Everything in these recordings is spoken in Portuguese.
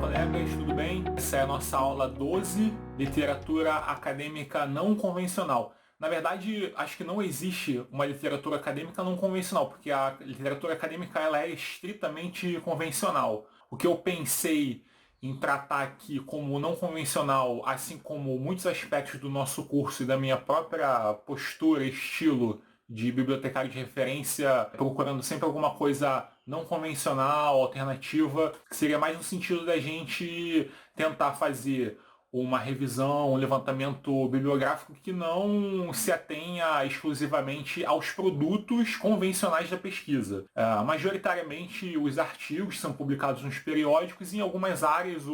colegas, tudo bem? Essa é a nossa aula 12, Literatura Acadêmica Não Convencional. Na verdade, acho que não existe uma literatura acadêmica não convencional, porque a literatura acadêmica ela é estritamente convencional. O que eu pensei em tratar aqui como não convencional, assim como muitos aspectos do nosso curso e da minha própria postura, estilo de bibliotecário de referência, procurando sempre alguma coisa não convencional, alternativa, que seria mais no sentido da gente tentar fazer uma revisão, um levantamento bibliográfico que não se atenha exclusivamente aos produtos convencionais da pesquisa. Majoritariamente, os artigos são publicados nos periódicos e em algumas áreas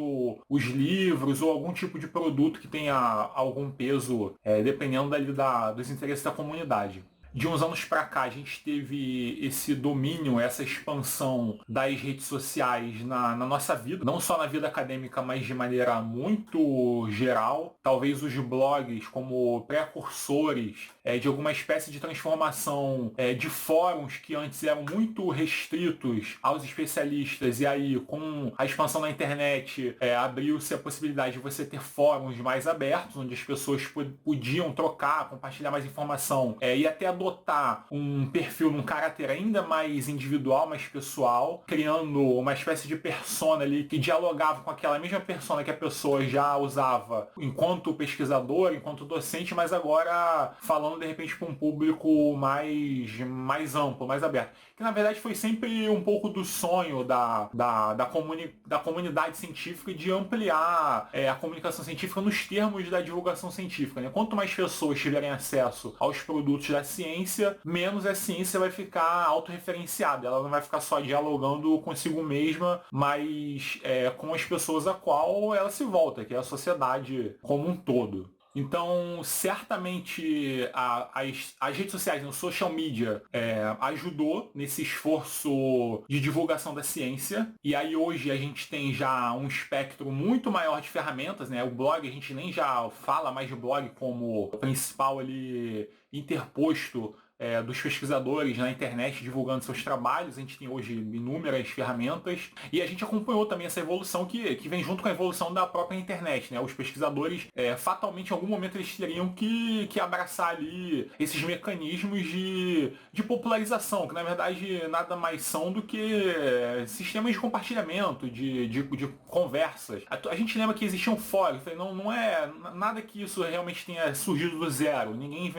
os livros ou algum tipo de produto que tenha algum peso, dependendo dos interesses da comunidade. De uns anos para cá, a gente teve esse domínio, essa expansão das redes sociais na nossa vida, não só na vida acadêmica, mas de maneira muito geral. Talvez os blogs como precursores de alguma espécie de transformação de fóruns que antes eram muito restritos aos especialistas, e aí com a expansão da internet abriu-se a possibilidade de você ter fóruns mais abertos, onde as pessoas podiam trocar, compartilhar mais informação e até adotar um perfil num caráter ainda mais individual, mais pessoal, criando uma espécie de persona ali que dialogava com aquela mesma persona que a pessoa já usava enquanto pesquisador, enquanto docente, mas agora falando de repente para um público mais amplo, mais aberto. Que na verdade foi sempre um pouco do sonho da comunidade científica de ampliar a comunicação científica nos termos da divulgação científica, né? Quanto mais pessoas tiverem acesso aos produtos da ciência, menos a ciência vai ficar autorreferenciada. Ela não vai ficar só dialogando consigo mesma, mas com as pessoas a qual ela se volta, que é a sociedade como um todo. Então, certamente as redes sociais, o social media, ajudou nesse esforço de divulgação da ciência. E aí hoje a gente tem já um espectro muito maior de ferramentas, né? O blog, a gente nem já fala mais de blog como principal ali interposto dos pesquisadores na internet divulgando seus trabalhos. A gente tem hoje inúmeras ferramentas e a gente acompanhou também essa evolução que vem junto com a evolução da própria internet, né? Os pesquisadores, fatalmente, em algum momento eles teriam que abraçar ali esses mecanismos de popularização, que na verdade nada mais são do que sistemas de compartilhamento, de conversas. A gente lembra que existiam fóruns, não é nada que isso realmente tenha surgido do zero, ninguém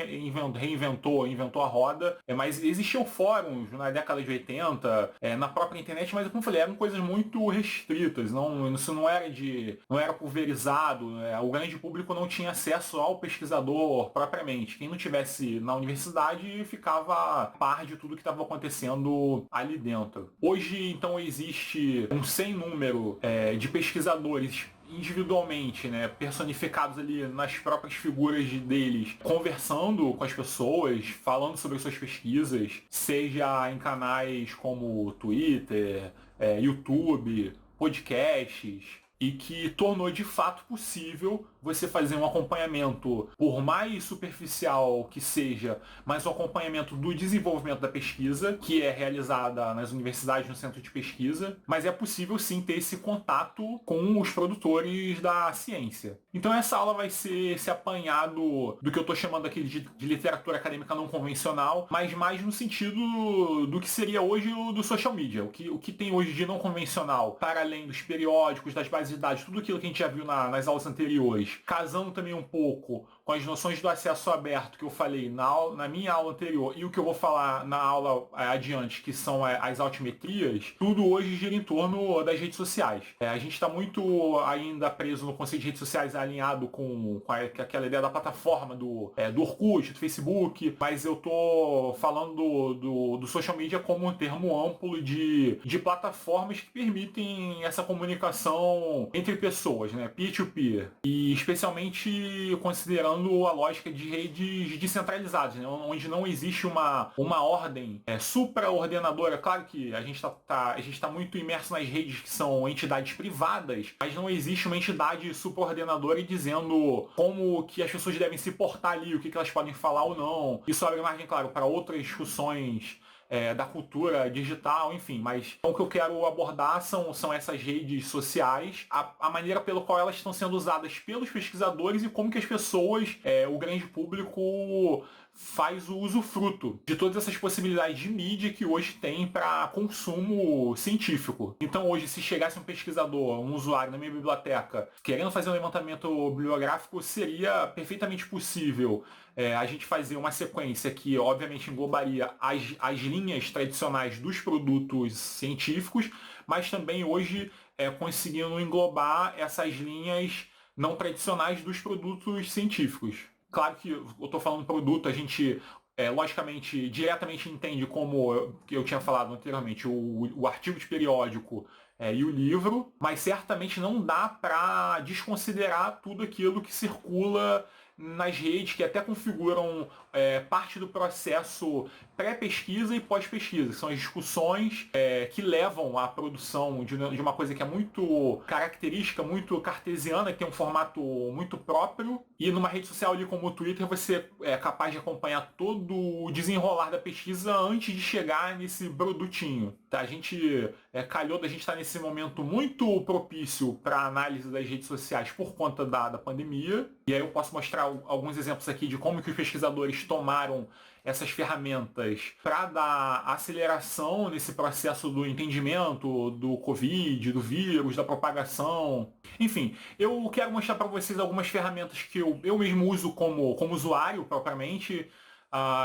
inventou a roda, mas existiam fóruns na década de 80, na própria internet, mas como eu falei, eram coisas muito restritas, isso não era pulverizado, o grande público não tinha acesso ao pesquisador propriamente. Quem não tivesse na universidade ficava a par de tudo que estava acontecendo ali dentro. Hoje, então, existe um sem número de pesquisadores individualmente, né, personificados ali nas próprias figuras deles, conversando com as pessoas, falando sobre suas pesquisas, seja em canais como Twitter, YouTube, podcasts, e que tornou de fato possível você fazer um acompanhamento, por mais superficial que seja, mas um acompanhamento do desenvolvimento da pesquisa, que é realizada nas universidades, no centro de pesquisa, mas é possível sim ter esse contato com os produtores da ciência. Então essa aula vai ser esse apanhado do que eu estou chamando aqui de literatura acadêmica não convencional, mas mais no sentido do que seria hoje o do social media, o que tem hoje de não convencional, para além dos periódicos, das bases de dados, tudo aquilo que a gente já viu nas aulas anteriores, casando também um pouco com as noções do acesso aberto que eu falei na minha aula anterior e o que eu vou falar na aula adiante, que são as altimetrias, tudo hoje gira em torno das redes sociais. A gente está muito ainda preso no conceito de redes sociais alinhado com aquela ideia da plataforma do Orkut, do Facebook, mas eu tô falando do social media como um termo amplo de plataformas que permitem essa comunicação entre pessoas, né? Peer-to-peer. E especialmente considerando a lógica de redes descentralizadas, né? Onde não existe uma ordem supraordenadora. Claro que a gente tá muito imerso nas redes que são entidades privadas, mas não existe uma entidade supraordenadora e dizendo como que as pessoas devem se portar ali, o que elas podem falar ou não. Isso abre margem, claro, para outras discussões da cultura digital, enfim. Mas o que eu quero abordar são essas redes sociais, a maneira pela qual elas estão sendo usadas pelos pesquisadores e como que as pessoas, o grande público, faz o usufruto de todas essas possibilidades de mídia que hoje tem para consumo científico. Então hoje, se chegasse um pesquisador, um usuário na minha biblioteca, querendo fazer um levantamento bibliográfico, seria perfeitamente possível a gente fazer uma sequência que obviamente englobaria as linhas tradicionais dos produtos científicos, mas também hoje conseguindo englobar essas linhas não tradicionais dos produtos científicos. Claro que eu estou falando produto, a gente logicamente diretamente entende como que eu tinha falado anteriormente, o artigo de periódico e o livro, mas certamente não dá para desconsiderar tudo aquilo que circula nas redes, que até configuram parte do processo pré-pesquisa e pós-pesquisa, que são as discussões que levam à produção de uma coisa que é muito característica, muito cartesiana, que tem um formato muito próprio, e numa rede social ali como o Twitter você é capaz de acompanhar todo o desenrolar da pesquisa antes de chegar nesse produtinho. Tá? A gente calhou da gente estar nesse momento muito propício para a análise das redes sociais por conta da pandemia, e aí eu posso mostrar alguns exemplos aqui de como que os pesquisadores tomaram essas ferramentas para dar aceleração nesse processo do entendimento do Covid, do vírus, da propagação. Enfim, eu quero mostrar para vocês algumas ferramentas que eu mesmo uso como usuário propriamente,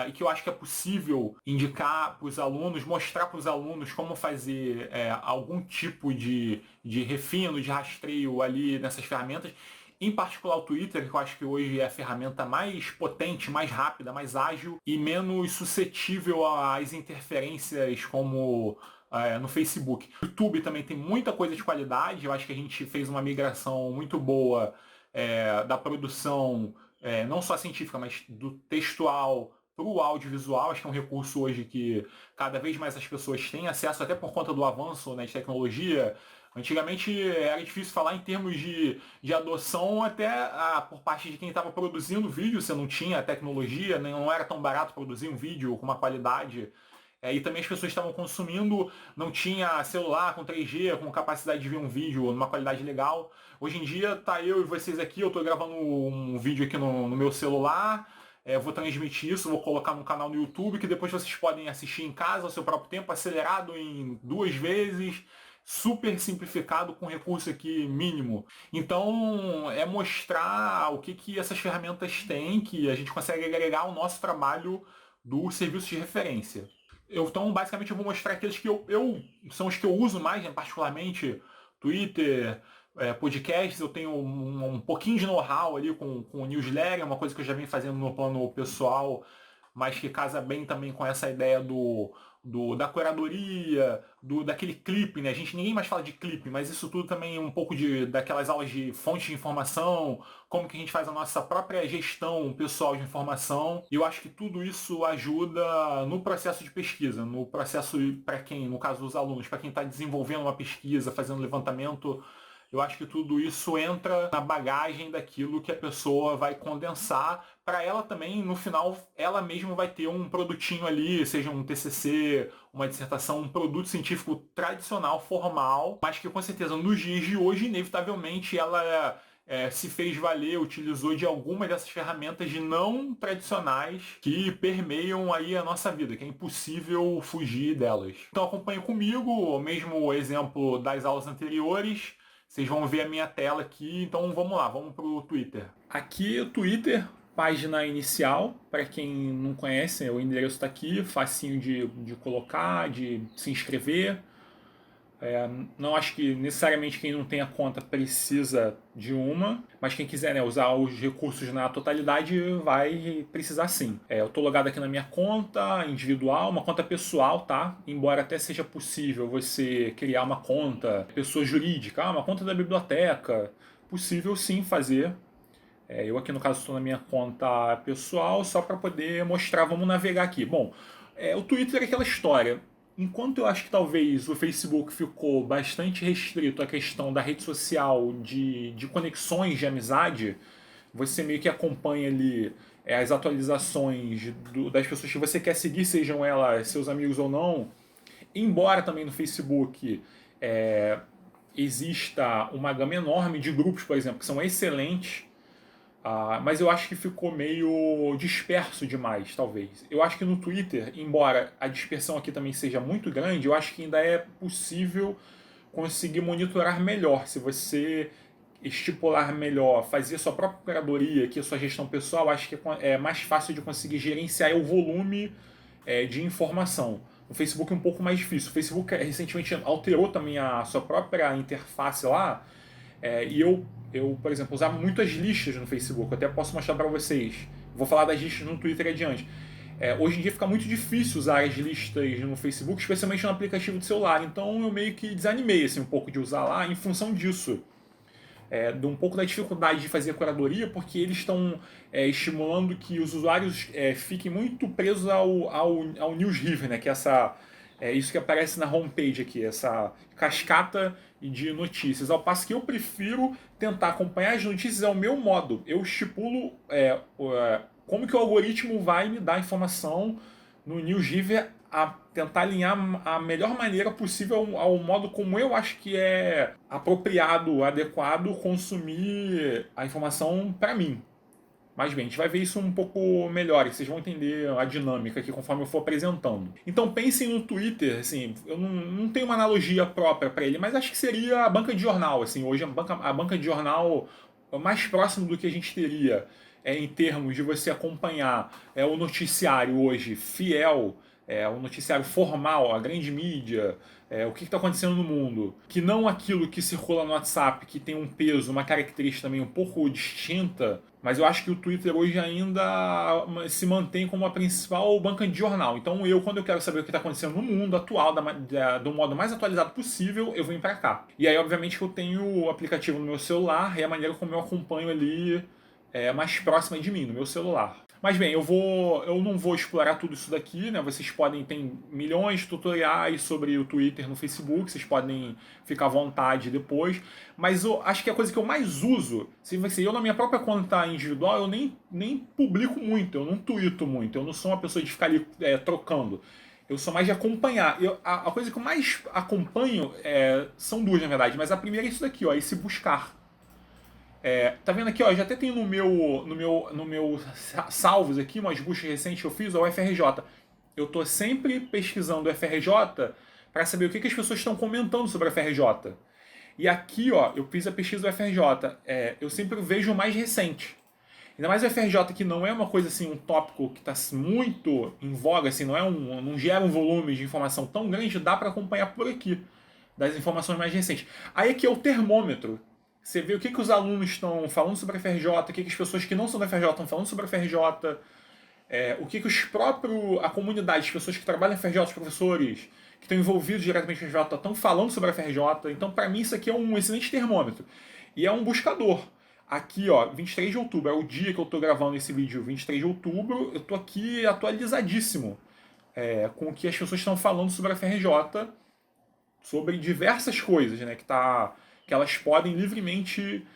e que eu acho que é possível indicar para os alunos, mostrar para os alunos como fazer algum tipo de refino, de rastreio ali nessas ferramentas. Em particular o Twitter, que eu acho que hoje é a ferramenta mais potente, mais rápida, mais ágil e menos suscetível às interferências como no Facebook. O YouTube também tem muita coisa de qualidade, eu acho que a gente fez uma migração muito boa da produção, não só científica, mas do textual para o audiovisual. Acho que é um recurso hoje que cada vez mais as pessoas têm acesso, até por conta do avanço, né, de tecnologia. Antigamente era difícil falar em termos de adoção até por parte de quem estava produzindo vídeo, você não tinha tecnologia, não era tão barato produzir um vídeo com uma qualidade. E também as pessoas estavam consumindo, não tinha celular com 3G, com capacidade de ver um vídeo numa qualidade legal. Hoje em dia tá eu e vocês aqui, eu estou gravando um vídeo aqui no meu celular, vou transmitir isso, vou colocar no canal no YouTube, que depois vocês podem assistir em casa ao seu próprio tempo, acelerado em 2 vezes, super simplificado com recurso aqui mínimo. Então é mostrar o que essas ferramentas têm, que a gente consegue agregar ao nosso trabalho do serviço de referência. Então basicamente eu vou mostrar aqueles que são os que eu uso mais, né, particularmente Twitter, podcasts. Eu tenho um pouquinho de know-how ali com newsletter, uma coisa que eu já venho fazendo no plano pessoal, mas que casa bem também com essa ideia da curadoria, daquele clipe, né? Ninguém mais fala de clipe, mas isso tudo também é um pouco daquelas aulas de fonte de informação, como que a gente faz a nossa própria gestão pessoal de informação. E eu acho que tudo isso ajuda no processo de pesquisa, no processo para quem, no caso dos alunos, para quem está desenvolvendo uma pesquisa, fazendo levantamento. Eu acho que tudo isso entra na bagagem daquilo que a pessoa vai condensar para ela também, no final, ela mesma vai ter um produtinho ali, seja um TCC, uma dissertação, um produto científico tradicional, formal, mas que com certeza nos dias de hoje, inevitavelmente, ela se fez valer, utilizou de alguma dessas ferramentas de não tradicionais que permeiam aí a nossa vida, que é impossível fugir delas. Então acompanhe comigo, o mesmo exemplo das aulas anteriores. Vocês vão ver a minha tela aqui, então vamos lá, vamos para o Twitter. Aqui o Twitter, página inicial, para quem não conhece, o endereço está aqui, facinho de colocar, de se inscrever. Não acho que necessariamente quem não tem a conta precisa de uma, mas quem quiser, né, usar os recursos na totalidade vai precisar sim. Eu estou logado aqui na minha conta individual, uma conta pessoal, tá? Embora até seja possível você criar uma conta pessoa jurídica, uma conta da biblioteca, possível sim fazer. Eu aqui no caso estou na minha conta pessoal só para poder mostrar, vamos navegar aqui. Bom, o Twitter é aquela história. Enquanto eu acho que talvez o Facebook ficou bastante restrito à questão da rede social de conexões de amizade, você meio que acompanha ali as atualizações das pessoas que você quer seguir, sejam elas seus amigos ou não. Embora também no Facebook exista uma gama enorme de grupos, por exemplo, que são excelentes, mas eu acho que ficou meio disperso demais, talvez. Eu acho que no Twitter, embora a dispersão aqui também seja muito grande, eu acho que ainda é possível conseguir monitorar melhor. Se você estipular melhor, fazer a sua própria curadoria, aqui a sua gestão pessoal, acho que é mais fácil de conseguir gerenciar o volume de informação. No Facebook é um pouco mais difícil. O Facebook recentemente alterou também a sua própria interface lá, e eu, por exemplo, usava muito as listas no Facebook. Eu até posso mostrar para vocês. Vou falar das listas no Twitter adiante. Hoje em dia fica muito difícil usar as listas no Facebook, especialmente no aplicativo de celular. Então eu meio que desanimei assim, um pouco de usar lá em função disso. De um pouco da dificuldade de fazer a curadoria, porque eles estão estimulando que os usuários fiquem muito presos ao newsriver, né? Que é isso que aparece na homepage aqui, essa cascata de notícias. Ao passo que eu prefiro tentar acompanhar as notícias ao meu modo. Eu estipulo como que o algoritmo vai me dar informação no newsriver, a tentar alinhar a melhor maneira possível ao modo como eu acho que é apropriado, adequado consumir a informação para mim. Mas bem, a gente vai ver isso um pouco melhor e vocês vão entender a dinâmica aqui conforme eu for apresentando. Então pensem no Twitter, assim, eu não tenho uma analogia própria para ele, mas acho que seria a banca de jornal, assim, hoje a banca de jornal é o mais próximo do que a gente teria em termos de você acompanhar o noticiário hoje fiel, o noticiário formal, a grande mídia, o que está acontecendo no mundo, que não aquilo que circula no WhatsApp, que tem um peso, uma característica também um pouco distinta, mas eu acho que o Twitter hoje ainda se mantém como a principal banca de jornal. Então quando eu quero saber o que está acontecendo no mundo atual, do modo mais atualizado possível, eu venho para cá. E aí, obviamente, que eu tenho o aplicativo no meu celular e a maneira como eu acompanho ali mais próxima de mim, no meu celular. Mas bem, eu não vou explorar tudo isso daqui, né? Vocês podem, tem milhões de tutoriais sobre o Twitter no Facebook, vocês podem ficar à vontade depois. Mas eu acho que a coisa que eu mais uso, se eu na minha própria conta individual, eu nem publico muito, eu não tweeto muito, eu não sou uma pessoa de ficar ali trocando. Eu sou mais de acompanhar. A coisa que eu mais acompanho são duas, na verdade, mas a primeira é isso daqui, ó, esse buscar. Tá vendo aqui, ó, já até tem no meu salvos aqui, umas buscas recentes que eu fiz, ó, o FRJ. Eu tô sempre pesquisando o FRJ para saber o que as pessoas estão comentando sobre o FRJ. E aqui, ó, eu fiz a pesquisa do FRJ. Eu sempre vejo o mais recente. Ainda mais o FRJ, que não é uma coisa assim, um tópico que está muito em voga, assim, não gera um volume de informação tão grande, dá para acompanhar por aqui, das informações mais recentes. Aí aqui é o termômetro. Você vê o que os alunos estão falando sobre a FRJ, o que as pessoas que não são da FRJ estão falando sobre a FRJ, o que a comunidade, as pessoas que trabalham na FRJ, os professores, que estão envolvidos diretamente com a FRJ, estão falando sobre a FRJ. Então, para mim, isso aqui é um excelente termômetro. E é um buscador. Aqui, ó, 23 de outubro, é o dia que eu estou gravando esse vídeo, 23 de outubro, eu estou aqui atualizadíssimo com o que as pessoas estão falando sobre a FRJ, sobre diversas coisas, né, que elas podem livremente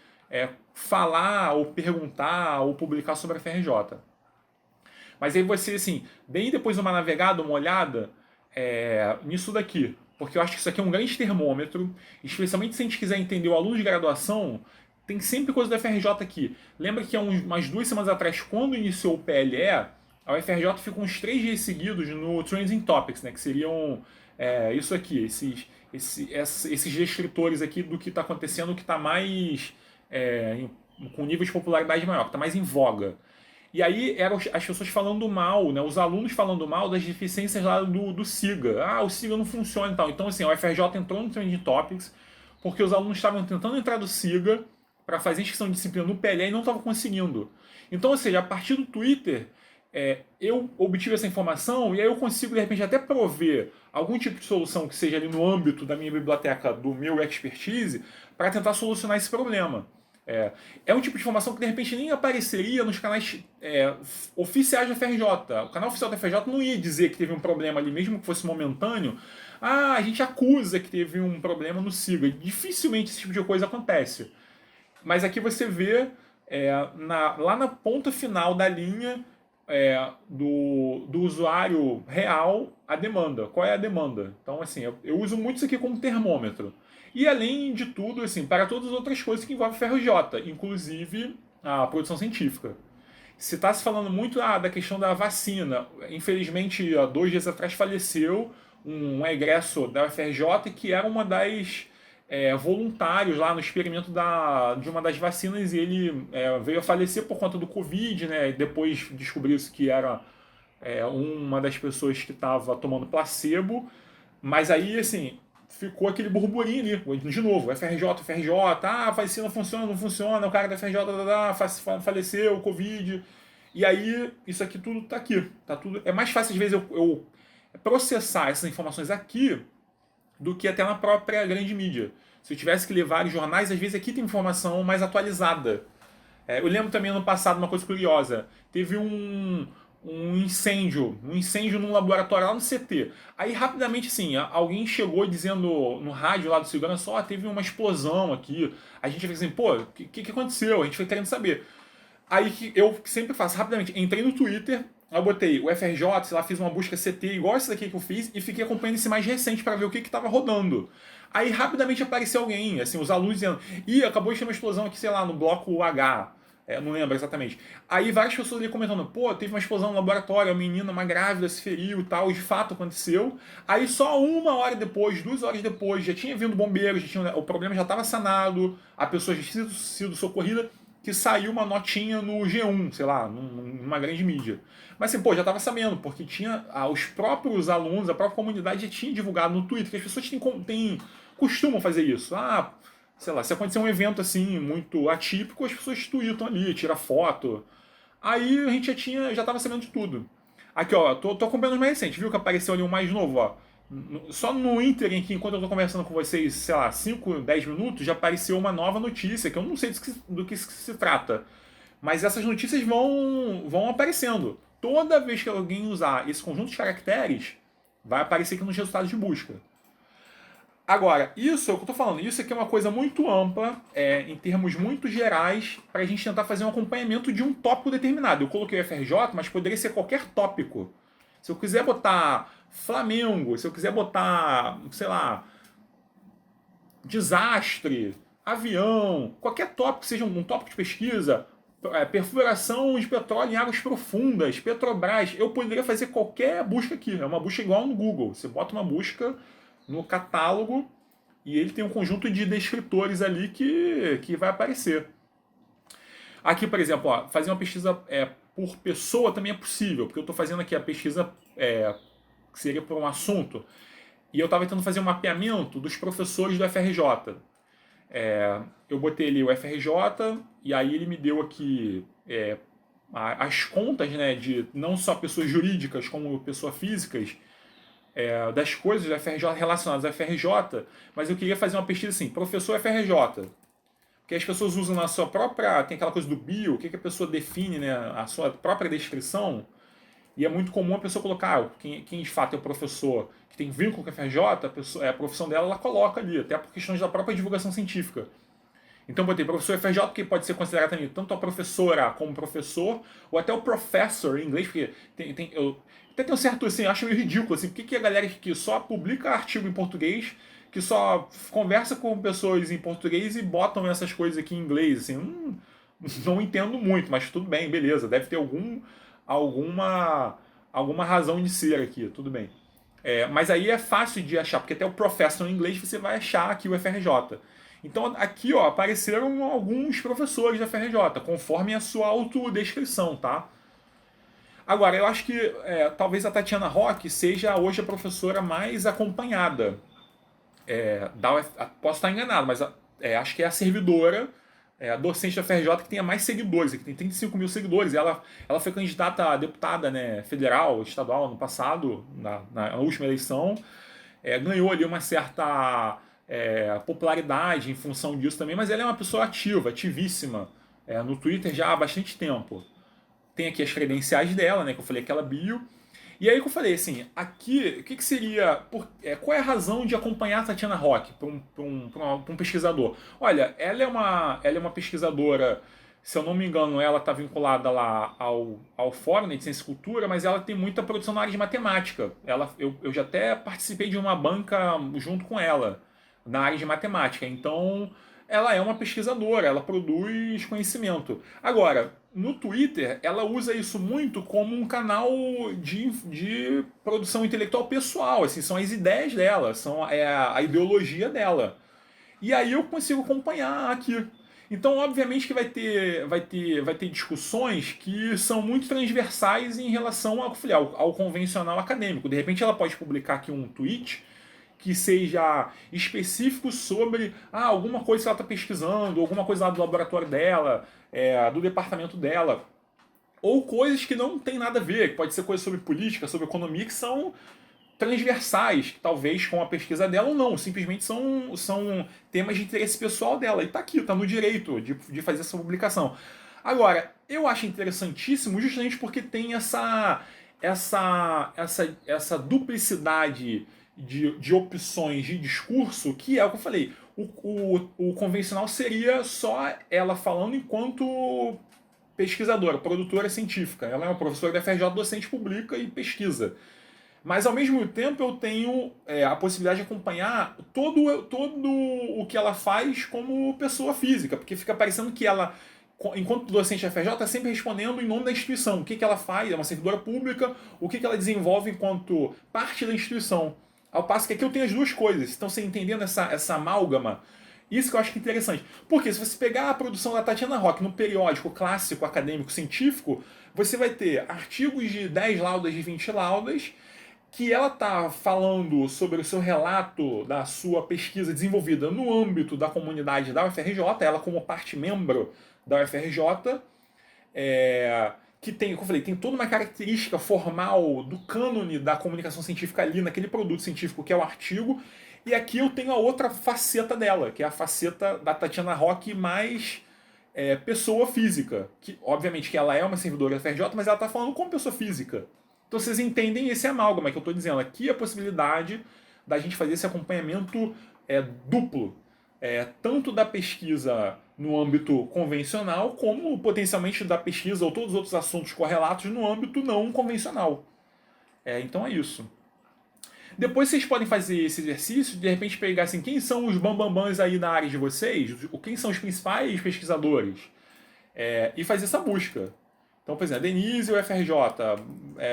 falar, ou perguntar, ou publicar sobre a FRJ. Mas aí você, assim, deem depois uma navegada, uma olhada nisso daqui, porque eu acho que isso aqui é um grande termômetro, especialmente se a gente quiser entender o aluno de graduação, tem sempre coisa da FRJ aqui. Lembra que há umas 2 semanas atrás, quando iniciou o PLE, a UFRJ ficou uns 3 dias seguidos no Trending Topics, né, que seriam isso aqui, esses descritores aqui do que está acontecendo, que está mais com nível de popularidade maior, que está mais em voga. E aí eram as pessoas falando mal, né, os alunos falando mal das deficiências lá do SIGA. Ah, o SIGA não funciona e tal. Então, assim, a UFRJ entrou no Trending Topics porque os alunos estavam tentando entrar do SIGA para fazer inscrição de disciplina no PLE e não estavam conseguindo. Então, ou seja, a partir do Twitter, eu obtive essa informação e aí eu consigo, de repente, até prover algum tipo de solução que seja ali no âmbito da minha biblioteca, do meu expertise, para tentar solucionar esse problema. É um tipo de informação que de repente nem apareceria nos canais oficiais da FRJ. O canal oficial da FRJ não ia dizer que teve um problema ali, mesmo que fosse momentâneo. Ah, a gente acusa que teve um problema no SIGA. Dificilmente esse tipo de coisa acontece. Mas aqui você vê lá na ponta final da linha do usuário real a demanda. Qual é a demanda? Então, assim, eu uso muito isso aqui como termômetro. E além de tudo, assim, para todas as outras coisas que envolvem FRJ, inclusive a produção científica. Se está se falando muito da questão da vacina, infelizmente, há 2 dias atrás faleceu um egresso da UFRJ que era uma das voluntários lá no experimento de uma das vacinas e ele veio a falecer por conta do Covid, né? E depois descobriu-se que era uma das pessoas que estava tomando placebo, mas aí, assim, ficou aquele burburinho ali, de novo, FRJ, FRJ, a vacina funciona, não funciona, o cara da FRJ faleceu, Covid. E aí, isso aqui tudo tá aqui. Tá tudo. É mais fácil, às vezes, eu processar essas informações aqui do que até na própria grande mídia. Se eu tivesse que ler vários jornais, às vezes aqui tem informação mais atualizada. Eu lembro também ano passado uma coisa curiosa. Teve um incêndio num laboratório lá no CT. Aí rapidamente assim, alguém chegou dizendo no rádio lá do segurança, só teve uma explosão aqui. A gente fica assim, pô, o que aconteceu? A gente foi querendo saber. Aí que eu sempre faço rapidamente, entrei no Twitter, eu botei o FRJ, sei lá, fiz uma busca CT igual essa daqui que eu fiz e fiquei acompanhando esse mais recente para ver o que estava rodando. Aí rapidamente apareceu alguém, assim, os alunos dizendo, ih, acabou de ter uma explosão aqui, sei lá, no bloco H. Não lembro exatamente. Aí várias pessoas ali comentando, pô, teve uma explosão no laboratório, a menina, uma grávida, se feriu e tal, e de fato aconteceu. Aí só 1 hora depois, 2 horas depois, já tinha vindo bombeiro, o problema já estava sanado, a pessoa já tinha sido socorrida, que saiu uma notinha no G1, sei lá, numa grande mídia. Mas assim, pô, já estava sabendo, porque tinha os próprios alunos, a própria comunidade já tinha divulgado no Twitter, que as pessoas costumam fazer isso. Sei lá, se acontecer um evento assim, muito atípico, as pessoas tweetam ali, tiram foto. Aí a gente já tava sabendo de tudo. Aqui, ó, tô acompanhando o mais recente, viu que apareceu ali um mais novo, ó. Só no Inter, em que enquanto eu tô conversando com vocês, sei lá, 5, 10 minutos, já apareceu uma nova notícia, que eu não sei do que se trata. Mas essas notícias vão aparecendo. Toda vez que alguém usar esse conjunto de caracteres, vai aparecer aqui nos resultados de busca. Agora, isso é o que eu estou falando, isso aqui é uma coisa muito ampla, em termos muito gerais, para a gente tentar fazer um acompanhamento de um tópico determinado. Eu coloquei o FRJ, mas poderia ser qualquer tópico. Se eu quiser botar Flamengo, se eu quiser botar, sei lá, desastre, avião, qualquer tópico que seja um tópico de pesquisa, perfuração de petróleo em águas profundas, Petrobras, eu poderia fazer qualquer busca aqui. É uma busca igual no Google. Você bota uma busca no catálogo e ele tem um conjunto de descritores ali que vai aparecer. Aqui, por exemplo, ó, fazer uma pesquisa por pessoa também é possível, porque eu estou fazendo aqui a pesquisa que seria por um assunto, e eu estava tentando fazer um mapeamento dos professores do FRJ. Eu botei ali o FRJ, e aí ele me deu aqui as contas, né, de não só pessoas jurídicas como pessoas físicas, das coisas da FRJ relacionadas à FRJ, mas eu queria fazer uma pesquisa assim, professor FRJ, porque as pessoas usam na sua própria, tem aquela coisa do bio, o que a pessoa define, né, a sua própria descrição, e é muito comum a pessoa colocar, quem de fato é o professor que tem vínculo com a FRJ, a profissão dela, ela coloca ali, até por questões da própria divulgação científica. Então eu botei professor FRJ, que pode ser considerado também tanto a professora como professor, ou até o professor em inglês, porque eu até tem um certo, assim, acho meio ridículo, assim, por que a galera que só publica artigo em português, que só conversa com pessoas em português e botam essas coisas aqui em inglês, assim, não entendo muito, mas tudo bem, beleza, deve ter alguma razão de ser aqui, tudo bem. Mas aí é fácil de achar, porque até o professor em inglês você vai achar aqui o FRJ. Então aqui ó, apareceram alguns professores da FRJ, conforme a sua autodescrição, tá? Agora, eu acho que talvez a Tatiana Roque seja hoje a professora mais acompanhada da posso estar enganado, mas acho que é a servidora, a docente da FRJ que tem mais seguidores, que tem 35 mil seguidores. Ela foi candidata a deputada, né, federal, estadual, no passado, na última eleição. Ganhou ali uma certa popularidade em função disso também, mas ela é uma pessoa ativa, ativíssima, no Twitter já há bastante tempo. Tem aqui as credenciais dela, né, que eu falei, aquela bio. E aí que eu falei assim, aqui, o que seria, qual é a razão de acompanhar a Tatiana Roque para um pesquisador? Olha, ela é uma pesquisadora se eu não me engano, ela está vinculada lá ao Fórum de Ciência e Cultura, mas ela tem muita produção na área de matemática. Eu já até participei de uma banca junto com ela, na área de matemática. Então, ela é uma pesquisadora, ela produz conhecimento. Agora, no Twitter, ela usa isso muito como um canal de produção intelectual pessoal. Assim, são as ideias dela, é a ideologia dela. E aí eu consigo acompanhar aqui. Então, obviamente que vai ter discussões que são muito transversais em relação ao convencional acadêmico. De repente ela pode publicar aqui um tweet que seja específico sobre alguma coisa que ela está pesquisando, alguma coisa lá do laboratório dela, do departamento dela. Ou coisas que não tem nada a ver, que pode ser coisa sobre política, sobre economia, que são transversais, talvez com a pesquisa dela ou não, simplesmente são temas de interesse pessoal dela. E está aqui, está no direito de fazer essa publicação. Agora, eu acho interessantíssimo justamente porque tem essa duplicidade de opções de discurso, que é o que eu falei. O convencional seria só ela falando enquanto pesquisadora, produtora científica. Ela é uma professora da FRJ, docente, publica e pesquisa. Mas ao mesmo tempo eu tenho a possibilidade de acompanhar todo o que ela faz como pessoa física, porque fica parecendo que ela, enquanto docente da FRJ, está sempre respondendo em nome da instituição. O que ela faz, é uma servidora pública, o que ela desenvolve enquanto parte da instituição. Ao passo que aqui eu tenho as duas coisas. Então, você entendendo essa amálgama, isso que eu acho interessante. Porque se você pegar a produção da Tatiana Rock no periódico clássico, acadêmico, científico, você vai ter artigos de 10 laudas, de 20 laudas, que ela está falando sobre o seu relato da sua pesquisa desenvolvida no âmbito da comunidade da UFRJ, ela como parte membro da UFRJ, que tem, como eu falei, tem toda uma característica formal do cânone da comunicação científica ali naquele produto científico que é o artigo, e aqui eu tenho a outra faceta dela, que é a faceta da Tatiana Rock mais pessoa física, que obviamente que ela é uma servidora da UFRJ, mas ela está falando como pessoa física. Então vocês entendem esse amálgama que eu estou dizendo. Aqui a possibilidade da gente fazer esse acompanhamento duplo. Tanto da pesquisa no âmbito convencional, como potencialmente da pesquisa ou todos os outros assuntos correlatos no âmbito não convencional. Então é isso. Depois vocês podem fazer esse exercício, de repente pegar assim, quem são os bambambãs aí na área de vocês, quem são os principais pesquisadores, e fazer essa busca. Então, por exemplo, a Denise e o FRJ.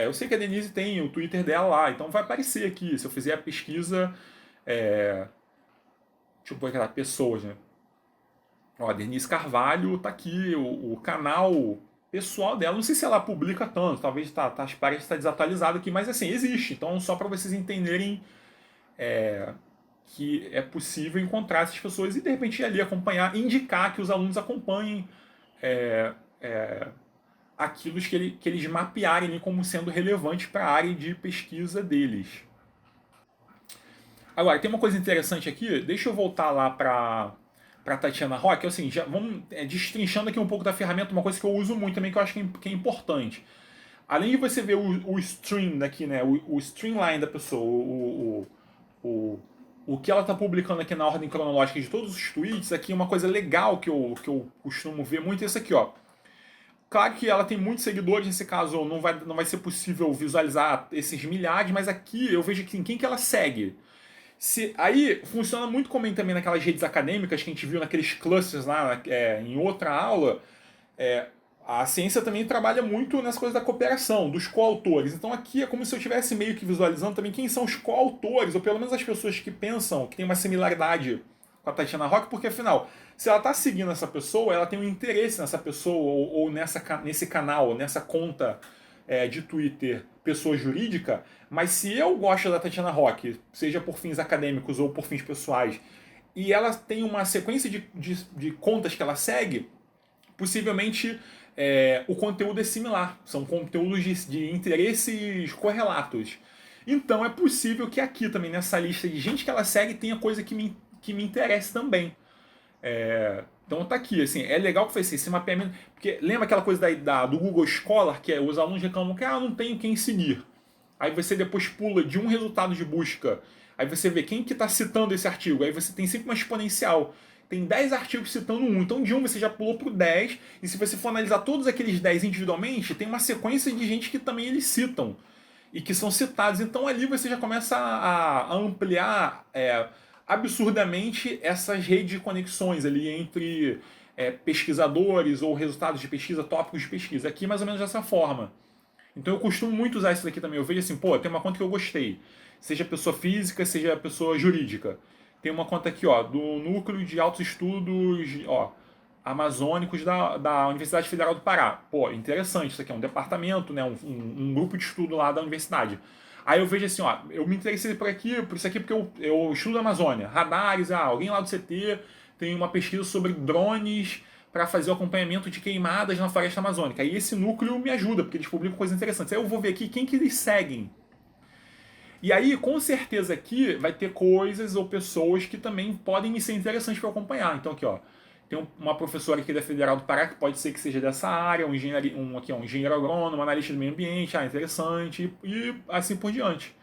Eu sei que a Denise tem o Twitter dela lá, então vai aparecer aqui. Se eu fizer a pesquisa. Deixa eu pôr aquela pessoas, né? Ó, a Denise Carvalho tá aqui, o canal pessoal dela. Não sei se ela publica tanto, talvez parece estar desatualizado aqui, mas assim, existe. Então, só para vocês entenderem que é possível encontrar essas pessoas e de repente ir ali acompanhar, indicar que os alunos acompanhem. Aquilo que eles mapearem como sendo relevante para a área de pesquisa deles. Agora, tem uma coisa interessante aqui, deixa eu voltar lá para Tatiana Rock, assim, já vamos destrinchando aqui um pouco da ferramenta, uma coisa que eu uso muito também, que eu acho que é importante. Além de você ver o stream daqui, né, o streamline da pessoa, o que ela está publicando aqui na ordem cronológica de todos os tweets, aqui uma coisa legal que eu costumo ver muito é isso aqui, ó. Claro que ela tem muitos seguidores, nesse caso não vai ser possível visualizar esses milhares, mas aqui eu vejo quem que ela segue. Aí funciona muito como também naquelas redes acadêmicas que a gente viu naqueles clusters lá em outra aula. A ciência também trabalha muito nessa coisa da cooperação, dos coautores. Então aqui é como se eu estivesse meio que visualizando também quem são os coautores, ou pelo menos as pessoas que pensam, que tem uma similaridade com a Tatiana Rock, porque afinal, se ela está seguindo essa pessoa, ela tem um interesse nessa pessoa, ou nesse canal, nessa conta de Twitter, pessoa jurídica, mas se eu gosto da Tatiana Rock, seja por fins acadêmicos ou por fins pessoais, e ela tem uma sequência de contas que ela segue, possivelmente o conteúdo é similar, são conteúdos de interesses correlatos. Então é possível que aqui também, nessa lista de gente que ela segue, tenha coisa que me interessa também. Então tá aqui, assim, é legal que foi assim, esse mapeamento, porque lembra aquela coisa do Google Scholar, que os alunos reclamam que não tenho quem seguir. Aí você depois pula de um resultado de busca, aí você vê quem que está citando esse artigo, aí você tem sempre uma exponencial, tem 10 artigos citando um. Então de um você já pulou pro 10, e se você for analisar todos aqueles 10 individualmente, tem uma sequência de gente que também eles citam e que são citados. Então ali você já começa a ampliar absurdamente essas redes de conexões ali entre pesquisadores ou resultados de pesquisa, tópicos de pesquisa. Aqui mais ou menos dessa forma. Então eu costumo muito usar isso daqui também. Eu vejo assim, pô, tem uma conta que eu gostei. Seja pessoa física, seja pessoa jurídica. Tem uma conta aqui, ó, do Núcleo de Altos Estudos, ó, Amazônicos da Universidade Federal do Pará. Pô, interessante, isso aqui é um departamento, né, um grupo de estudo lá da universidade. Aí eu vejo assim, ó, eu me interessei por isso aqui porque eu estudo a Amazônia. Radares, alguém lá do CT tem uma pesquisa sobre drones para fazer o acompanhamento de queimadas na floresta amazônica. Aí esse núcleo me ajuda, porque eles publicam coisas interessantes. Aí eu vou ver aqui quem que eles seguem. E aí, com certeza aqui, vai ter coisas ou pessoas que também podem me ser interessantes para acompanhar. Então aqui, ó, tem uma professora aqui da Federal do Pará que pode ser que seja dessa área, um engenheiro agrônomo, um analista do meio ambiente, interessante, e assim por diante.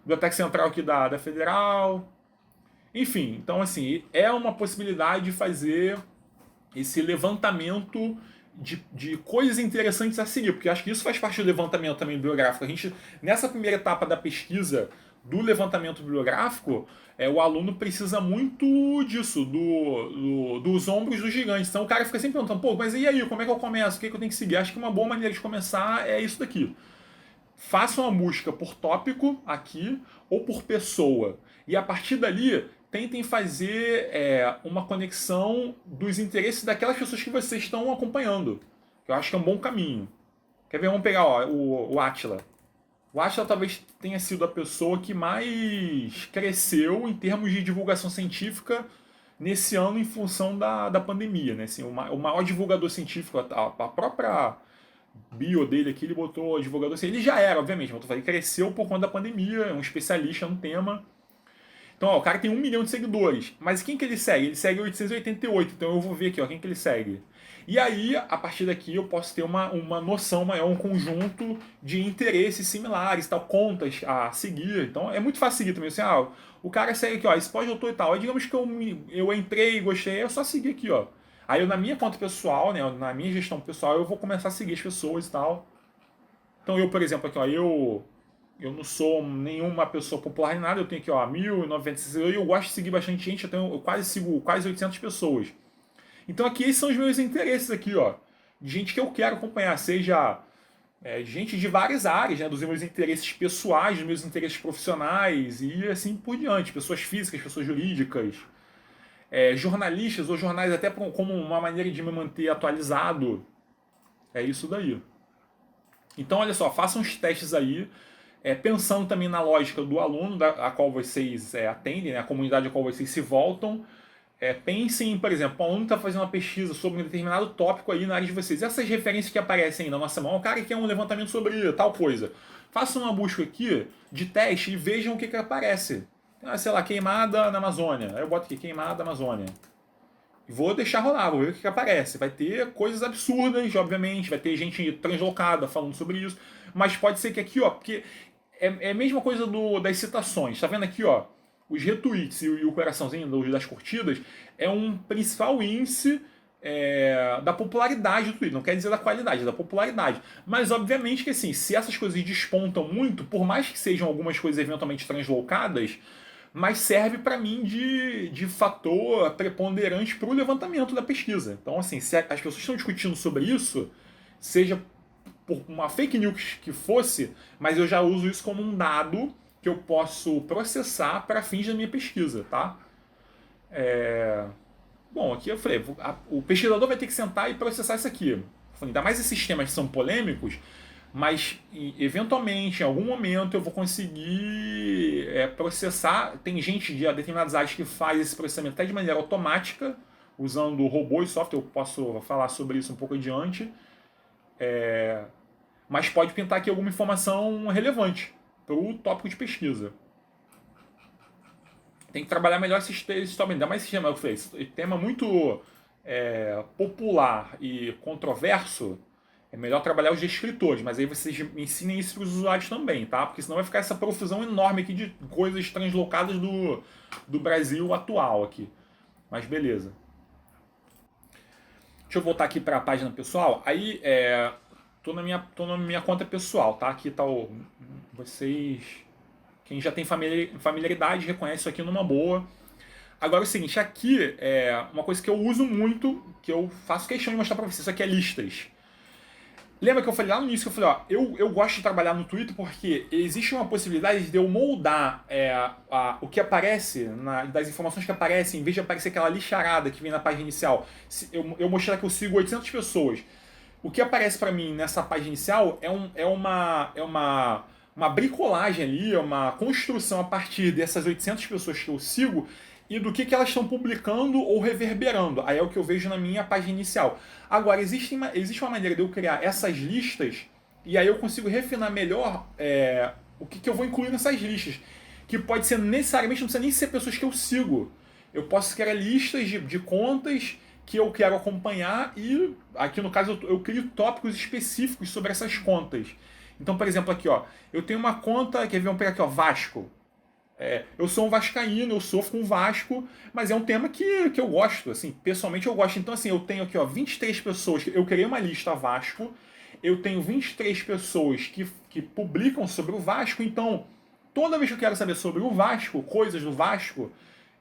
Biblioteca Central aqui da Federal. Enfim, então assim, é uma possibilidade de fazer esse levantamento de coisas interessantes a seguir, porque acho que isso faz parte do levantamento também bibliográfico. A gente, nessa primeira etapa da pesquisa do levantamento bibliográfico, o aluno precisa muito disso, dos ombros dos gigantes. Então o cara fica sempre perguntando, pô, mas e aí, como é que eu começo? O que, é que eu tenho que seguir? Acho que uma boa maneira de começar é isso daqui. Faça uma busca por tópico aqui ou por pessoa. E a partir dali, tentem fazer uma conexão dos interesses daquelas pessoas que vocês estão acompanhando. Que eu acho que é um bom caminho. Quer ver? Vamos pegar o Átila. O Átila talvez tenha sido a pessoa que mais cresceu em termos de divulgação científica nesse ano em função da pandemia. Né? Assim, o maior divulgador científico, a própria bio dele aqui, ele botou divulgador assim. Ele já era, obviamente, mas ele cresceu por conta da pandemia, é um especialista no tema. Então, ó, o cara tem 1 milhão de seguidores. Mas quem que ele segue? Ele segue 888. Então eu vou ver aqui, ó, quem que ele segue. E aí, a partir daqui, eu posso ter uma noção maior, um conjunto de interesses similares, tal, contas a seguir. Então é muito fácil seguir também. Assim, o cara segue aqui, ó, esse pós-doutor e tal. Aí digamos que eu entrei, gostei, é só seguir aqui, ó. Aí eu, na minha conta pessoal, né, na minha gestão pessoal, eu vou começar a seguir as pessoas e tal. Então eu, por exemplo, aqui, ó, eu não sou nenhuma pessoa popular em nada, eu tenho aqui, ó, 1.090 seguidores, e eu gosto de seguir bastante gente, eu quase sigo quase 800 pessoas. Então aqui esses são os meus interesses aqui, ó, de gente que eu quero acompanhar, seja gente de várias áreas, né, dos meus interesses pessoais, dos meus interesses profissionais e assim por diante, pessoas físicas, pessoas jurídicas, jornalistas ou jornais até como uma maneira de me manter atualizado, é isso daí. Então olha só, façam os testes aí, pensando também na lógica do aluno a qual vocês atendem, né, a comunidade a qual vocês se voltam. Pensem, por exemplo, o aluno está fazendo uma pesquisa sobre um determinado tópico aí na área de vocês. Essas referências que aparecem aí na nossa mão, o cara quer um levantamento sobre tal coisa. Façam uma busca aqui de teste e vejam o que aparece. Sei lá, queimada na Amazônia. Aí eu boto aqui, queimada na Amazônia. E vou deixar rolar, vou ver o que aparece. Vai ter coisas absurdas, obviamente, vai ter gente translocada falando sobre isso. Mas pode ser que aqui, ó, porque é a mesma coisa das citações. Tá vendo aqui, ó? Os retweets e o coraçãozinho das curtidas é um principal índice da popularidade do tweet. Não quer dizer da qualidade, é da popularidade. Mas obviamente que assim, se essas coisas despontam muito, por mais que sejam algumas coisas eventualmente translocadas, mas serve para mim de fator preponderante para o levantamento da pesquisa. Então, assim, se as pessoas estão discutindo sobre isso, seja por uma fake news que fosse, mas eu já uso isso como um dado que eu posso processar para fins da minha pesquisa, tá? Bom, aqui eu falei, o pesquisador vai ter que sentar e processar isso aqui. Ainda mais esses temas que são polêmicos, mas eventualmente, em algum momento, eu vou conseguir processar. Tem gente de determinadas áreas que faz esse processamento até de maneira automática, usando robô e software, eu posso falar sobre isso um pouco adiante. Mas pode pintar aqui alguma informação relevante para o tópico de pesquisa. Tem que trabalhar melhor esses tópicos, ainda mais esse tema, eu falei, esse tema muito popular e controverso. É melhor trabalhar os de escritores, mas aí vocês ensinem isso para os usuários também, tá? Porque senão vai ficar essa profusão enorme aqui de coisas translocadas do Brasil atual aqui. Mas beleza. Deixa eu voltar aqui para a página pessoal. Aí, tô na minha conta pessoal, tá? Aqui tá o... Vocês... Quem já tem familiaridade reconhece isso aqui numa boa. Agora é o seguinte, aqui é uma coisa que eu uso muito, que eu faço questão de mostrar para vocês. Isso aqui é listas. Lembra que eu falei lá no início que eu falei, ó, eu gosto de trabalhar no Twitter porque existe uma possibilidade de eu moldar o que aparece, das informações que aparecem, em vez de aparecer aquela lixarada que vem na página inicial. Eu mostrar que eu sigo 800 pessoas. O que aparece para mim nessa página inicial uma bricolagem ali, é uma construção a partir dessas 800 pessoas que eu sigo e do que elas estão publicando ou reverberando. Aí é o que eu vejo na minha página inicial. Agora, existe uma maneira de eu criar essas listas e aí eu consigo refinar melhor o que eu vou incluir nessas listas. Que pode ser necessariamente, não precisa nem ser pessoas que eu sigo. Eu posso criar listas de contas que eu quero acompanhar e aqui no caso eu crio tópicos específicos sobre essas contas. Então, por exemplo, aqui ó, eu tenho uma conta, quer ver, vamos pegar aqui ó, Vasco. Eu sou um vascaíno, eu sofro com o Vasco, mas é um tema que eu gosto, assim, pessoalmente eu gosto. Então, assim, eu tenho aqui, ó, 23 pessoas, eu criei uma lista Vasco, eu tenho 23 pessoas que publicam sobre o Vasco, então, toda vez que eu quero saber sobre o Vasco, coisas do Vasco,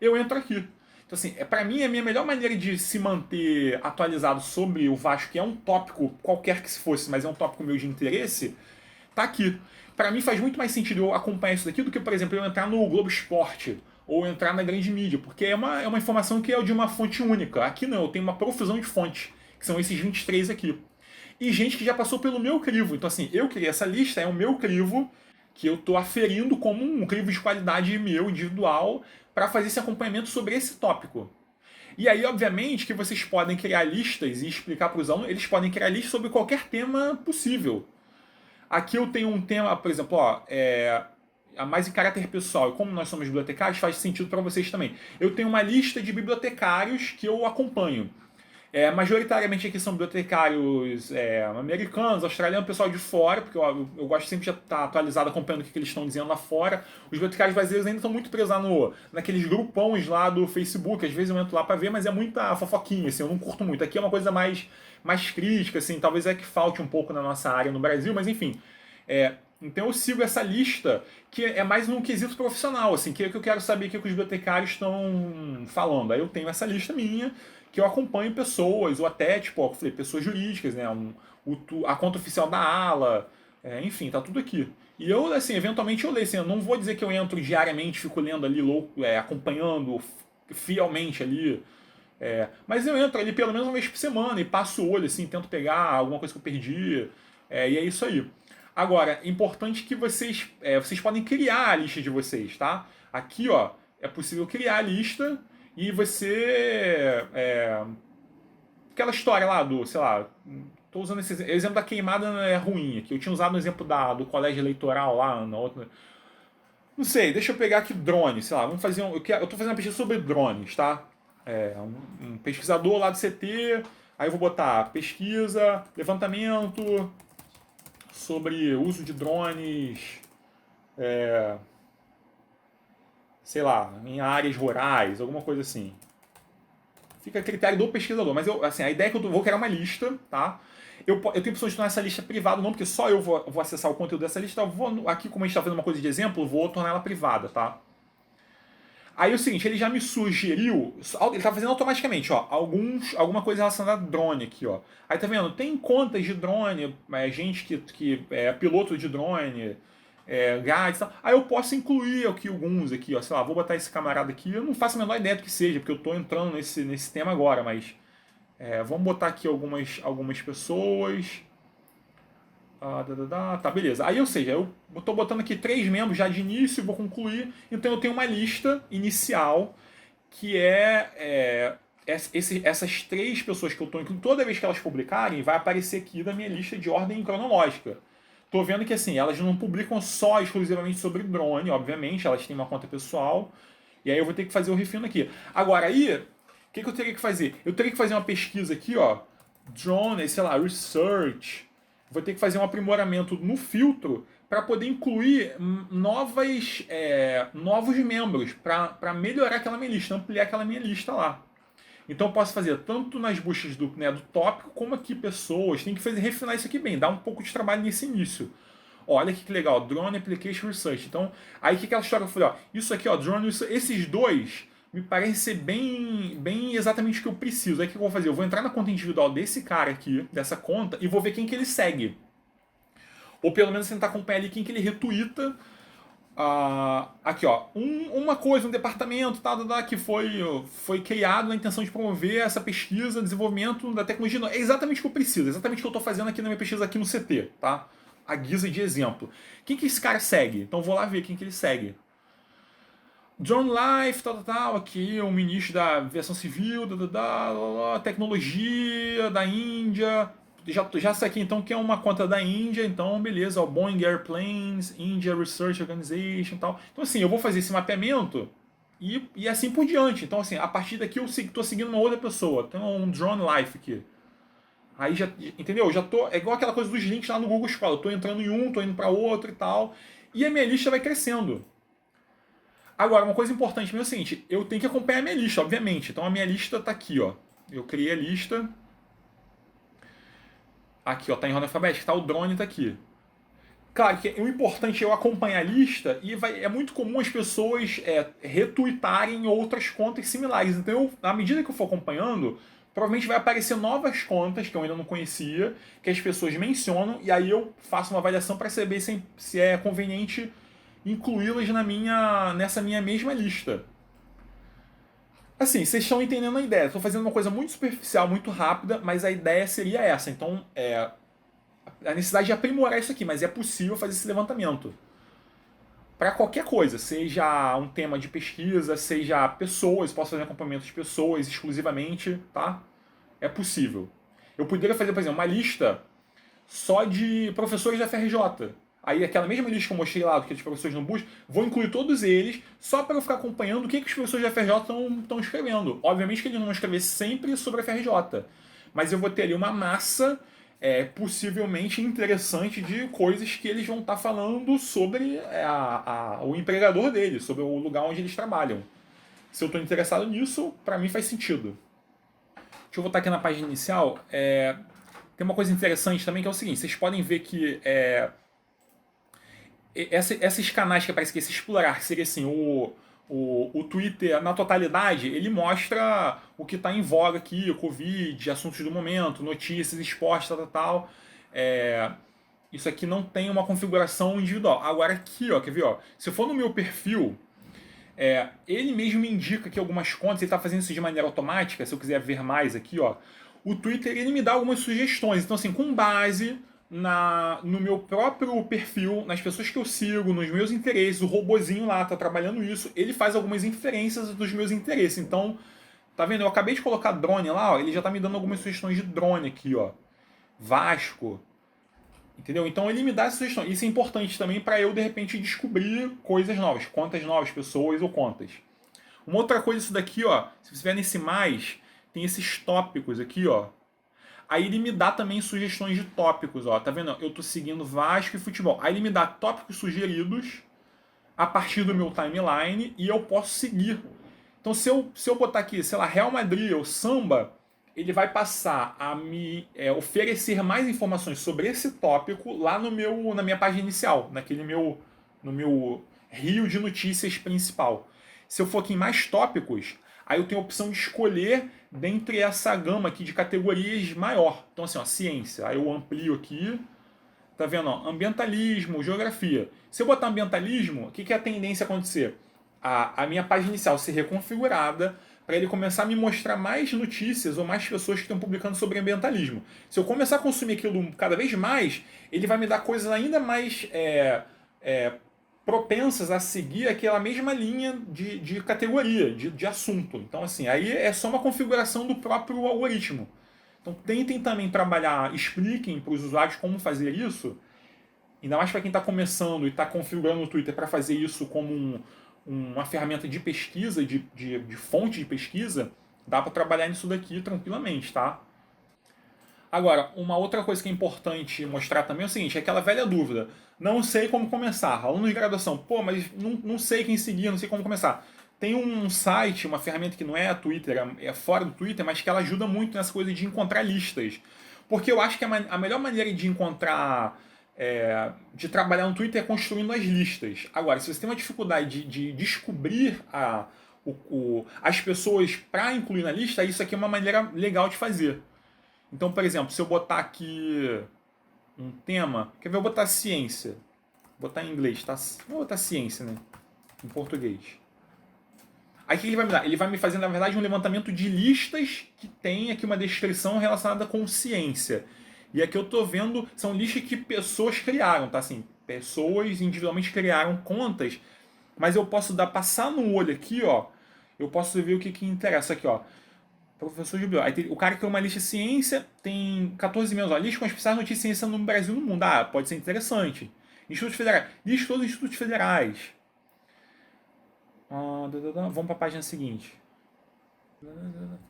eu entro aqui. Então, assim, para mim, a minha melhor maneira de se manter atualizado sobre o Vasco, que é um tópico, qualquer que se fosse, mas é um tópico meu de interesse, tá aqui. Para mim faz muito mais sentido eu acompanhar isso daqui do que, por exemplo, eu entrar no Globo Esporte ou entrar na grande mídia, porque é uma informação que é de uma fonte única. Aqui não, eu tenho uma profusão de fontes, que são esses 23 aqui. E gente que já passou pelo meu crivo. Então, assim, eu criei essa lista, é o meu crivo, que eu estou aferindo como um crivo de qualidade meu, individual, para fazer esse acompanhamento sobre esse tópico. E aí, obviamente, que vocês podem criar listas e explicar para os alunos, eles podem criar listas sobre qualquer tema possível. Aqui eu tenho um tema, por exemplo, ó, mais em caráter pessoal, e como nós somos bibliotecários, faz sentido para vocês também. Eu tenho uma lista de bibliotecários que eu acompanho. Majoritariamente aqui são bibliotecários americanos, australianos, pessoal de fora, porque eu gosto sempre de estar atualizado acompanhando o que eles estão dizendo lá fora. Os bibliotecários brasileiros ainda estão muito presos naqueles grupões lá do Facebook, às vezes eu entro lá para ver, mas é muita fofoquinha, assim, eu não curto muito. Aqui é uma coisa mais crítica, assim, talvez é que falte um pouco na nossa área no Brasil, mas enfim. Então eu sigo essa lista, que é mais num quesito profissional, assim, que é que eu quero saber o que os bibliotecários estão falando. Aí eu tenho essa lista minha, que eu acompanho pessoas, ou até, tipo, ó, eu falei, pessoas jurídicas, né? A conta oficial da ALA, enfim, tá tudo aqui. E eu, assim, eventualmente eu leio, assim, eu não vou dizer que eu entro diariamente, fico lendo ali, acompanhando fielmente ali, mas eu entro ali pelo menos uma vez por semana e passo o olho, assim, tento pegar alguma coisa que eu perdi, e é isso aí. Agora, importante que vocês podem criar a lista de vocês, tá? Aqui, ó, é possível criar a lista e você... aquela história lá do, sei lá, tô usando esse exemplo da queimada é ruim aqui. Eu tinha usado o exemplo do colégio eleitoral lá na outra. Não sei, deixa eu pegar aqui drone, sei lá, vamos fazer eu tô fazendo uma pesquisa sobre drones, tá? Um pesquisador lá do CT, aí eu vou botar pesquisa, levantamento sobre uso de drones, sei lá, em áreas rurais, alguma coisa assim. Fica a critério do pesquisador, mas a ideia é que eu vou criar uma lista, tá? Eu tenho opção de tornar essa lista privada, não, porque só eu vou acessar o conteúdo dessa lista. Aqui, como a gente está fazendo uma coisa de exemplo, vou tornar ela privada, tá? Aí é o seguinte, ele já me sugeriu, ele tá fazendo automaticamente, ó, alguma coisa relacionada a drone aqui, ó. Aí tá vendo, tem contas de drone, gente que é piloto de drone, guides e tal. Aí eu posso incluir aqui alguns aqui, ó, sei lá, vou botar esse camarada aqui, eu não faço a menor ideia do que seja, porque eu tô entrando nesse tema agora, mas vamos botar aqui algumas pessoas. Tá, beleza. Aí, ou seja, eu tô botando aqui 3 membros já de início e vou concluir. Então eu tenho uma lista inicial que essas 3 pessoas que eu tô incluindo. Toda vez que elas publicarem, vai aparecer aqui da minha lista de ordem cronológica. Tô vendo que assim, elas não publicam só exclusivamente sobre drone, obviamente, elas têm uma conta pessoal. E aí eu vou ter que fazer o refino aqui. Agora aí, o que eu teria que fazer? Eu teria que fazer uma pesquisa aqui, ó. Drone, sei lá, research. Vou ter que fazer um aprimoramento no filtro para poder incluir novos membros, para melhorar aquela minha lista, ampliar aquela minha lista lá. Então eu posso fazer tanto nas buscas do tópico, como aqui pessoas. Tem que refinar isso aqui bem, dar um pouco de trabalho nesse início. Olha que legal, Drone Application Research. Então, aí que aquela história eu falei, ó, isso aqui, ó, Drone Research, esses dois me parecem ser bem exatamente o que eu preciso. Aí o que eu vou fazer? Eu vou entrar na conta individual desse cara aqui, dessa conta, e vou ver quem que ele segue. Ou pelo menos tentar acompanhar ali quem que ele retuita. Aqui, ó, uma coisa, um departamento que foi criado na intenção de promover essa pesquisa, desenvolvimento da tecnologia. É exatamente o que eu preciso, exatamente o que eu estou fazendo aqui na minha pesquisa aqui no CT, tá? A guisa de exemplo. Quem que esse cara segue? Então vou lá ver quem que ele segue. John Life, aqui, o ministro da aviação civil, tecnologia da Índia. Já sei aqui então que é uma conta da Índia, então beleza, ó, Boeing Airplanes, India Research Organization e tal. Então assim, eu vou fazer esse mapeamento e assim por diante. Então assim, a partir daqui eu estou seguindo uma outra pessoa. Tem um Drone Life aqui. Aí já, entendeu? Já tô, é igual aquela coisa dos links lá no Google Scholar. Eu tô entrando em um, tô indo para outro e tal. E a minha lista vai crescendo. Agora, uma coisa importante é o seguinte, eu tenho que acompanhar a minha lista, obviamente. Então a minha lista tá aqui, ó. Eu criei a lista. Aqui, ó, tá em ordem alfabética, tá o drone tá aqui. Claro que o importante é eu acompanhar a lista e é muito comum as pessoas retweetarem outras contas similares. Então, à medida que eu for acompanhando, provavelmente vai aparecer novas contas que eu ainda não conhecia, que as pessoas mencionam, e aí eu faço uma avaliação para saber se é conveniente incluí-las nessa minha mesma lista. Assim, vocês estão entendendo a ideia. Estou fazendo uma coisa muito superficial, muito rápida, mas a ideia seria essa. Então, a necessidade de aprimorar isso aqui, mas é possível fazer esse levantamento. Para qualquer coisa, seja um tema de pesquisa, seja pessoas, posso fazer acompanhamento de pessoas exclusivamente, tá? É possível. Eu poderia fazer, por exemplo, uma lista só de professores da FRJ. Aí aquela mesma lista que eu mostrei lá, do que os professores no bus, vou incluir todos eles, só para eu ficar acompanhando o que os professores da FRJ estão escrevendo. Obviamente que eles não vão escrever sempre sobre a FRJ, mas eu vou ter ali uma massa possivelmente interessante de coisas que eles vão estar falando sobre o empregador deles, sobre o lugar onde eles trabalham. Se eu estou interessado nisso, para mim faz sentido. Deixa eu voltar aqui na página inicial. Tem uma coisa interessante também que é o seguinte: vocês podem ver que esses canais que aparecem aqui, esse explorar, que seria assim, o Twitter na totalidade, ele mostra o que está em voga aqui, o Covid, assuntos do momento, notícias, esporte, tal. Isso aqui não tem uma configuração individual. Agora aqui, ó, quer ver? Ó, se eu for no meu perfil, ele mesmo me indica que algumas contas, ele está fazendo isso de maneira automática, se eu quiser ver mais aqui, ó, o Twitter ele me dá algumas sugestões. Então assim, com base no meu próprio perfil, nas pessoas que eu sigo, nos meus interesses, o robozinho lá tá trabalhando isso, ele faz algumas inferências dos meus interesses. Então, tá vendo? Eu acabei de colocar drone lá, ó, ele já tá me dando algumas sugestões de drone aqui, ó. Vasco. Entendeu? Então ele me dá essa sugestão. Isso é importante também para eu, de repente, descobrir coisas novas, contas novas, pessoas ou contas. Uma outra coisa isso daqui, ó, se você vier nesse mais, tem esses tópicos aqui, ó. Aí ele me dá também sugestões de tópicos, ó. Tá vendo? Eu tô seguindo Vasco e futebol. Aí ele me dá tópicos sugeridos a partir do meu timeline e eu posso seguir. Então se eu botar aqui, sei lá, Real Madrid ou samba, ele vai passar a me oferecer mais informações sobre esse tópico lá na minha página inicial, no meu rio de notícias principal. Se eu for aqui em mais tópicos, aí eu tenho a opção de escolher dentre essa gama aqui de categorias maior. Então assim, ó, ciência, aí eu amplio aqui, tá vendo? Ó, ambientalismo, geografia. Se eu botar ambientalismo, o que é a tendência a acontecer? A minha página inicial ser reconfigurada para ele começar a me mostrar mais notícias ou mais pessoas que estão publicando sobre ambientalismo. Se eu começar a consumir aquilo cada vez mais, ele vai me dar coisas ainda mais propensas a seguir aquela mesma linha de categoria, de assunto. Então, assim, aí é só uma configuração do próprio algoritmo. Então, tentem também trabalhar, expliquem para os usuários como fazer isso, ainda mais para quem está começando e está configurando o Twitter para fazer isso como uma ferramenta de pesquisa, de fonte de pesquisa, dá para trabalhar nisso daqui tranquilamente, tá? Agora, uma outra coisa que é importante mostrar também é o seguinte, é aquela velha dúvida. Não sei como começar. Aluno de graduação, pô, mas não sei quem seguir, não sei como começar. Tem um site, uma ferramenta que não é a Twitter, é fora do Twitter, mas que ela ajuda muito nessa coisa de encontrar listas. Porque eu acho que a melhor maneira de encontrar, de trabalhar no Twitter é construindo as listas. Agora, se você tem uma dificuldade de descobrir as pessoas para incluir na lista, isso aqui é uma maneira legal de fazer. Então, por exemplo, se eu botar aqui um tema, quer ver? Eu vou botar ciência. Vou botar em inglês, tá? Vou botar ciência, né? Em português. Aí o que ele vai me dar? Ele vai me fazer, na verdade, um levantamento de listas que tem aqui uma descrição relacionada com ciência. E aqui eu tô vendo, são listas que pessoas criaram, tá? Assim, pessoas individualmente criaram contas, mas eu posso passar no olho aqui, ó. Eu posso ver o que interessa aqui, ó. Professor de biologia. Aí o cara criou uma lista de ciência, tem 14 membros, ó. Lista com as principais notícias de ciência no Brasil e no mundo. Ah, pode ser interessante. Institutos Federais. Lista de todos os institutos federais. Vamos para a página seguinte.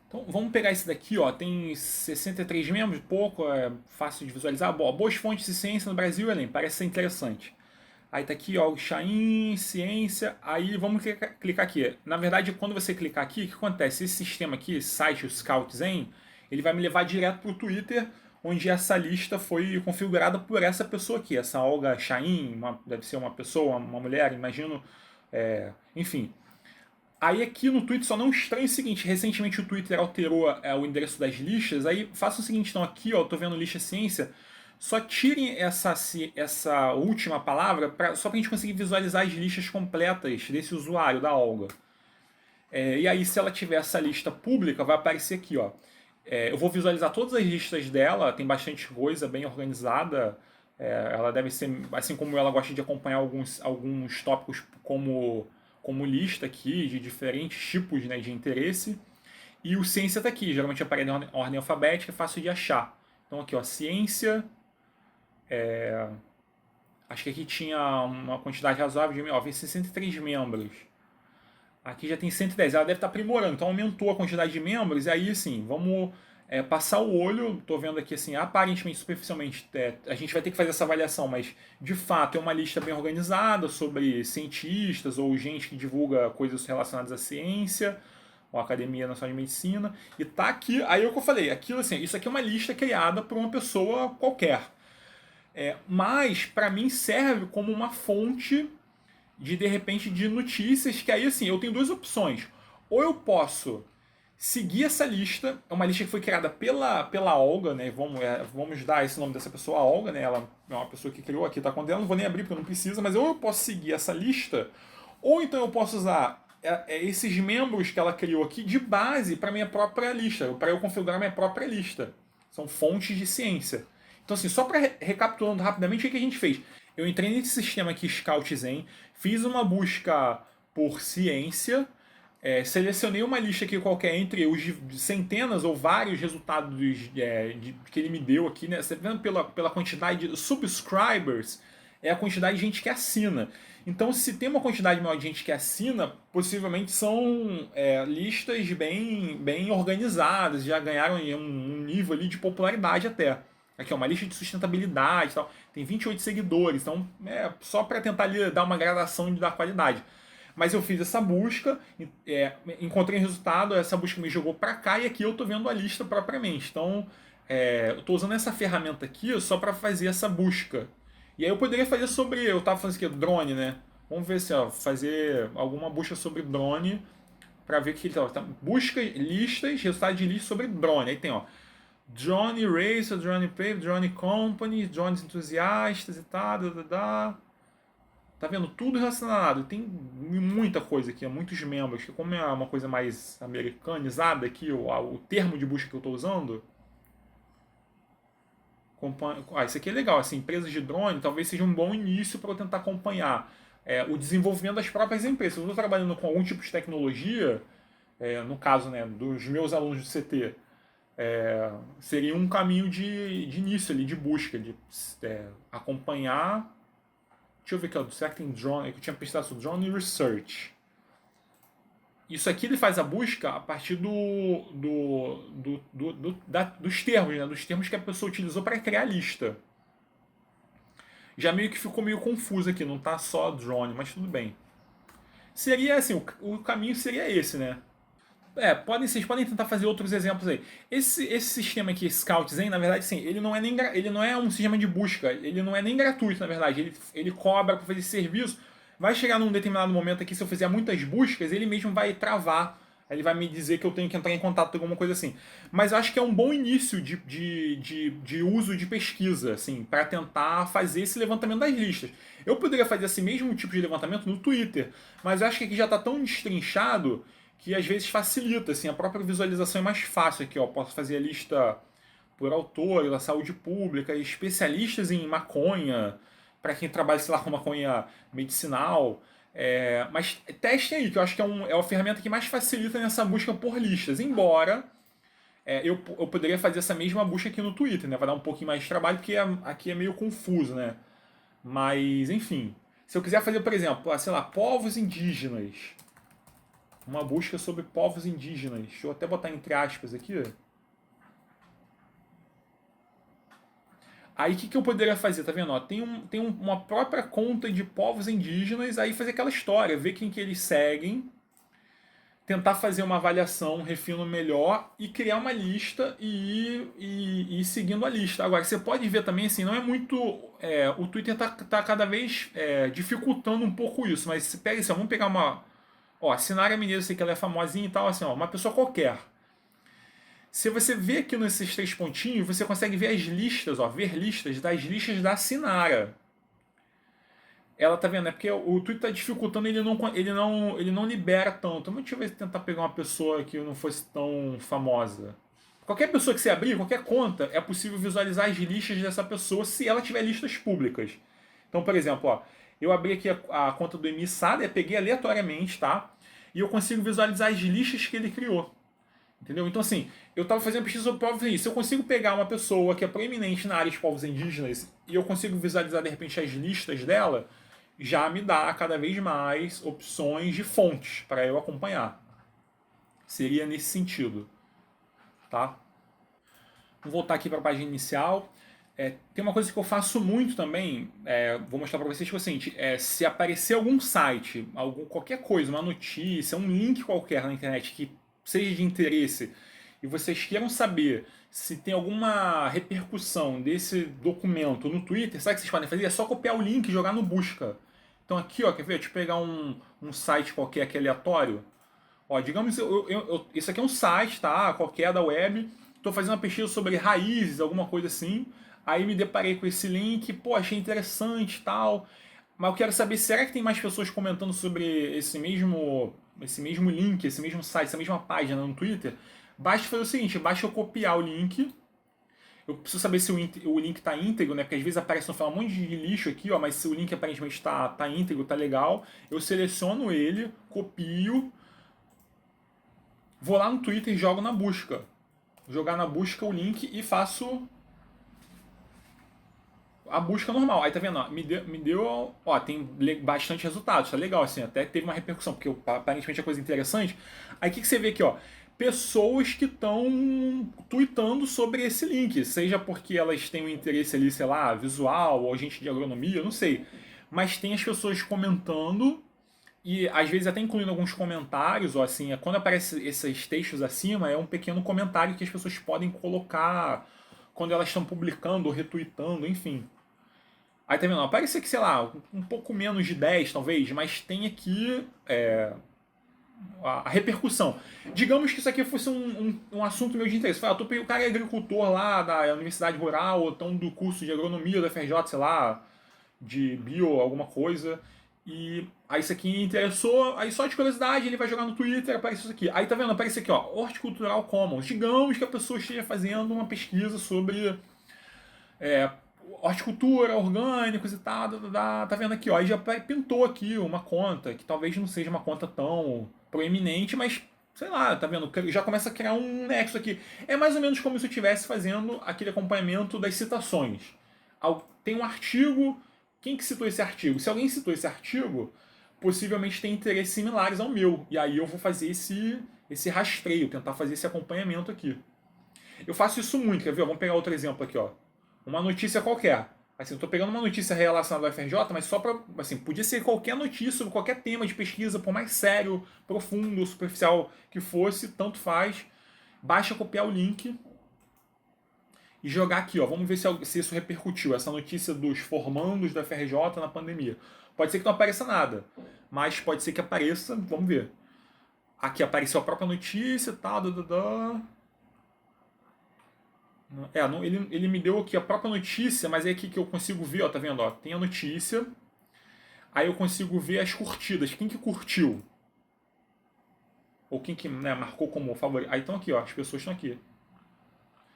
Então, vamos pegar esse daqui, ó. Tem 63 membros, pouco, é fácil de visualizar. Boas fontes de ciência no Brasil, Enem, parece ser interessante. Aí tá aqui, ó, o Chain, ciência. Aí vamos clicar aqui. Na verdade, quando você clicar aqui, o que acontece? Esse sistema aqui, esse site, o Scoutzen, ele vai me levar direto para o Twitter, onde essa lista foi configurada por essa pessoa aqui. Essa Olga Chain, deve ser uma pessoa, uma mulher, imagino. Enfim. Aí aqui no Twitter só não estranho o seguinte, recentemente o Twitter alterou o endereço das listas, aí faça o seguinte, então aqui ó, eu tô vendo lista ciência, só tirem essa última palavra só pra gente conseguir visualizar as listas completas desse usuário, da Olga. E aí se ela tiver essa lista pública, vai aparecer aqui, ó. Eu vou visualizar todas as listas dela, tem bastante coisa, bem organizada. Ela deve ser, assim como ela gosta de acompanhar alguns tópicos como lista aqui, de diferentes tipos, né, de interesse. E o ciência está aqui, geralmente aparece em ordem alfabética, é fácil de achar. Então aqui, ó, ciência. Acho que aqui tinha uma quantidade razoável de membros. 63 membros. Aqui já tem 110. Ela deve estar aprimorando, então aumentou a quantidade de membros. E aí, assim, vamos passar o olho. Estou vendo aqui, assim, aparentemente, superficialmente, a gente vai ter que fazer essa avaliação, mas de fato é uma lista bem organizada sobre cientistas ou gente que divulga coisas relacionadas à ciência, ou Academia Nacional de Medicina. E tá aqui, aí é o que eu falei, aquilo assim, isso aqui é uma lista criada por uma pessoa qualquer. Mas, para mim, serve como uma fonte de repente, de notícias, que aí, assim, eu tenho duas opções. Ou eu posso seguir essa lista, é uma lista que foi criada pela Olga, né? Vamos dar esse nome dessa pessoa, a Olga, né? Ela é uma pessoa que criou, aqui tá com ela, não vou nem abrir porque não precisa, mas ou eu posso seguir essa lista, ou então eu posso usar esses membros que ela criou aqui de base para minha própria lista, para eu configurar minha própria lista. São fontes de ciência. Então, assim, só para recapitulando rapidamente, o que a gente fez? Eu entrei nesse sistema aqui, Scoutzen, fiz uma busca por ciência, selecionei uma lista aqui qualquer entre os centenas ou vários resultados que ele me deu aqui, né? Você tá vendo pela quantidade de subscribers, é a quantidade de gente que assina. Então, se tem uma quantidade maior de gente que assina, possivelmente são listas bem organizadas, já ganharam um nível ali de popularidade até. Aqui é uma lista de sustentabilidade e tal. Tem 28 seguidores, então só para tentar ali dar uma gradação da qualidade. Mas eu fiz essa busca, encontrei o resultado, essa busca me jogou para cá e aqui eu estou vendo a lista propriamente. Então, eu estou usando essa ferramenta aqui só para fazer essa busca. E aí eu poderia fazer sobre, eu estava falando aqui, drone, né? Vamos ver se fazer alguma busca sobre drone para ver o que ele tá. Busca listas, resultado de lista sobre drone. Aí tem, ó, Drone Racer, Drone Paper, Drone Company, drones entusiastas e tal, Tá vendo? Tudo relacionado. Tem muita coisa aqui, muitos membros. Como é uma coisa mais americanizada aqui, o termo de busca que eu estou usando. Isso aqui é legal. Assim, empresas de drone talvez seja um bom início para eu tentar acompanhar o desenvolvimento das próprias empresas. Se eu estou trabalhando com algum tipo de tecnologia, no caso, né, dos meus alunos do CT, seria um caminho de início ali, de busca, de acompanhar. Deixa eu ver aqui, será que tem drone? Eu tinha pesquisado sobre drone research. Isso aqui ele faz a busca a partir dos termos, né? Dos termos que a pessoa utilizou para criar a lista. Já meio que ficou meio confuso aqui, não tá só drone, mas tudo bem. Seria assim, o caminho seria esse, né? Vocês podem tentar fazer outros exemplos aí. Esse sistema aqui, Scoutzen, na verdade, sim, ele não é um sistema de busca, ele não é nem gratuito, na verdade. Ele cobra para fazer esse serviço. Vai chegar num determinado momento aqui, se eu fizer muitas buscas, ele mesmo vai travar. Ele vai me dizer que eu tenho que entrar em contato com alguma coisa assim. Mas eu acho que é um bom início de uso de pesquisa, assim, para tentar fazer esse levantamento das listas. Eu poderia fazer esse mesmo tipo de levantamento no Twitter, mas eu acho que aqui já está tão destrinchado que às vezes facilita, assim, a própria visualização é mais fácil aqui, ó. Posso fazer a lista por autor, da saúde pública, especialistas em maconha, para quem trabalha, sei lá, com maconha medicinal. Mas testem aí, que eu acho que é uma ferramenta que mais facilita nessa busca por listas. Embora eu poderia fazer essa mesma busca aqui no Twitter, né? Vai dar um pouquinho mais de trabalho, porque aqui é meio confuso, né? Mas, enfim. Se eu quiser fazer, por exemplo, sei lá, povos indígenas. Uma busca sobre povos indígenas. Deixa eu até botar entre aspas aqui. Aí o que eu poderia fazer? Tá vendo? Ó, tem uma própria conta de povos indígenas, aí fazer aquela história, ver quem que eles seguem, tentar fazer uma avaliação, um refino melhor e criar uma lista ir seguindo a lista. Agora, você pode ver também, assim, não é muito. O Twitter tá cada vez dificultando um pouco isso, mas se pega assim, ó, vamos pegar uma. Ó, a Sinara Mineiro, sei que ela é famosinha e tal, assim, ó, uma pessoa qualquer. Se você vê aqui nesses três pontinhos, você consegue ver as listas, ó, ver listas das listas da Sinara. Ela tá vendo, é porque o Twitter tá dificultando, ele não libera tanto. Mas deixa eu ver se tentar pegar uma pessoa que não fosse tão famosa. Qualquer pessoa que você abrir, qualquer conta, é possível visualizar as listas dessa pessoa se ela tiver listas públicas. Então, por exemplo, ó, eu abri aqui a conta do Emi Sader, peguei aleatoriamente, tá? E eu consigo visualizar as listas que ele criou. Entendeu? Então, assim, eu estava fazendo pesquisa sobre povos indígenas. Se eu consigo pegar uma pessoa que é proeminente na área de povos indígenas e eu consigo visualizar, de repente, as listas dela, já me dá cada vez mais opções de fontes para eu acompanhar. Seria nesse sentido, tá? Vou voltar aqui para a página inicial. Tem uma coisa que eu faço muito também, vou mostrar para vocês, que é o seguinte, se aparecer algum site, qualquer coisa, uma notícia, um link qualquer na internet que seja de interesse e vocês queiram saber se tem alguma repercussão desse documento no Twitter, sabe o que vocês podem fazer? É só copiar o link e jogar no busca. Então aqui, ó, quer ver? Deixa eu pegar um site qualquer aqui aleatório. Ó, digamos, isso aqui é um site, tá? Qualquer da web. Estou fazendo uma pesquisa sobre raízes, alguma coisa assim. Aí me deparei com esse link, pô, achei interessante e tal. Mas eu quero saber, será que tem mais pessoas comentando sobre esse mesmo link, esse mesmo site, essa mesma página no Twitter? Basta fazer o seguinte, basta eu copiar o link. Eu preciso saber se o link está íntegro, né? Porque às vezes aparece no final um monte de lixo aqui, ó, mas se o link aparentemente tá íntegro, tá legal, eu seleciono ele, copio, vou lá no Twitter e jogo na busca. Jogar na busca o link e faço a busca normal. Aí tá vendo, ó, me deu, ó, tem bastante resultados, tá legal, assim, até teve uma repercussão, porque aparentemente é coisa interessante. Aí o que você vê aqui, ó, pessoas que estão tweetando sobre esse link, seja porque elas têm um interesse ali, sei lá, visual, ou gente de agronomia, eu não sei. Mas tem as pessoas comentando, e às vezes até incluindo alguns comentários, ou assim, quando aparece esses textos acima, é um pequeno comentário que as pessoas podem colocar quando elas estão publicando ou retweetando, enfim. Aí tá vendo? Aparece aqui, sei lá, um pouco menos de 10 talvez, mas tem aqui a repercussão. Digamos que isso aqui fosse um assunto meu de interesse. Fala, o cara é agricultor lá da Universidade Rural, ou então do curso de agronomia da FRJ, sei lá, de bio, alguma coisa. E aí isso aqui interessou, aí só de curiosidade ele vai jogar no Twitter, aparece isso aqui. Aí tá vendo? Aparece aqui, ó, Horticultural Commons. Digamos que a pessoa esteja fazendo uma pesquisa sobre horticultura, orgânicos e tal, tá vendo aqui, ó, aí já pintou aqui uma conta, que talvez não seja uma conta tão proeminente, mas sei lá, tá vendo? Já começa a criar um nexo aqui. É mais ou menos como se eu estivesse fazendo aquele acompanhamento das citações. Tem um artigo, quem que citou esse artigo? Se alguém citou esse artigo, possivelmente tem interesses similares ao meu, e aí eu vou fazer esse rastreio, tentar fazer esse acompanhamento aqui. Eu faço isso muito, quer ver? Vamos pegar outro exemplo aqui, ó. Uma notícia qualquer. Assim, eu tô pegando uma notícia relacionada ao FRJ, mas só para, assim, podia ser qualquer notícia sobre qualquer tema de pesquisa, por mais sério, profundo, superficial que fosse, tanto faz. Basta copiar o link e jogar aqui, ó. Vamos ver se isso repercutiu, essa notícia dos formandos da FRJ na pandemia. Pode ser que não apareça nada, mas pode ser que apareça, vamos ver. Aqui apareceu a própria notícia e tal, ele me deu aqui a própria notícia, mas é aqui que eu consigo ver, ó, tá vendo? Ó, tem a notícia, aí eu consigo ver as curtidas, quem que curtiu, ou quem que, né, marcou como favorito. Aí estão aqui, ó, as pessoas estão aqui.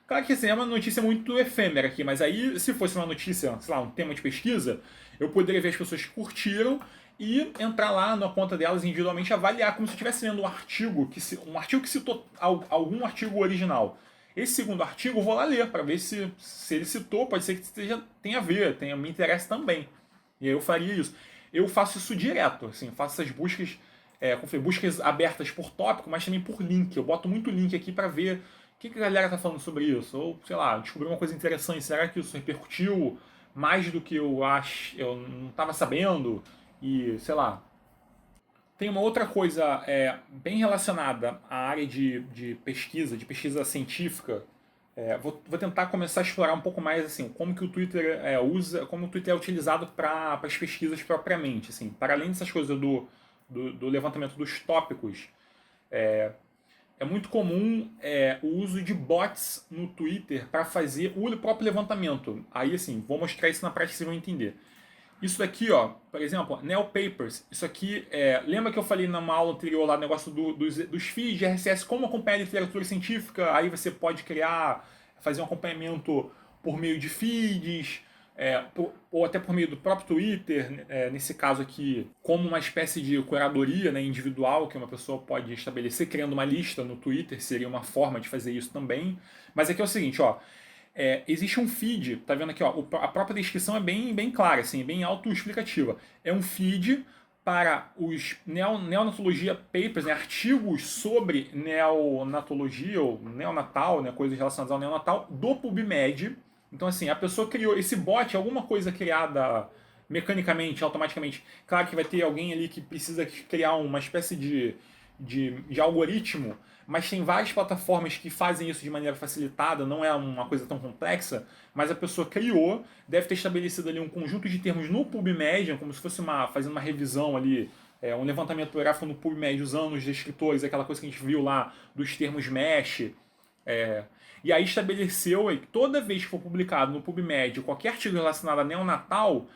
Claro que assim, é uma notícia muito efêmera aqui, mas aí se fosse uma notícia, sei lá, um tema de pesquisa, eu poderia ver as pessoas que curtiram e entrar lá na conta delas individualmente, avaliar como se eu estivesse lendo um artigo que citou algum artigo original. Esse segundo artigo eu vou lá ler para ver se ele citou, pode ser que tenha a ver, me interessa também. E aí eu faria isso. Eu faço isso direto, assim, faço essas buscas, buscas abertas por tópico, mas também por link. Eu boto muito link aqui para ver o que a galera tá falando sobre isso. Ou, sei lá, descobri uma coisa interessante, será que isso repercutiu mais do que eu não estava sabendo? E, sei lá. Tem uma outra coisa bem relacionada à área de pesquisa científica. Vou tentar começar a explorar um pouco mais assim como que o Twitter como o Twitter é utilizado para as pesquisas propriamente, assim, para além dessas coisas do levantamento dos tópicos, é muito comum o uso de bots no Twitter para fazer o próprio levantamento. Aí assim, vou mostrar isso na prática, vocês vão entender. Isso daqui, ó, por exemplo, Neo Papers. Isso aqui, lembra que eu falei numa aula anterior lá, negócio dos feeds de RSS, como acompanhar a literatura científica? Aí você pode fazer um acompanhamento por meio de feeds, ou até por meio do próprio Twitter, nesse caso aqui, como uma espécie de curadoria, né, individual que uma pessoa pode estabelecer, criando uma lista no Twitter, seria uma forma de fazer isso também. Mas aqui é o seguinte, ó, existe um feed, tá vendo aqui, ó, a própria descrição é bem clara, assim, bem autoexplicativa. É um feed para os neonatologia papers, né, artigos sobre neonatologia ou neonatal, né, coisas relacionadas ao neonatal, do PubMed. Então, assim, a pessoa criou esse bot, alguma coisa criada mecanicamente, automaticamente. Claro que vai ter alguém ali que precisa criar uma espécie de algoritmo, mas tem várias plataformas que fazem isso de maneira facilitada, não é uma coisa tão complexa, mas a pessoa criou, deve ter estabelecido ali um conjunto de termos no PubMed, como se fosse fazendo uma revisão ali, um levantamento gráfico no PubMed usando os descritores, aquela coisa que a gente viu lá dos termos mesh. E aí estabeleceu que toda vez que for publicado no PubMed qualquer artigo relacionado a neonatal,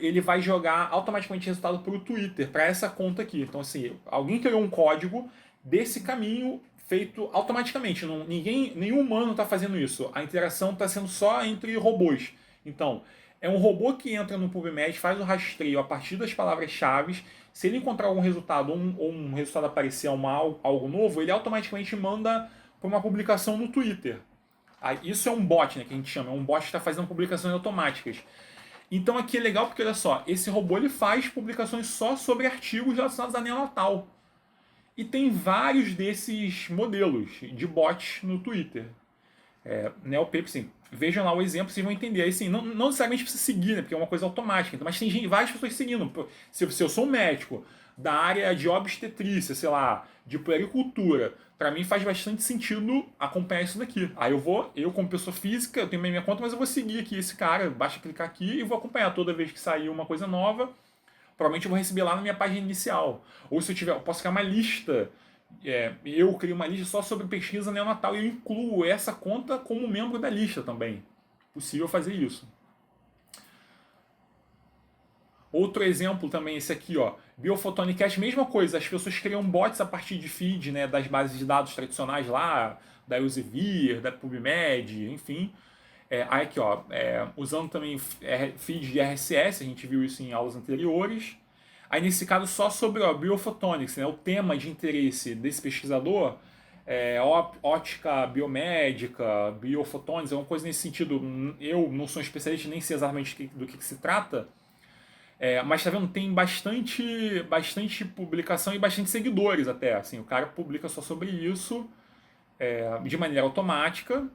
ele vai jogar automaticamente resultado para o Twitter, para essa conta aqui. Então, assim, alguém criou um código desse caminho feito automaticamente. Nenhum humano está fazendo isso. A interação está sendo só entre robôs. Então, é um robô que entra no PubMed, faz o rastreio a partir das palavras-chave. Se ele encontrar algum resultado ou um resultado aparecer algo novo, ele automaticamente manda para uma publicação no Twitter. Isso é um bot, né, que a gente chama. É um bot que está fazendo publicações automáticas. Então aqui é legal porque, olha só, esse robô ele faz publicações só sobre artigos relacionados a neonatal. E tem vários desses modelos de bots no Twitter. NeoPaper, assim, vejam lá o exemplo, vocês vão entender. Aí, assim, não necessariamente precisa seguir, né, porque é uma coisa automática. Então, mas tem várias pessoas seguindo. Se eu sou um médico da área de obstetrícia, sei lá, de puericultura, para mim faz bastante sentido acompanhar isso daqui. Aí eu como pessoa física, eu tenho minha conta, mas eu vou seguir aqui esse cara, basta clicar aqui e vou acompanhar toda vez que sair uma coisa nova. Provavelmente eu vou receber lá na minha página inicial. Ou se eu posso criar uma lista. Eu crio uma lista só sobre pesquisa neonatal e eu incluo essa conta como membro da lista também. Possível fazer isso. Outro exemplo também, esse aqui, ó, Biofotonicast, mesma coisa, as pessoas criam bots a partir de feed, né, das bases de dados tradicionais lá, da Elsevier, da PubMed, enfim. Aí aqui, ó, usando também feed de RSS, a gente viu isso em aulas anteriores. Aí nesse caso só sobre Biophotonics, né, o tema de interesse desse pesquisador, ótica biomédica, biofotônica, é uma coisa nesse sentido. Eu não sou um especialista, nem sei exatamente do que se trata, mas tá vendo, tem bastante publicação e bastante seguidores até. Assim, o cara publica só sobre isso de maneira automática.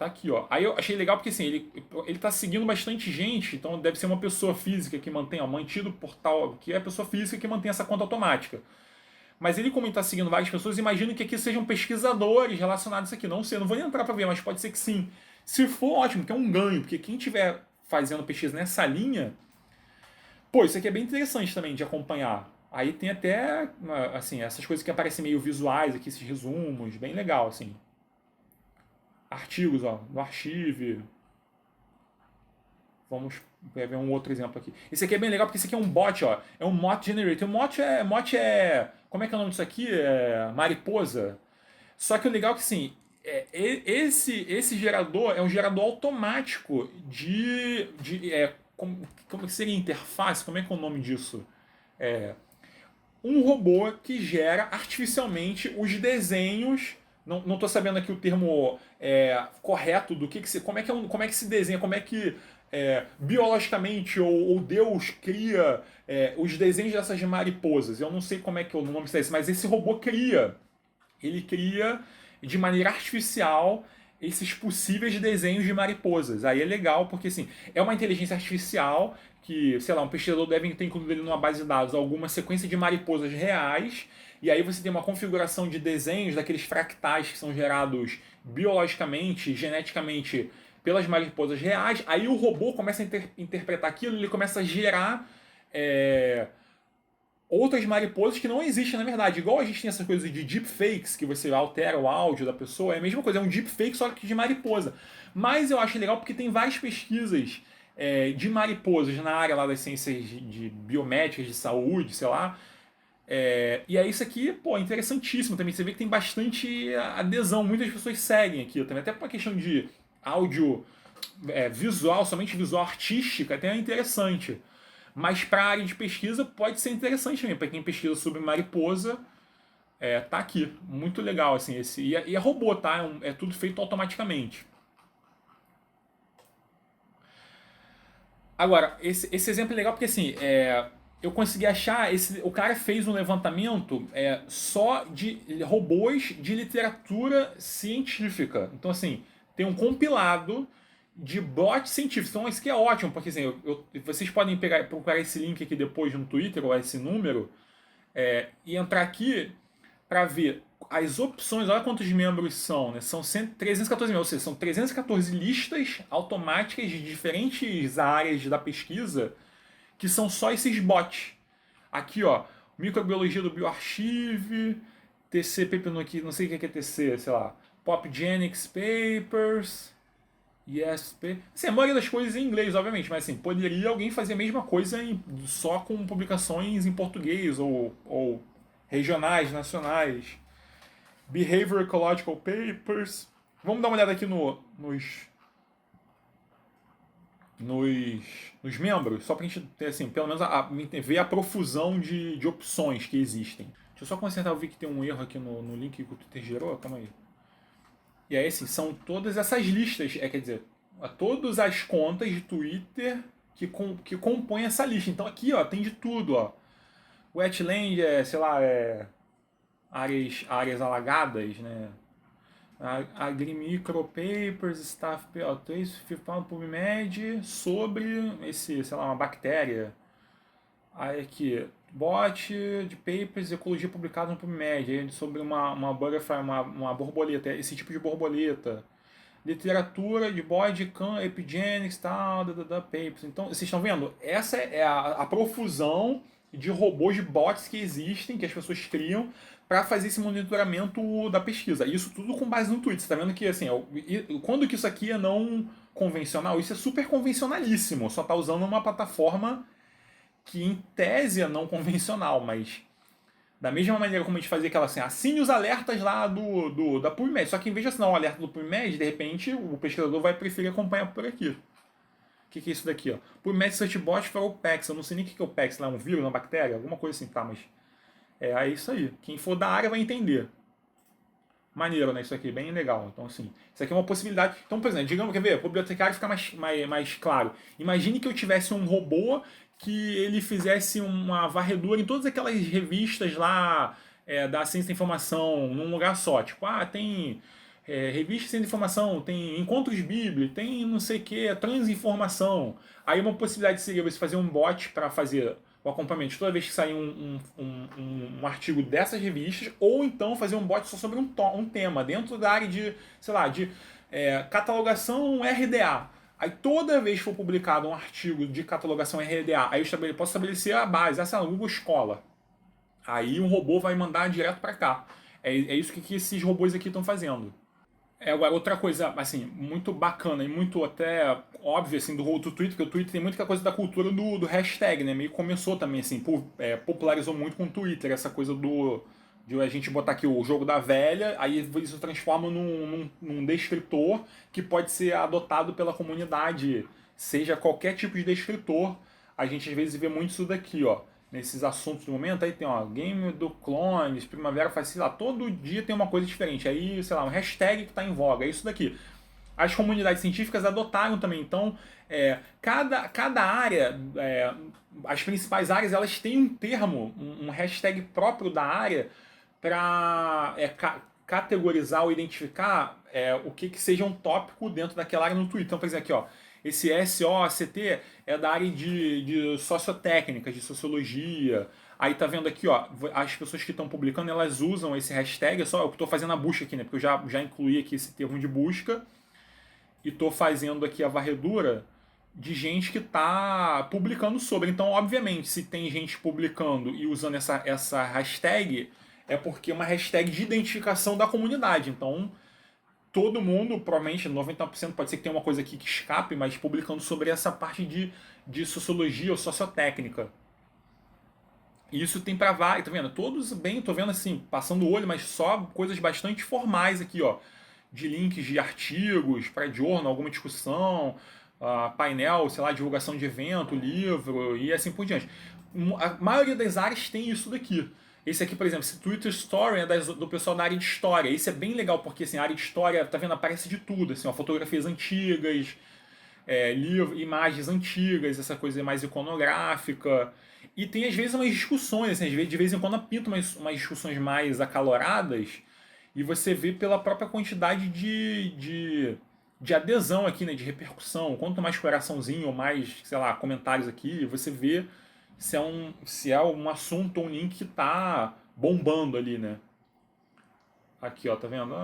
Tá aqui, ó. Aí eu achei legal porque assim, ele tá seguindo bastante gente, então deve ser uma pessoa física que mantém, ó, mantido por tal, que é a pessoa física que mantém essa conta automática. Mas ele, como ele está seguindo várias pessoas, imagino que aqui sejam pesquisadores relacionados a isso aqui. Não sei, não vou nem entrar para ver, mas pode ser que sim. Se for, ótimo, que é um ganho, porque quem estiver fazendo pesquisa nessa linha, pô, isso aqui é bem interessante também de acompanhar. Aí tem até, assim, essas coisas que aparecem meio visuais aqui, esses resumos, bem legal, assim. Artigos, ó, no Archive. Vamos ver um outro exemplo aqui. Esse aqui é bem legal porque esse aqui é um bot, ó. É um Mot Generator. Mot é, como é que é o nome disso aqui? É mariposa. Só que o legal é que, assim, esse gerador é um gerador automático como que seria interface? Como é que é o nome disso? É, um robô que gera artificialmente os desenhos. Não estou sabendo aqui o termo correto do que se, como é que se desenha, como é que biologicamente ou Deus cria os desenhos dessas mariposas. Eu não sei como é que é o nome disso, mas esse robô cria. Ele cria de maneira artificial esses possíveis desenhos de mariposas. Aí é legal porque assim, é uma inteligência artificial que, sei lá, um pesquisador deve ter incluído ele numa base de dados alguma sequência de mariposas reais, e aí você tem uma configuração de desenhos daqueles fractais que são gerados biologicamente, geneticamente pelas mariposas reais. Aí o robô começa a interpretar aquilo, ele começa a gerar outras mariposas que não existem na verdade. Igual a gente tem essas coisas de deepfakes, que você altera o áudio da pessoa, é a mesma coisa, é um deepfake só que de mariposa. Mas eu acho legal porque tem várias pesquisas de mariposas na área lá das ciências de biométricas, de saúde, sei lá. E aí isso aqui, pô, é interessantíssimo também. Você vê que tem bastante adesão, muitas pessoas seguem aqui também. Até por uma questão de áudio visual, somente visual artística, até é interessante. Mas para a área de pesquisa pode ser interessante também. Para quem pesquisa sobre mariposa, tá aqui. Muito legal, assim. E é robô, tá? É tudo feito automaticamente. Agora, esse exemplo é legal porque, assim, eu consegui achar... o cara fez um levantamento só de robôs de literatura científica. Então, assim, tem um compilado de bots científicos. Então isso aqui é ótimo, porque assim, vocês podem procurar esse link aqui depois no Twitter, ou esse número, e entrar aqui para ver as opções. Olha quantos membros são, né? São 314 membros, ou seja, são 314 listas automáticas de diferentes áreas da pesquisa, que são só esses bots. Aqui, ó, microbiologia do bioarchive, TC Paper, aqui, não sei o que é TC, sei lá, Popgenics Papers, ISP. Assim, a maioria das coisas em inglês, obviamente, mas assim, poderia alguém fazer a mesma coisa só com publicações em português ou regionais, nacionais. Behavior Ecological Papers. Vamos dar uma olhada aqui nos membros, só pra gente ter, assim, pelo menos ver a profusão de opções que existem. Deixa eu só consertar, eu vi que tem um erro aqui no link que o Twitter gerou, calma aí. E aí, assim, são todas essas listas, quer dizer, todas as contas de Twitter que compõem essa lista. Então aqui, ó, tem de tudo, ó. Wetland sei lá, áreas alagadas, né? Agrimicro Papers, Staff, PubMed sobre sei lá, uma bactéria. Aí aqui, bot de papers ecologia publicado no PubMed, sobre uma butterfly, uma borboleta, esse tipo de borboleta. Literatura de bode, can, epigenetics, tal, papers. Então, vocês estão vendo? Essa é a profusão de robôs, de bots que existem, que as pessoas criam, para fazer esse monitoramento da pesquisa. Isso tudo com base no Twitter. Você está vendo que, assim, quando que isso aqui é não convencional? Isso é super convencionalíssimo. Só está usando uma plataforma que, em tese, é não convencional, mas... Da mesma maneira como a gente fazia aquela assim, assine os alertas lá da PubMed. Só que em vez de assinar o alerta do PubMed, de repente o pesquisador vai preferir acompanhar por aqui. O que é isso daqui? Ó? PubMed Search Bot para o PEX. Eu não sei nem o que é o PEX, lá é um vírus, uma bactéria, alguma coisa assim, tá? Mas é isso aí. Quem for da área vai entender. Maneiro, né? Isso aqui, bem legal. Então, assim, isso aqui é uma possibilidade. Então, por exemplo, digamos, quer ver? O bibliotecário fica mais claro. Imagine que eu tivesse um robô que ele fizesse uma varredura em todas aquelas revistas lá da ciência da informação num lugar só. Tipo, tem revista sem informação, tem encontros bíblicos, tem não sei o que, transinformação. Aí uma possibilidade seria você fazer um bot para fazer o acompanhamento toda vez que sair um artigo dessas revistas, ou então fazer um bot só sobre um tema, dentro da área de, sei lá, de catalogação RDA. Aí toda vez que for publicado um artigo de catalogação RDA, aí eu posso estabelecer a base, essa é a Google Scholar. Aí um robô vai mandar direto para cá. É isso que esses robôs aqui estão fazendo. Agora, outra coisa, assim, muito bacana e muito até óbvia, assim, do Twitter, porque o Twitter tem muita coisa da cultura do hashtag, né? Meio que começou também, assim, popularizou muito com o Twitter, essa coisa de a gente botar aqui o jogo da velha, aí isso transforma num descritor que pode ser adotado pela comunidade, seja qualquer tipo de descritor. A gente às vezes vê muito isso daqui, ó. Nesses assuntos do momento, aí tem, ó, Game do Clones, Primavera faz, sei lá, todo dia tem uma coisa diferente. Aí, sei lá, um hashtag que está em voga, é isso daqui. As comunidades científicas adotaram também, então, cada área, as principais áreas, elas têm um termo, um hashtag próprio da área para categorizar ou identificar o que seja um tópico dentro daquela área no Twitter. Então, por exemplo, aqui, ó, esse SOCT é da área de sociotécnicas, de sociologia. Aí tá vendo aqui, ó, as pessoas que estão publicando, elas usam esse hashtag, é só eu que estou fazendo a busca aqui, né? Porque eu já incluí aqui esse termo de busca e estou fazendo aqui a varredura de gente que está publicando sobre. Então, obviamente, se tem gente publicando e usando essa hashtag, é porque é uma hashtag de identificação da comunidade. Então, todo mundo, provavelmente 90% pode ser que tenha uma coisa aqui que escape, mas publicando sobre essa parte de sociologia ou sociotécnica. E isso tem para vários, tá vendo? Todos bem, tô vendo assim, passando o olho, mas só coisas bastante formais aqui, ó. De links de artigos, para journal, alguma discussão, painel, sei lá, divulgação de evento, livro e assim por diante. A maioria das áreas tem isso daqui. Esse aqui, por exemplo, esse Twitter Story é do pessoal da área de história. Esse é bem legal, porque assim, a área de história, tá vendo, aparece de tudo, assim, ó, fotografias antigas, imagens antigas, essa coisa mais iconográfica. E tem às vezes umas discussões, assim, às vezes, de vez em quando pinta umas discussões mais acaloradas, e você vê pela própria quantidade de adesão aqui, né, de repercussão. Quanto mais coraçãozinho ou mais, sei lá, comentários aqui, você vê se é um assunto ou um link que tá bombando ali, né? Aqui, ó, tá vendo?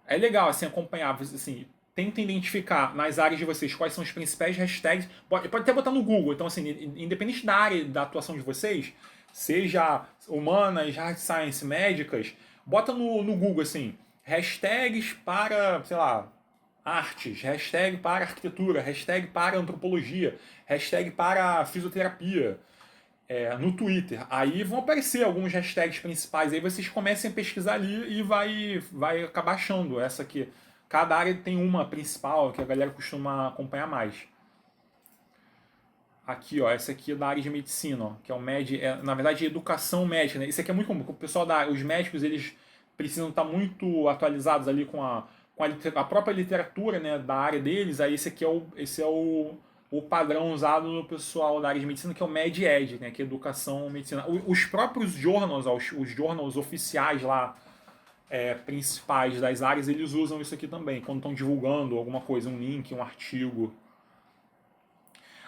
É legal, assim, acompanhar, assim, tenta identificar nas áreas de vocês quais são os principais hashtags. Pode até botar no Google. Então, assim, independente da área da atuação de vocês, seja humanas, hard science, médicas, bota no Google, assim, hashtags para, sei lá, artes, hashtag para arquitetura, hashtag para antropologia, hashtag para fisioterapia, no Twitter. Aí vão aparecer alguns hashtags principais, aí vocês comecem a pesquisar ali e vai acabar achando essa aqui. Cada área tem uma principal que a galera costuma acompanhar mais. Aqui, ó, essa aqui é da área de medicina, ó, que é o na verdade, educação médica, né? Isso aqui é muito comum, o pessoal os médicos, eles precisam estar muito atualizados ali com a própria literatura, né, da área deles. Aí esse é o padrão usado no pessoal da área de medicina, que é o MedEd, né, que é educação medicina. Os próprios journals, ó, os journals oficiais lá, principais das áreas, eles usam isso aqui também, quando estão divulgando alguma coisa, um link, um artigo.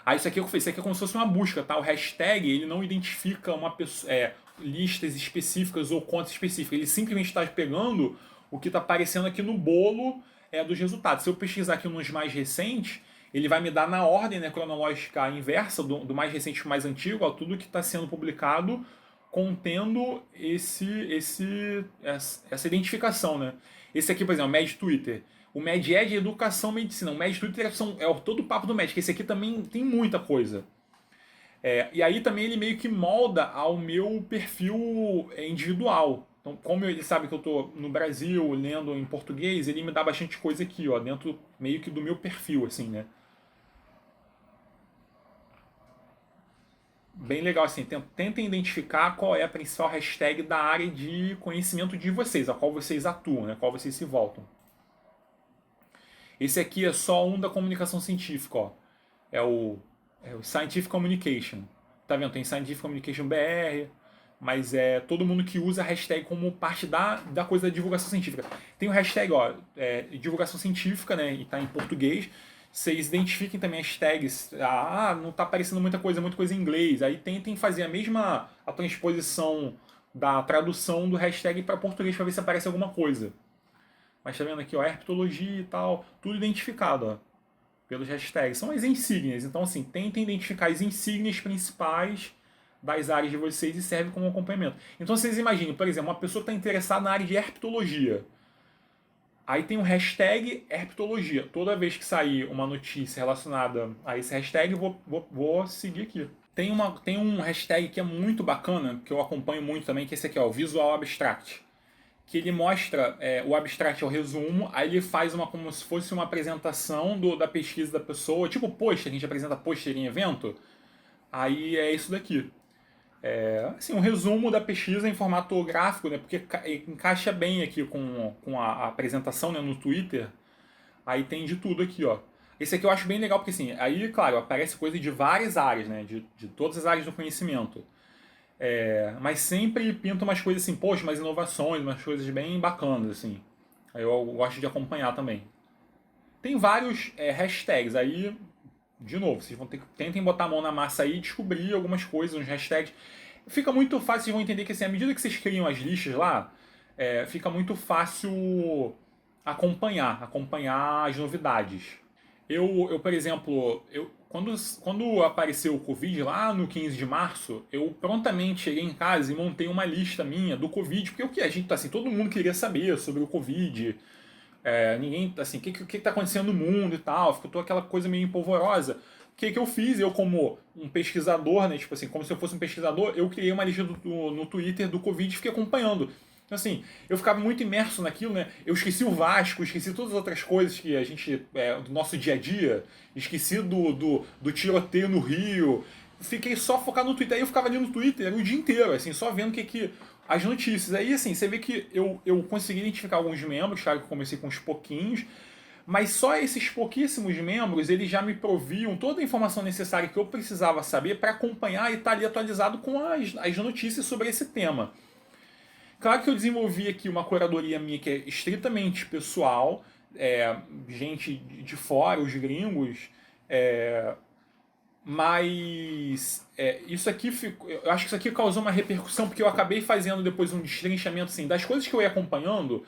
Aí isso aqui eu fiz, isso aqui é como se fosse uma busca, tá? O hashtag, ele não identifica uma pessoa, listas específicas ou contas específicas. Ele simplesmente está pegando o que está aparecendo aqui no bolo dos resultados. Se eu pesquisar aqui nos mais recentes, ele vai me dar na ordem, né, cronológica inversa, do mais recente para o mais antigo, ó, tudo que está sendo publicado contendo essa identificação, né? Esse aqui, por exemplo, o Med Twitter. O MedEd é educação medicina. O Med Twitter todo o papo do médico. Esse aqui também tem muita coisa. E aí também ele meio que molda ao meu perfil individual. Então, como ele sabe que eu estou no Brasil lendo em português, ele me dá bastante coisa aqui, ó, dentro meio que do meu perfil, assim, né? Bem legal, assim, tentem identificar qual é a principal hashtag da área de conhecimento de vocês, a qual vocês atuam, né, a qual vocês se voltam. Esse aqui é só um da comunicação científica, ó. É o Scientific Communication. Tá vendo? Tem Scientific Communication BR, mas é todo mundo que usa a hashtag como parte da coisa da divulgação científica. Tem o hashtag, ó, divulgação científica, né, e tá em português. Vocês identifiquem também as tags. Não tá aparecendo muita coisa em inglês. Aí tentem fazer a transposição da tradução do hashtag para português para ver se aparece alguma coisa. Mas tá vendo aqui, ó, herpetologia e tal, tudo identificado, ó, pelos hashtags. São as insígnias. Então, assim, tentem identificar as insígnias principais das áreas de vocês e serve como acompanhamento. Então, vocês imaginem, por exemplo, uma pessoa que está interessada na área de herpetologia. Aí tem um hashtag herpetologia. Toda vez que sair uma notícia relacionada a esse hashtag, eu vou seguir aqui. Tem um hashtag que é muito bacana, que eu acompanho muito também, que é esse aqui, ó, o Visual Abstract. Que ele mostra, o abstract é o resumo, aí ele faz como se fosse uma apresentação da pesquisa da pessoa, tipo pôster, a gente apresenta pôster em evento, aí é isso daqui. Assim, um resumo da pesquisa em formato gráfico, né, porque encaixa bem aqui com a apresentação, né, no Twitter, aí tem de tudo aqui, ó. Esse aqui eu acho bem legal, porque assim, aí, claro, aparece coisa de várias áreas, né, de todas as áreas do conhecimento. Mas sempre pinta umas coisas assim, poxa, umas inovações, umas coisas bem bacanas, assim. Aí eu gosto de acompanhar também. Tem vários hashtags, aí, de novo, vocês tentem botar a mão na massa aí e descobrir algumas coisas, uns hashtags. Fica muito fácil, vocês vão entender que assim, à medida que vocês criam as listas lá, fica muito fácil acompanhar as novidades. Por exemplo, quando apareceu o Covid lá no 15 de março, eu prontamente cheguei em casa e montei uma lista minha do Covid, porque o que a gente, assim, todo mundo queria saber sobre o Covid, ninguém, assim, o que tá acontecendo no mundo e tal, ficou toda aquela coisa meio empolvorosa. O que eu fiz? Eu, como um pesquisador, né, tipo assim, como se eu fosse um pesquisador, eu criei uma lista no Twitter do Covid e fiquei acompanhando. Então, assim, eu ficava muito imerso naquilo, né? Eu esqueci o Vasco, esqueci todas as outras coisas que a gente, do nosso dia a dia, esqueci do tiroteio no Rio. Fiquei só focado no Twitter. Aí eu ficava ali no Twitter o dia inteiro, assim, só vendo as notícias. Aí, assim, você vê que eu consegui identificar alguns membros, claro que eu comecei com uns pouquinhos, mas só esses pouquíssimos membros, eles já me proviam toda a informação necessária que eu precisava saber para acompanhar e estar ali atualizado com as notícias sobre esse tema. Claro que eu desenvolvi aqui uma curadoria minha que é estritamente pessoal, gente de fora, os gringos, mas isso aqui eu acho que isso aqui causou uma repercussão porque eu acabei fazendo depois um destrinchamento assim, das coisas que eu ia acompanhando.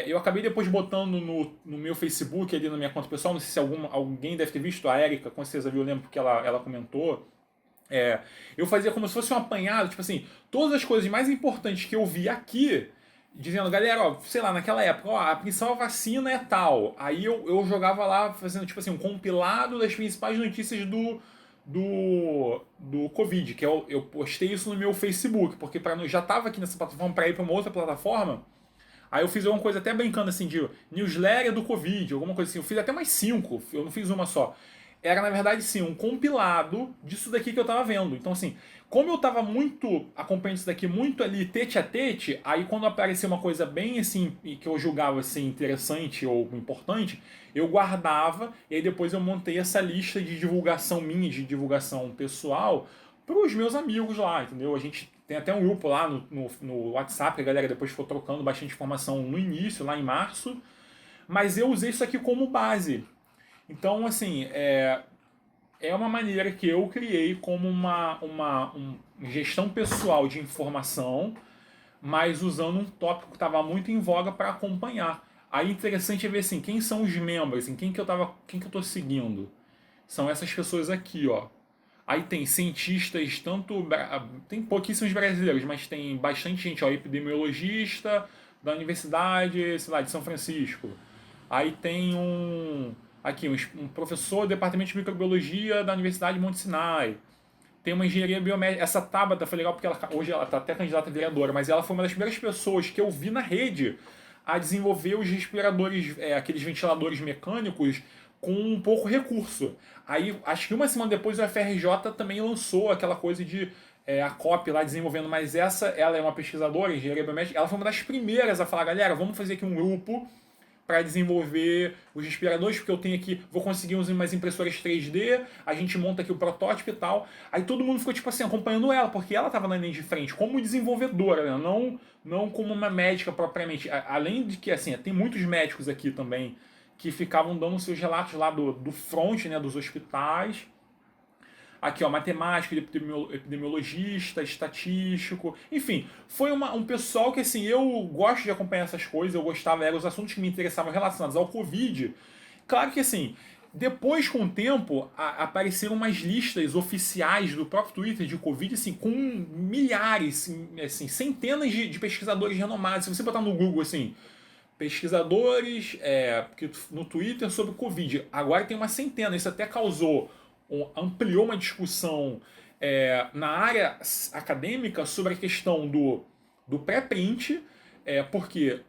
Eu acabei depois botando no meu Facebook, ali na minha conta pessoal, não sei se alguém deve ter visto, a Erika, com certeza viu, eu lembro porque ela comentou. Eu fazia como se fosse um apanhado, tipo assim, todas as coisas mais importantes que eu vi aqui, dizendo, galera, ó, sei lá, naquela época, ó, a principal vacina é tal. Aí eu jogava lá, fazendo, tipo assim, um compilado das principais notícias do Covid, que eu postei isso no meu Facebook, porque já tava aqui nessa plataforma para ir para uma outra plataforma. Aí eu fiz alguma coisa até brincando assim de newsletter do Covid, alguma coisa assim. Eu fiz até mais 5, eu não fiz uma só. Era, na verdade, sim, um compilado disso daqui que eu tava vendo. Então, assim, como eu tava muito acompanhando isso daqui, muito ali tete a tete, aí quando aparecia uma coisa bem assim, que eu julgava assim, interessante ou importante, eu guardava e aí depois eu montei essa lista de divulgação minha, de divulgação pessoal, para os meus amigos lá, entendeu? A gente tem até um grupo lá no WhatsApp, a galera depois ficou trocando bastante informação no início, lá em março, mas eu usei isso aqui como base. Então, assim, é uma maneira que eu criei como uma gestão pessoal de informação, mas usando um tópico que estava muito em voga para acompanhar. Aí interessante é ver assim, quem são os membros, assim, quem que eu tô seguindo. São essas pessoas aqui, ó. Aí tem cientistas, tem pouquíssimos brasileiros, mas tem bastante gente, ó, epidemiologista da Universidade, sei lá, de São Francisco. Aí tem aqui, um professor do Departamento de Microbiologia da Universidade de Monte Sinai. Tem uma engenharia biomédica. Essa Tabata foi legal porque hoje ela está até candidata a vereadora, mas ela foi uma das primeiras pessoas que eu vi na rede a desenvolver os respiradores, aqueles ventiladores mecânicos, com um pouco recurso. Aí, acho que uma semana depois, o FRJ também lançou aquela coisa de a COP lá desenvolvendo, mas ela é uma pesquisadora, engenharia biomédica, ela foi uma das primeiras a falar, galera, vamos fazer aqui um grupo para desenvolver os respiradores, porque eu tenho aqui, vou conseguir umas impressoras 3D, a gente monta aqui o protótipo e tal. Aí todo mundo ficou, tipo assim, acompanhando ela, porque ela estava na linha de frente, como desenvolvedora, né? Não como uma médica propriamente. Além de que, assim, tem muitos médicos aqui também que ficavam dando seus relatos lá do front, né, dos hospitais. Aqui, ó, matemático, epidemiologista, estatístico, enfim, foi um pessoal que, assim, eu gosto de acompanhar essas coisas, eu gostava, eram os assuntos que me interessavam relacionados ao Covid. Claro que, assim, depois, com o tempo, apareceram umas listas oficiais do próprio Twitter de Covid, assim, com milhares, assim, centenas de pesquisadores renomados. Se você botar no Google, assim, pesquisadores no Twitter sobre Covid, agora tem uma centena. Isso até causou, ampliou uma discussão na área acadêmica sobre a questão do pré-print, porque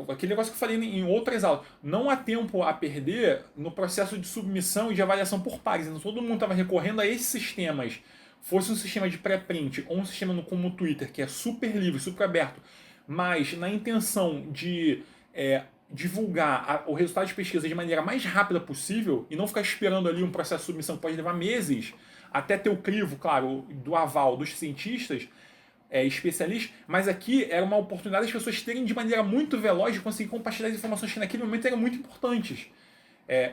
aquele negócio que eu falei em outras aulas, não há tempo a perder no processo de submissão e de avaliação por pares. Então todo mundo estava recorrendo a esses sistemas, fosse um sistema de pré-print ou um sistema como o Twitter, que é super livre, super aberto, mas na intenção de divulgar o resultado de pesquisa de maneira mais rápida possível e não ficar esperando ali um processo de submissão que pode levar meses até ter o crivo, claro, do aval dos cientistas, especialistas, mas aqui era uma oportunidade das pessoas terem de maneira muito veloz de conseguir compartilhar as informações que naquele momento eram muito importantes.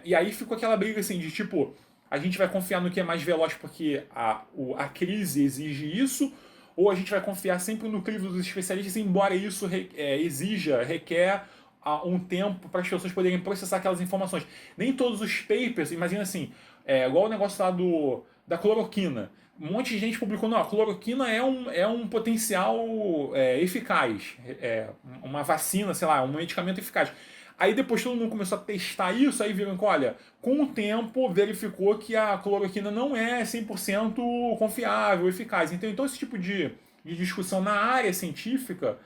E aí ficou aquela briga assim de tipo, a gente vai confiar no que é mais veloz porque a crise exige isso, ou a gente vai confiar sempre no crivo dos especialistas, embora isso requer um tempo para as pessoas poderem processar aquelas informações. Nem todos os papers, imagina assim, igual o negócio lá da cloroquina. Um monte de gente publicou, não, a cloroquina é um potencial eficaz, uma vacina, sei lá, um medicamento eficaz. Aí depois todo mundo começou a testar isso, aí viram que, olha, com o tempo verificou que a cloroquina não é 100% confiável, eficaz. Então esse tipo de discussão na área científica,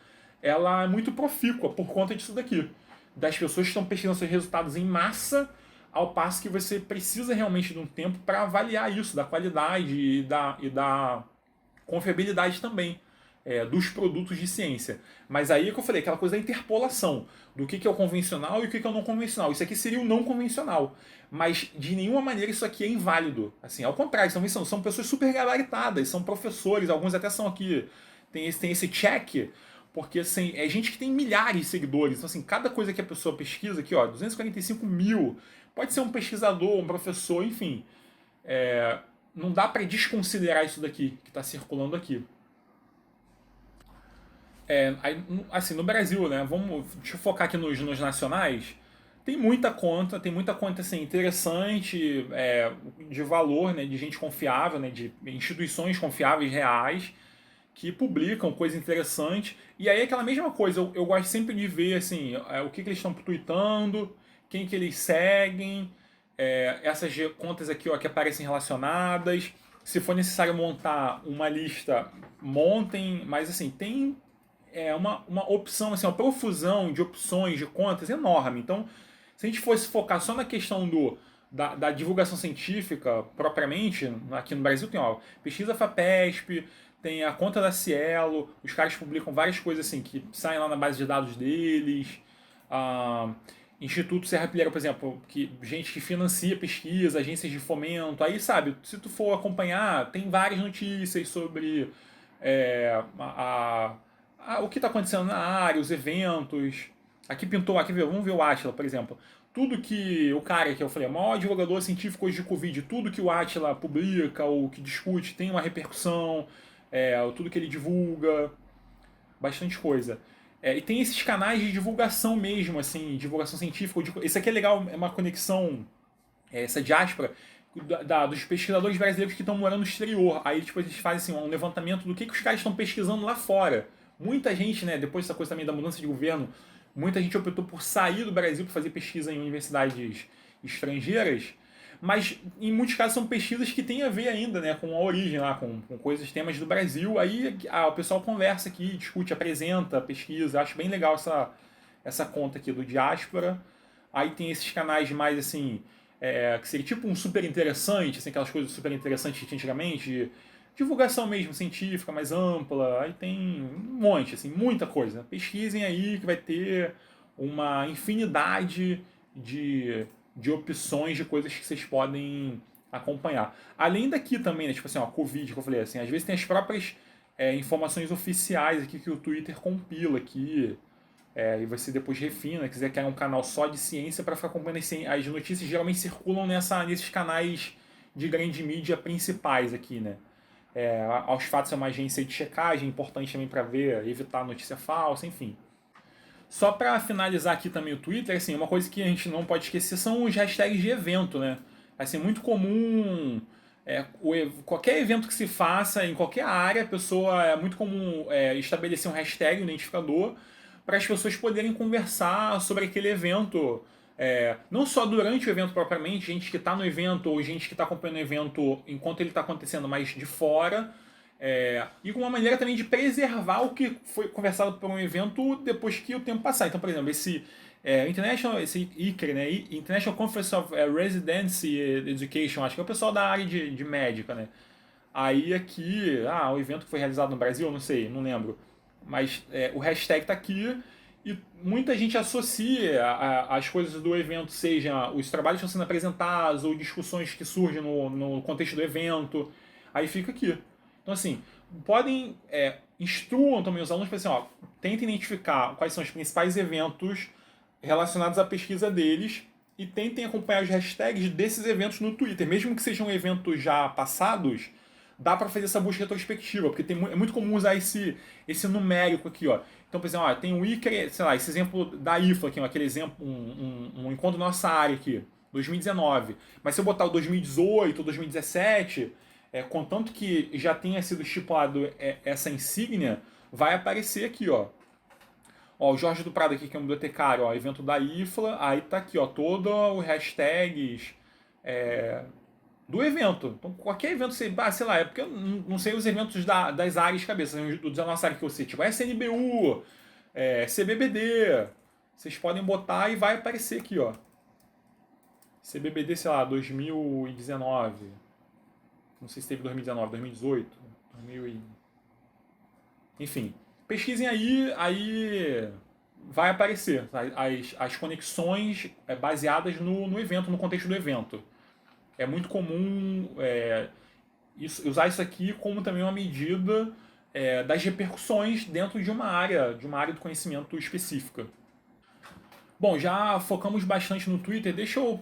ela é muito profícua por conta disso daqui. Das pessoas que estão pesquisando seus resultados em massa, ao passo que você precisa realmente de um tempo para avaliar isso, da qualidade e da confiabilidade também dos produtos de ciência. Mas aí é que eu falei, aquela coisa da interpolação, do que é o convencional e o que é o não convencional. Isso aqui seria o não convencional. Mas de nenhuma maneira isso aqui é inválido. Assim, ao contrário, são pessoas super gabaritadas, são professores, alguns até são aqui, tem esse check, porque assim, é gente que tem milhares de seguidores. Então, assim, cada coisa que a pessoa pesquisa aqui, ó, 245 mil, pode ser um pesquisador, um professor, enfim. Não dá para desconsiderar isso daqui que está circulando aqui. Assim, no Brasil, né? Deixa eu focar aqui nos nacionais. Tem muita conta assim, interessante, de valor, né? De gente confiável, né? De instituições confiáveis, reais, que publicam coisa interessante. E aí aquela mesma coisa, eu gosto sempre de ver assim, o que eles estão tweetando, quem que eles seguem, essas contas aqui ó, que aparecem relacionadas. Se for necessário montar uma lista, montem, mas assim, tem uma opção, assim, uma profusão de opções de contas enorme. Então, se a gente fosse focar só na questão da divulgação científica propriamente, aqui no Brasil tem ó, pesquisa FAPESP, tem a conta da Cielo, os caras publicam várias coisas assim que saem lá na base de dados deles. Instituto Serra Pilheira, por exemplo, gente que financia pesquisa, agências de fomento. Aí, sabe, se tu for acompanhar, tem várias notícias sobre o que está acontecendo na área, os eventos. Aqui vamos ver o Átila, por exemplo. Tudo que o cara que eu falei, o maior divulgador científico hoje de Covid, tudo que o Átila publica ou que discute tem uma repercussão, tudo que ele divulga, bastante coisa. E tem esses canais de divulgação mesmo, assim, divulgação científica. Isso aqui é legal, é uma conexão, essa diáspora, dos pesquisadores brasileiros que estão morando no exterior. Aí tipo, eles fazem assim, um levantamento do que os caras estão pesquisando lá fora. Muita gente, né, depois dessa coisa também da mudança de governo, muita gente optou por sair do Brasil para fazer pesquisa em universidades estrangeiras, mas em muitos casos são pesquisas que têm a ver ainda, né, com a origem lá, com coisas, temas do Brasil. Aí o pessoal conversa aqui, discute, apresenta pesquisa. Acho bem legal essa conta aqui do Diáspora. Aí tem esses canais mais assim, que seria tipo um super interessante, assim, aquelas coisas super interessantes que tinha antigamente, de divulgação mesmo científica mais ampla. Aí tem um monte, assim, muita coisa. Pesquisem aí que vai ter uma infinidade de opções de coisas que vocês podem acompanhar. Além daqui também, né, tipo assim, ó, Covid, que eu falei assim, às vezes tem as próprias informações oficiais aqui que o Twitter compila aqui, e você depois refina, quiser criar um canal só de ciência para ficar acompanhando as notícias, geralmente circulam nesses canais de grande mídia principais aqui, né? Aos fatos é uma agência de checagem, importante também para ver, evitar notícia falsa, enfim. Só para finalizar aqui também o Twitter, assim, uma coisa que a gente não pode esquecer são os hashtags de evento, né? Assim, muito comum, qualquer evento que se faça em qualquer área, a pessoa é muito comum estabelecer um hashtag, um identificador, para as pessoas poderem conversar sobre aquele evento. Não só durante o evento propriamente, gente que está no evento ou gente que está acompanhando o evento enquanto ele está acontecendo, mas de fora. E com uma maneira também de preservar o que foi conversado por um evento depois que o tempo passar. Então, por exemplo, esse ICRE, né? International Conference of Residency Education, acho que é o pessoal da área de médica, né? Aí aqui, o evento que foi realizado no Brasil, não sei, não lembro. Mas o hashtag tá aqui e muita gente associa as coisas do evento, seja os trabalhos que estão sendo apresentados ou discussões que surgem no contexto do evento. Aí fica aqui. Então, assim, instruam também os alunos para assim, ó, tentem identificar quais são os principais eventos relacionados à pesquisa deles e tentem acompanhar os hashtags desses eventos no Twitter. Mesmo que sejam eventos já passados, dá para fazer essa busca retrospectiva, porque é muito comum usar esse numérico aqui, ó. Então, por exemplo, tem o ICRE, sei lá, esse exemplo da IFLA aqui, ó, aquele exemplo, um encontro da nossa área aqui, 2019. Mas se eu botar o 2018 ou 2017, contanto que já tenha sido estipulado essa insígnia, vai aparecer aqui, ó. Ó, o Jorge do Prado aqui, que é um bibliotecário, ó, evento da IFLA, aí tá aqui, ó, todo o hashtags do evento. Então, qualquer evento, sei lá, é porque eu não sei os eventos das áreas de cabeça, da nossa área que eu sei, tipo SNBU, CBBD, vocês podem botar e vai aparecer aqui, ó. CBBD, sei lá, 2019, não sei se teve 2019, 2018, 2000 enfim, pesquisem aí vai aparecer as conexões baseadas no evento, no contexto do evento. É muito comum usar isso aqui como também uma medida das repercussões dentro de uma área do conhecimento específica. Bom, já focamos bastante no Twitter. Deixa eu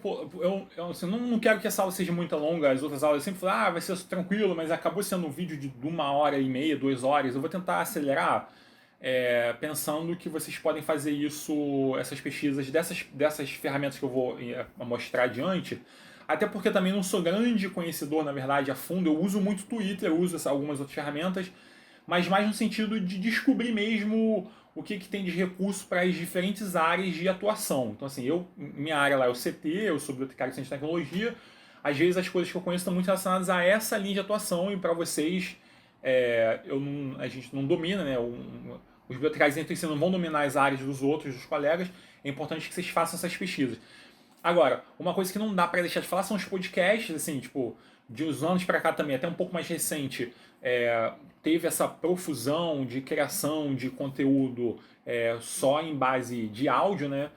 assim, não quero que essa aula seja muito longa. As outras aulas eu sempre falo, vai ser tranquilo, mas acabou sendo um vídeo de 1h30, 2 horas. Eu vou tentar acelerar, pensando que vocês podem fazer isso, essas pesquisas dessas ferramentas que eu vou mostrar adiante. Até porque também não sou grande conhecedor, na verdade, a fundo. Eu uso muito Twitter, eu uso algumas outras ferramentas, mas mais no sentido de descobrir mesmo o que tem de recurso para as diferentes áreas de atuação. Então, assim, minha área lá é o CT, eu sou bibliotecário de ciência e tecnologia. Às vezes as coisas que eu conheço estão muito relacionadas a essa linha de atuação e para vocês, a gente não domina, né? Os bibliotecários entre si não vão dominar as áreas dos outros, dos colegas. É importante que vocês façam essas pesquisas. Agora, uma coisa que não dá para deixar de falar são os podcasts, assim, tipo, de uns anos para cá também, até um pouco mais recente, teve essa profusão de criação de conteúdo só em base de áudio, né?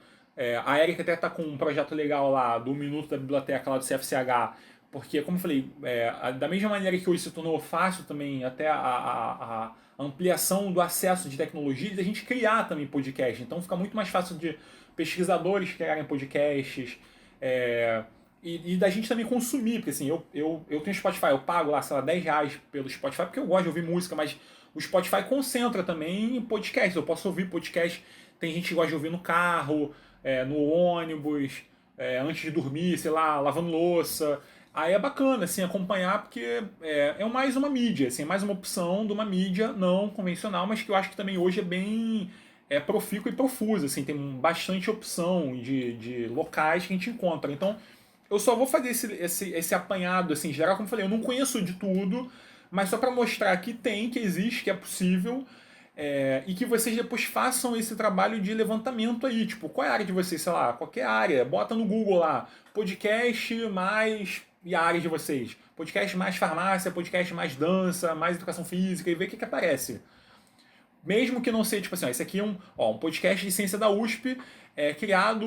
A Erika até tá com um projeto legal lá do Minuto da Biblioteca lá do CFCH, porque, como eu falei, da mesma maneira que hoje se tornou fácil também até a ampliação do acesso de tecnologias, a gente criar também podcast. Então fica muito mais fácil de pesquisadores criarem podcasts, e da gente também consumir, porque assim, eu tenho Spotify, eu pago lá, sei lá, R$10 pelo Spotify, porque eu gosto de ouvir música, mas o Spotify concentra também em podcast. Eu posso ouvir podcast, tem gente que gosta de ouvir no carro, no ônibus, antes de dormir, sei lá, lavando louça. Aí é bacana, assim, acompanhar, porque é mais uma mídia, assim, é mais uma opção de uma mídia não convencional, mas que eu acho que também hoje é bem profícua e profusa, assim, tem bastante opção de locais que a gente encontra. Então, eu só vou fazer esse apanhado, assim, em geral, como eu falei, eu não conheço de tudo, mas só para mostrar que tem, que existe, que é possível, e que vocês depois façam esse trabalho de levantamento aí, tipo, qual é a área de vocês, sei lá, qualquer área, bota no Google lá, podcast mais e a área de vocês, podcast mais farmácia, podcast mais dança, mais educação física, e vê o que aparece. mesmo que não seja, tipo assim, ó, esse aqui é um podcast de ciência da USP, criado,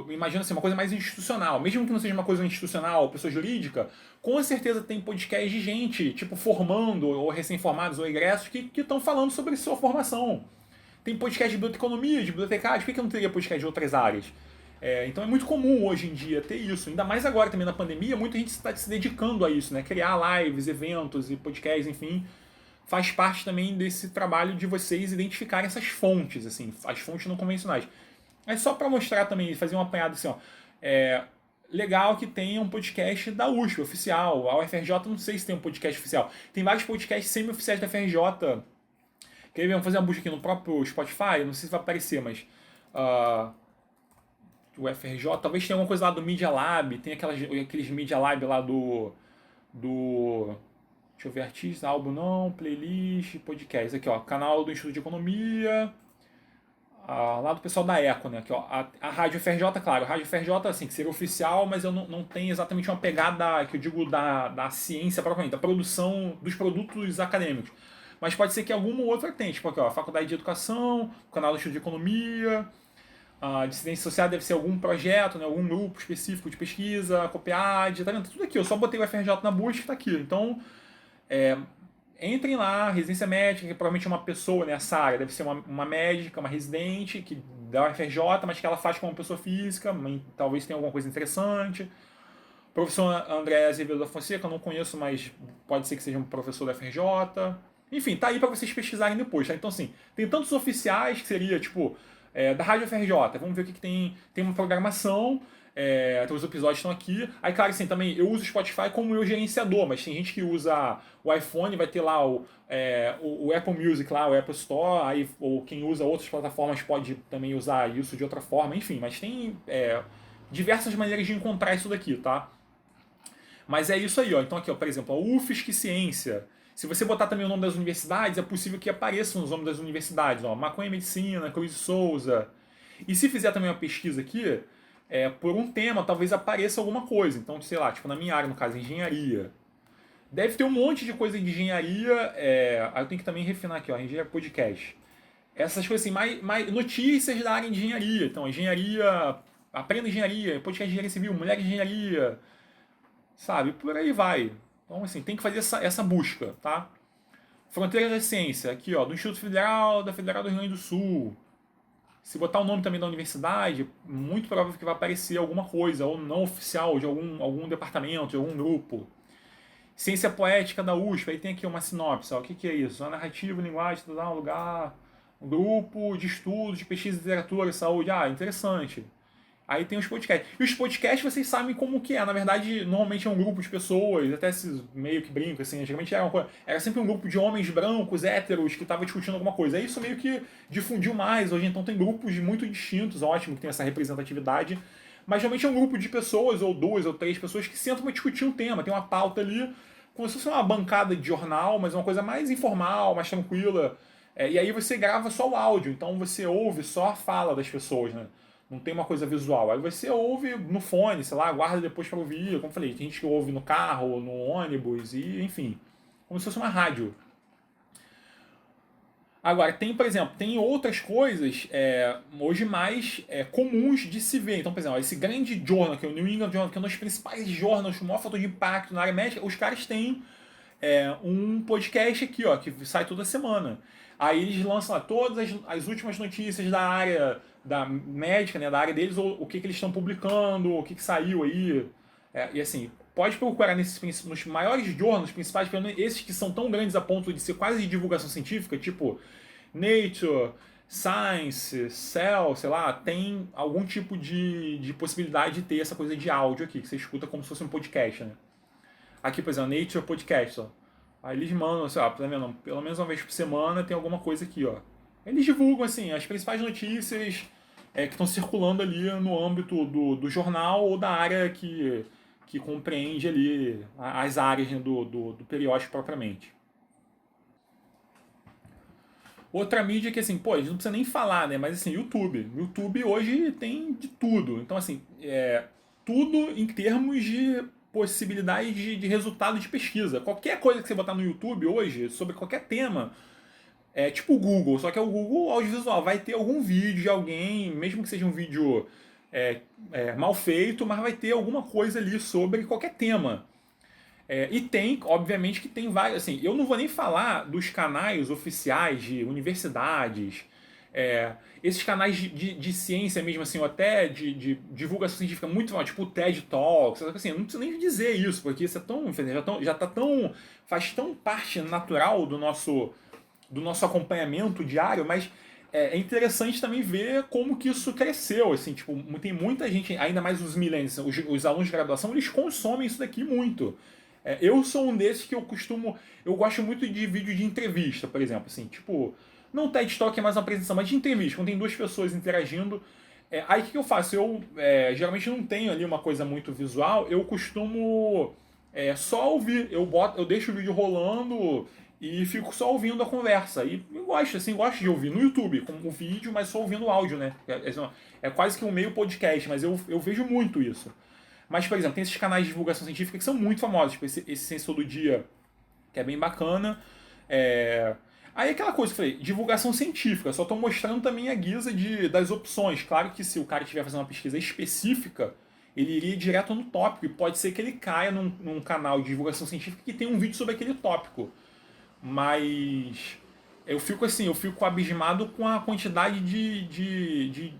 imagina assim, uma coisa mais institucional. Mesmo que não seja uma coisa institucional, pessoa jurídica, com certeza tem podcast de gente, tipo, formando, ou recém-formados, ou egressos, que estão falando sobre sua formação. Tem podcast de biblioteconomia, de bibliotecários, por que não teria podcast de outras áreas? Então é muito comum hoje em dia ter isso. Ainda mais agora também na pandemia, muita gente está se dedicando a isso, né? Criar lives, eventos e podcasts, enfim. Faz parte também desse trabalho de vocês identificarem essas fontes, assim, as fontes não convencionais. É só para mostrar também, fazer uma apanhada assim, ó. Legal que tenha um podcast da USP, oficial. A UFRJ, não sei se tem um podcast oficial. Tem vários podcasts semi-oficiais da UFRJ. Quer ver? Vamos fazer uma busca aqui no próprio Spotify, não sei se vai aparecer, mas... o FRJ, talvez tenha alguma coisa lá do Media Lab, tem aqueles Media Lab lá do deixa eu ver, artista, álbum não, playlist, podcast. Aqui, ó, canal do Instituto de Economia, lá do pessoal da Eco, né? Aqui, ó, a Rádio FRJ, claro, a Rádio FRJ, assim, que seria oficial, mas eu não tenho exatamente uma pegada, que eu digo, da ciência propriamente, da produção dos produtos acadêmicos. Mas pode ser que alguma outra tenha, tipo aqui, ó, Faculdade de Educação, canal do Instituto de Economia, a dissidência social deve ser algum projeto, né, algum grupo específico de pesquisa, a COPEAD, tá vendo? Tudo aqui, eu só botei o FRJ na busca e tá aqui. Então, entrem lá, residência médica, que provavelmente é uma pessoa nessa área, deve ser uma médica, uma residente, que da UFRJ, mas que ela faz como pessoa física, talvez tenha alguma coisa interessante. Professor André Azevedo da Fonseca, eu não conheço, mas pode ser que seja um professor da FRJ. Enfim, tá aí para vocês pesquisarem depois, tá? Então, assim, tem tantos oficiais que seria, tipo, da Rádio FRJ. Vamos ver o que tem. Tem uma programação, os episódios estão aqui. Aí, claro, assim, também eu uso o Spotify como meu gerenciador, mas tem gente que usa o iPhone, vai ter lá o Apple Music, lá, o Apple Store, aí, ou quem usa outras plataformas pode também usar isso de outra forma, enfim, mas tem diversas maneiras de encontrar isso daqui, tá? Mas é isso aí, ó. Então aqui, ó, por exemplo, a UFSC Ciência. Se você botar também o nome das universidades, é possível que apareçam os nomes das universidades, ó. Maconha Medicina, Cruz de Souza. E se fizer também uma pesquisa aqui, por um tema, talvez apareça alguma coisa. Então, sei lá, tipo na minha área, no caso, engenharia. Deve ter um monte de coisa de engenharia. Aí eu tenho que também refinar aqui, ó, engenharia podcast. Essas coisas assim, mais notícias da área de engenharia. Então, engenharia, aprenda engenharia, podcast de engenharia civil, mulher de engenharia, sabe? Por aí vai. Então, assim, tem que fazer essa busca, tá? Fronteiras da Ciência, aqui, ó, do Instituto Federal, da Federal do Rio Grande do Sul. Se botar o nome também da universidade, muito provável que vai aparecer alguma coisa, ou não oficial, de algum departamento, de algum grupo. Ciência Poética da USP, aí tem aqui uma sinopse, ó, o que é isso? A narrativa, linguagem, lugar, um grupo de estudos, de pesquisa de literatura e saúde. Ah, interessante. Aí tem os podcasts. E os podcasts vocês sabem como que é. Na verdade, normalmente é um grupo de pessoas, até esses meio que brincam, assim. Antigamente era sempre um grupo de homens brancos, héteros, que estavam discutindo alguma coisa. Aí isso meio que difundiu mais. Hoje então tem grupos muito distintos, ótimo que tem essa representatividade. Mas geralmente é um grupo de pessoas, ou duas ou três pessoas, que sentam para discutir um tema. Tem uma pauta ali, como se fosse uma bancada de jornal, mas uma coisa mais informal, mais tranquila. E aí você grava só o áudio, então você ouve só a fala das pessoas, né? Não tem uma coisa visual. Aí você ouve no fone, sei lá, guarda depois para ouvir. Como eu falei, tem gente que ouve no carro, no ônibus, e enfim. Como se fosse uma rádio. Agora, tem, por exemplo, tem outras coisas hoje mais comuns de se ver. Então, por exemplo, esse grande journal, que é o New England Journal, que é um dos principais jornais com maior fator de impacto na área médica, os caras têm um podcast aqui, ó, que sai toda semana. Aí eles lançam lá todas as últimas notícias da área da médica, né, da área deles, ou o que eles estão publicando, o que saiu aí. E assim, pode procurar nos maiores jornais principais, pelo menos esses que são tão grandes a ponto de ser quase de divulgação científica, tipo Nature, Science, Cell, sei lá, tem algum tipo de possibilidade de ter essa coisa de áudio aqui, que você escuta como se fosse um podcast, né? Aqui, por exemplo, Nature Podcast, ó. Aí eles mandam, sei lá, tá vendo? Pelo menos uma vez por semana tem alguma coisa aqui, ó. Eles divulgam, assim, as principais notícias que estão circulando ali no âmbito do jornal ou da área que compreende ali as áreas, né, do periódico propriamente. Outra mídia que, assim, pô, a gente não precisa nem falar, né? Mas, assim, YouTube. YouTube hoje tem de tudo. Então, assim, tudo em termos de possibilidade de resultado de pesquisa. Qualquer coisa que você botar no YouTube hoje, sobre qualquer tema, É tipo o Google, só que é o Google audiovisual. Vai ter algum vídeo de alguém, mesmo que seja um vídeo mal feito, mas vai ter alguma coisa ali sobre qualquer tema. E tem, obviamente, que tem vários. Assim, eu não vou nem falar dos canais oficiais de universidades, é, esses canais de ciência mesmo, assim, ou até de divulgação científica muito, tipo o TED Talks, assim, eu não preciso nem dizer isso, porque isso é tão, já tá tão, faz tão parte natural do nosso acompanhamento diário, mas é interessante também ver como que isso cresceu, assim, tipo, tem muita gente, ainda mais os millennials, os alunos de graduação, eles consomem isso daqui muito. Eu sou um desses que eu gosto muito de vídeo de entrevista, por exemplo, assim, tipo, não TED Talk é mais uma apresentação, mas de entrevista, quando tem duas pessoas interagindo. Aí o que eu faço? Eu geralmente não tenho ali uma coisa muito visual, eu costumo só ouvir, eu deixo o vídeo rolando e fico só ouvindo a conversa. E eu gosto, assim, gosto de ouvir no YouTube, com o vídeo, mas só ouvindo o áudio, né? É quase que um meio podcast, mas eu vejo muito isso. Mas, por exemplo, tem esses canais de divulgação científica que são muito famosos, tipo esse Ciência Todo Dia, que é bem bacana. É... Aí aquela coisa que eu falei, divulgação científica, só estou mostrando também a guisa das opções. Claro que se o cara estiver fazendo uma pesquisa específica, ele iria direto no tópico, e pode ser que ele caia num canal de divulgação científica que tem um vídeo sobre aquele tópico. Mas eu fico assim, eu fico abismado com a quantidade de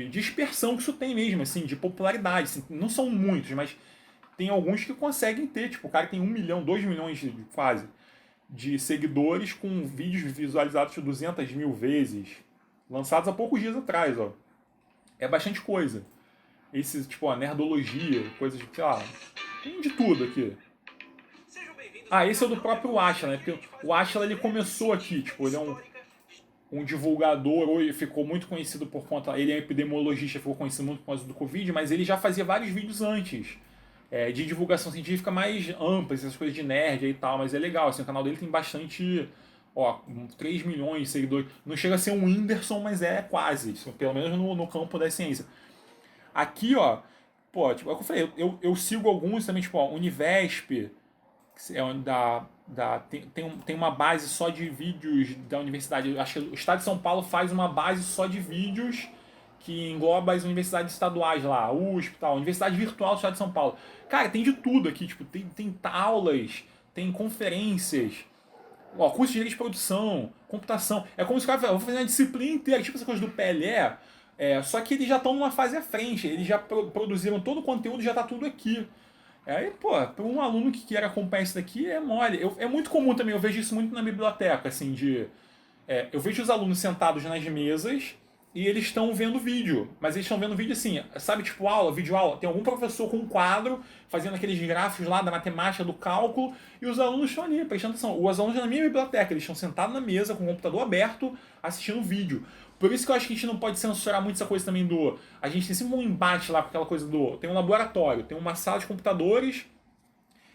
dispersão que isso tem mesmo, assim, de popularidade. Assim, não são muitos, mas tem alguns que conseguem ter. Tipo, o cara tem 1 milhão, 2 milhões quase de seguidores com vídeos visualizados 200 mil vezes, lançados há poucos dias atrás, ó. É bastante coisa. Esse, tipo, a nerdologia, coisas de, sei lá, tem de tudo aqui. Esse é o do próprio Ashla, né? Porque o Ashla ele começou aqui, tipo, ele é um divulgador, ou ele ficou muito conhecido por conta. Ele é epidemiologista, ficou conhecido muito por causa do Covid, mas ele já fazia vários vídeos antes. De divulgação científica mais ampla, essas coisas de nerd e tal, mas é legal, assim, o canal dele tem bastante, 3 milhões de seguidores. Não chega a ser um Whindersson, mas é quase, pelo menos no campo da ciência. Aqui, ó, pô, tipo, é o que eu falei, eu sigo alguns também, tipo, Univesp, tem uma base só de vídeos da universidade. Eu acho que o Estado de São Paulo faz uma base só de vídeos que engloba as universidades estaduais lá, USP e tal, Universidade Virtual do Estado de São Paulo. Cara, tem de tudo aqui, tipo, tem aulas, tem conferências, curso de direito de produção, computação. É como se o cara falasse, vou fazer uma disciplina inteira, tipo essa coisa do PLE, só que eles já estão numa fase à frente, eles já produziram todo o conteúdo, já está tudo aqui. Aí, pô, para um aluno que quer acompanhar isso daqui é mole. É muito comum também, eu vejo isso muito na biblioteca, assim, eu vejo os alunos sentados nas mesas e eles estão vendo vídeo. Mas eles estão vendo vídeo assim, sabe, tipo aula, vídeo aula. Tem algum professor com um quadro fazendo aqueles gráficos lá da matemática, do cálculo, e os alunos estão ali prestando atenção. Os alunos na minha biblioteca, eles estão sentados na mesa com o computador aberto, assistindo vídeo. Por isso que eu acho que a gente não pode censurar muito essa coisa também do. A gente tem sempre um embate lá com aquela coisa do. Tem um laboratório, tem uma sala de computadores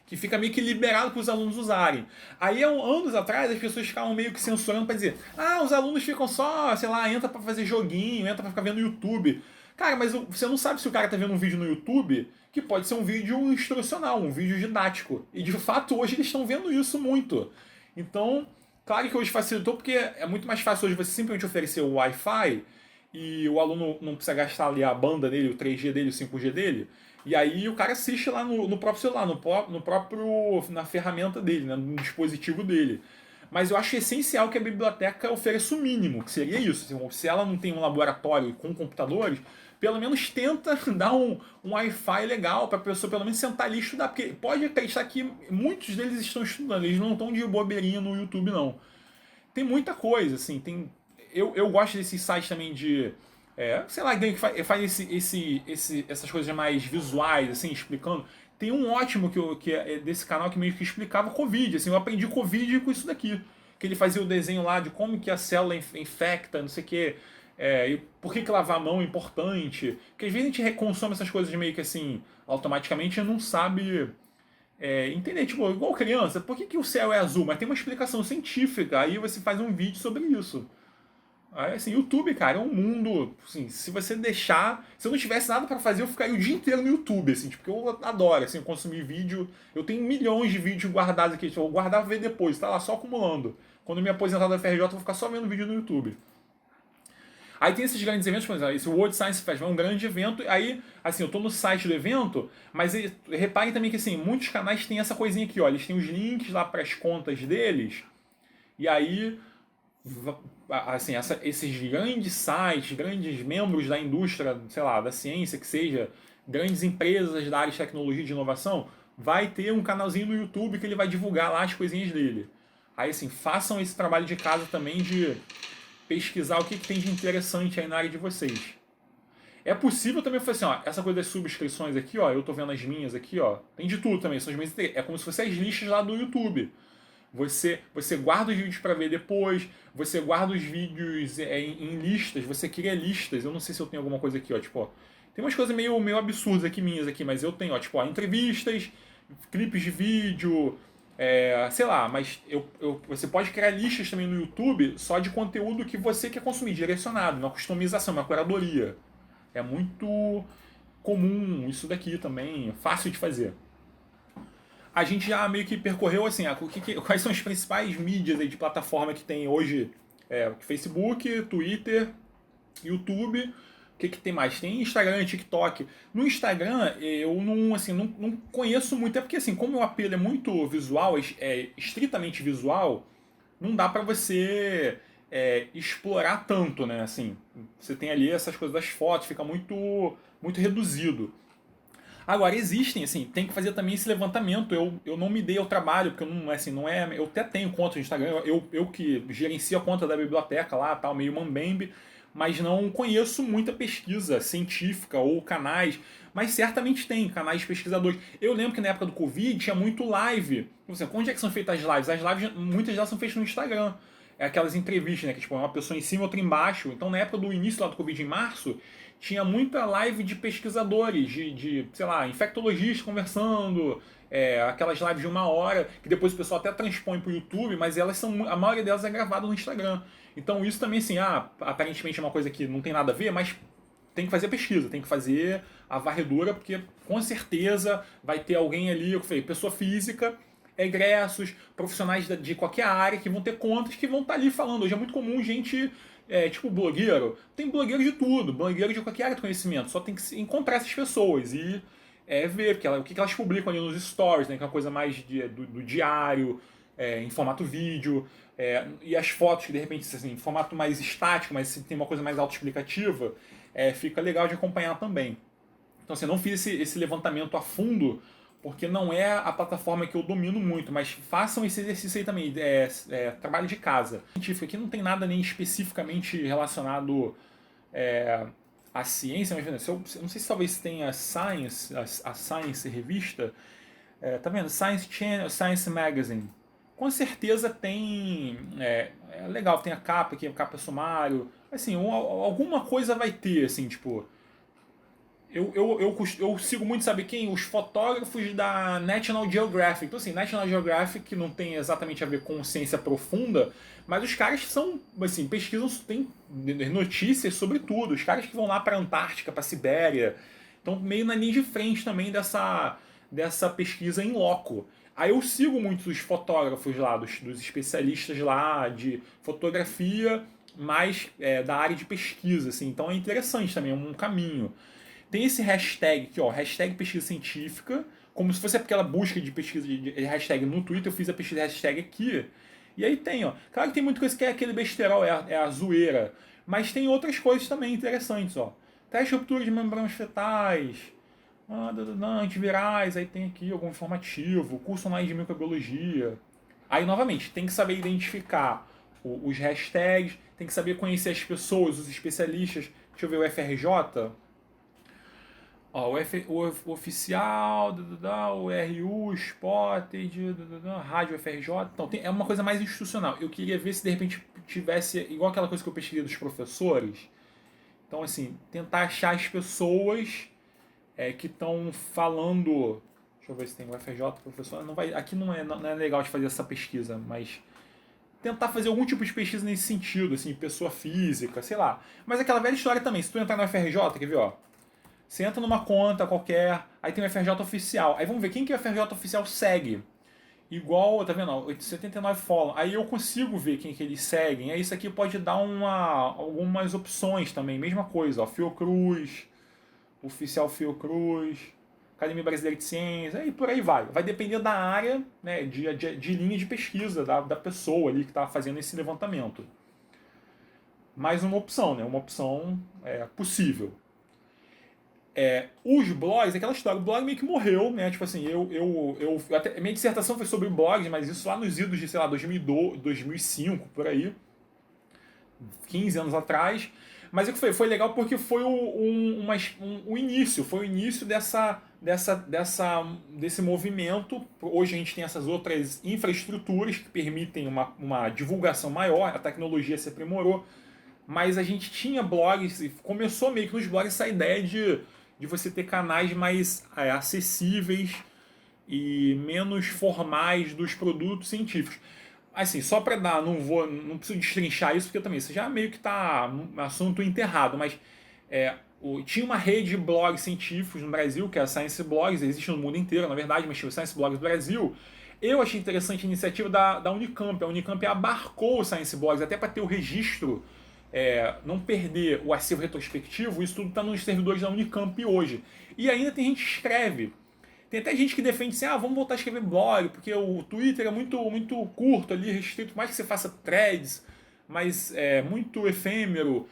que fica meio que liberado para os alunos usarem. Aí, há anos atrás, as pessoas ficavam meio que censurando para dizer: os alunos ficam só, sei lá, entra para fazer joguinho, entra para ficar vendo YouTube. Cara, mas você não sabe se o cara tá vendo um vídeo no YouTube que pode ser um vídeo instrucional, um vídeo didático. E de fato, hoje eles estão vendo isso muito. Então, claro que hoje facilitou, porque é muito mais fácil hoje você simplesmente oferecer o Wi-Fi e o aluno não precisa gastar ali a banda dele, o 3G dele, o 5G dele. E aí o cara assiste lá no próprio celular, no próprio, na ferramenta dele, né, no dispositivo dele. Mas eu acho essencial que a biblioteca ofereça o mínimo, que seria isso. Se ela não tem um laboratório com computadores, pelo menos tenta dar um Wi-Fi legal para a pessoa pelo menos sentar ali e estudar. Porque pode acreditar que muitos deles estão estudando, eles não estão de bobeirinha no YouTube, não. Tem muita coisa, assim. Eu gosto desses sites também de. Sei lá, alguém que faz essas coisas mais visuais, assim, explicando. Tem um ótimo que é desse canal que meio que explicava Covid. Assim, eu aprendi Covid com isso daqui. Que ele fazia o desenho lá de como que a célula infecta, não sei o quê. E por que lavar a mão é importante. Porque às vezes a gente consome essas coisas meio que assim, automaticamente e não sabe entender. Tipo, igual criança, por que o céu é azul? Mas tem uma explicação científica. Aí você faz um vídeo sobre isso. Aí, assim, YouTube, cara, é um mundo, assim, se você deixar, se eu não tivesse nada pra fazer, eu ficaria o dia inteiro no YouTube, assim, tipo, porque eu adoro, assim, consumir vídeo, eu tenho milhões de vídeos guardados aqui, tipo, eu guardar pra ver depois, tá lá só acumulando. quando eu me aposentar da FRJ, eu vou ficar só vendo vídeo no YouTube. Aí tem esses grandes eventos, por exemplo, esse World Science Festival é um grande evento, aí, assim, eu tô no site do evento, mas reparem também que, assim, muitos canais têm essa coisinha aqui, ó, eles têm os links lá para as contas deles, e aí, assim, esses grandes sites, grandes membros da indústria, sei lá, da ciência, que seja, grandes empresas da área de tecnologia e de inovação, vai ter um canalzinho no YouTube que ele vai divulgar lá as coisinhas dele. Aí, assim, façam esse trabalho de casa também de pesquisar o que tem de interessante aí na área de vocês. É possível também fazer assim, ó, essa coisa das subscrições aqui, ó, eu tô vendo as minhas aqui, ó, tem de tudo também, são as minhas, é como se fossem as listas lá do YouTube. Você guarda os vídeos para ver depois, você guarda os vídeos em listas, você cria listas. Eu não sei se eu tenho alguma coisa aqui, ó, tipo, ó, tem umas coisas meio absurdas aqui minhas aqui, mas eu tenho, ó, tipo, ó, entrevistas, clipes de vídeo, sei lá, mas você pode criar listas também no YouTube só de conteúdo que você quer consumir, direcionado, uma customização, uma curadoria. É muito comum isso daqui também, fácil de fazer. A gente já meio que percorreu assim, quais são as principais mídias aí de plataforma que tem hoje? Facebook, Twitter, YouTube. O que tem mais? Tem Instagram, TikTok. No Instagram, eu não, assim, não conheço muito, é porque assim, como o apelo é muito visual, é estritamente visual, não dá pra você explorar tanto, né? Assim, você tem ali essas coisas das fotos, fica muito reduzido. Agora, existem, assim, tem que fazer também esse levantamento. Eu não me dei ao trabalho, porque eu não, assim, não é. Eu até tenho conta no Instagram, eu que gerencio a conta da biblioteca lá, tal, meio mambembe, mas não conheço muita pesquisa científica ou canais, mas certamente tem canais pesquisadores. Eu lembro que na época do Covid tinha muito live. Você, onde é que são feitas as lives? As lives, muitas delas são feitas no Instagram. É aquelas entrevistas, né? Que tipo, é uma pessoa em cima e outra embaixo. Então, na época do início lá do Covid em março, tinha muita live de pesquisadores, sei lá, infectologistas conversando, aquelas lives de 1 hora, que depois o pessoal até transpõe para o YouTube, mas a maioria delas é gravada no Instagram. Então isso também, assim, aparentemente é uma coisa que não tem nada a ver, mas tem que fazer pesquisa, tem que fazer a varredura, porque com certeza vai ter alguém ali, eu falei, pessoa física, egressos, profissionais de qualquer área que vão ter contas que vão estar ali falando. Hoje é muito comum gente tipo blogueiro. Tem blogueiro de tudo, blogueiro de qualquer área de conhecimento. Só tem que encontrar essas pessoas e ver o que elas publicam ali nos stories, né, que é uma coisa mais do diário, em formato vídeo. E as fotos que de repente, assim, em formato mais estático, mas se tem uma coisa mais autoexplicativa, fica legal de acompanhar também. Então, assim, eu não fiz esse levantamento a fundo, porque não é a plataforma que eu domino muito, mas façam esse exercício aí também, trabalho de casa. Científico aqui não tem nada nem especificamente relacionado à ciência, mas eu não sei se talvez tenha Science, a Science revista, tá vendo? Science Channel, Science Magazine. Com certeza tem, legal, tem a capa aqui, a capa sumário, assim, alguma coisa vai ter, assim, tipo, eu sigo muito, sabe quem? Os fotógrafos da National Geographic. Então, assim, National Geographic que não tem exatamente a ver com ciência profunda, mas os caras são, assim, pesquisam, tem notícias sobre tudo. Os caras que vão lá para a Antártica, para a Sibéria, estão meio na linha de frente também dessa pesquisa em loco. Aí eu sigo muitos os fotógrafos lá, dos especialistas lá de fotografia, mais da área de pesquisa, assim. Então é interessante também, é um caminho. Tem esse hashtag aqui, ó, hashtag pesquisa científica, como se fosse aquela busca de pesquisa de hashtag no Twitter, eu fiz a pesquisa de hashtag aqui. E aí tem, ó. Claro que tem muita coisa que é aquele besterol, é a zoeira. Mas tem outras coisas também interessantes, ó. Teste de ruptura de membranas fetais, antivirais, aí tem aqui algum informativo, curso online de microbiologia. Aí, novamente, tem que saber identificar os hashtags, tem que saber conhecer as pessoas, os especialistas. Deixa eu ver o FRJ. Ó, o oficial, o RU, o Spotted, Rádio FRJ. Então, é uma coisa mais institucional. Eu queria ver se de repente tivesse, igual aquela coisa que eu pesquisei dos professores. Então, assim, tentar achar as pessoas que estão falando. Deixa eu ver se tem o FRJ, professor. Não vai, aqui não é legal de fazer essa pesquisa, mas tentar fazer algum tipo de pesquisa nesse sentido, assim, pessoa física, sei lá. Mas aquela velha história também, se tu entrar no FRJ, quer ver, ó? Você entra numa conta qualquer, aí tem o FRJ oficial. Aí vamos ver quem que o FRJ oficial segue. igual, tá vendo? 79 follow. Aí eu consigo ver quem que eles seguem. Aí isso aqui pode dar algumas opções também. Mesma coisa, ó. Fiocruz, Oficial Fiocruz, Academia Brasileira de Ciências, aí por aí vai. Vai depender da área, né, de linha de pesquisa da pessoa ali que está fazendo esse levantamento. Mais uma opção, né? Uma opção possível. Os blogs, aquela história, o blog meio que morreu, né? Tipo assim, até, minha dissertação foi sobre blogs, mas isso lá nos idos de, sei lá, 2002, 2005, por aí, 15 anos atrás. Mas é que foi legal porque foi o início, foi o início desse movimento. Hoje a gente tem essas outras infraestruturas que permitem uma divulgação maior, a tecnologia se aprimorou, mas a gente tinha blogs, e começou meio que nos blogs essa ideia de você ter canais mais acessíveis e menos formais dos produtos científicos. Assim, só para dar, não preciso destrinchar isso, porque também isso já meio que tá um assunto enterrado, mas tinha uma rede de blogs científicos no Brasil, que é a Science Blogs, existe no mundo inteiro, na verdade, mas tinha o Science Blogs do Brasil. Eu achei interessante a iniciativa da Unicamp. A Unicamp abarcou o Science Blogs até para ter o registro, não perder o acervo retrospectivo. Isso tudo está nos servidores da Unicamp hoje. E ainda tem gente que escreve. Tem até gente que defende assim, vamos voltar a escrever blog, porque o Twitter é muito, muito curto ali, restrito, mais que você faça threads, mas é muito efêmero,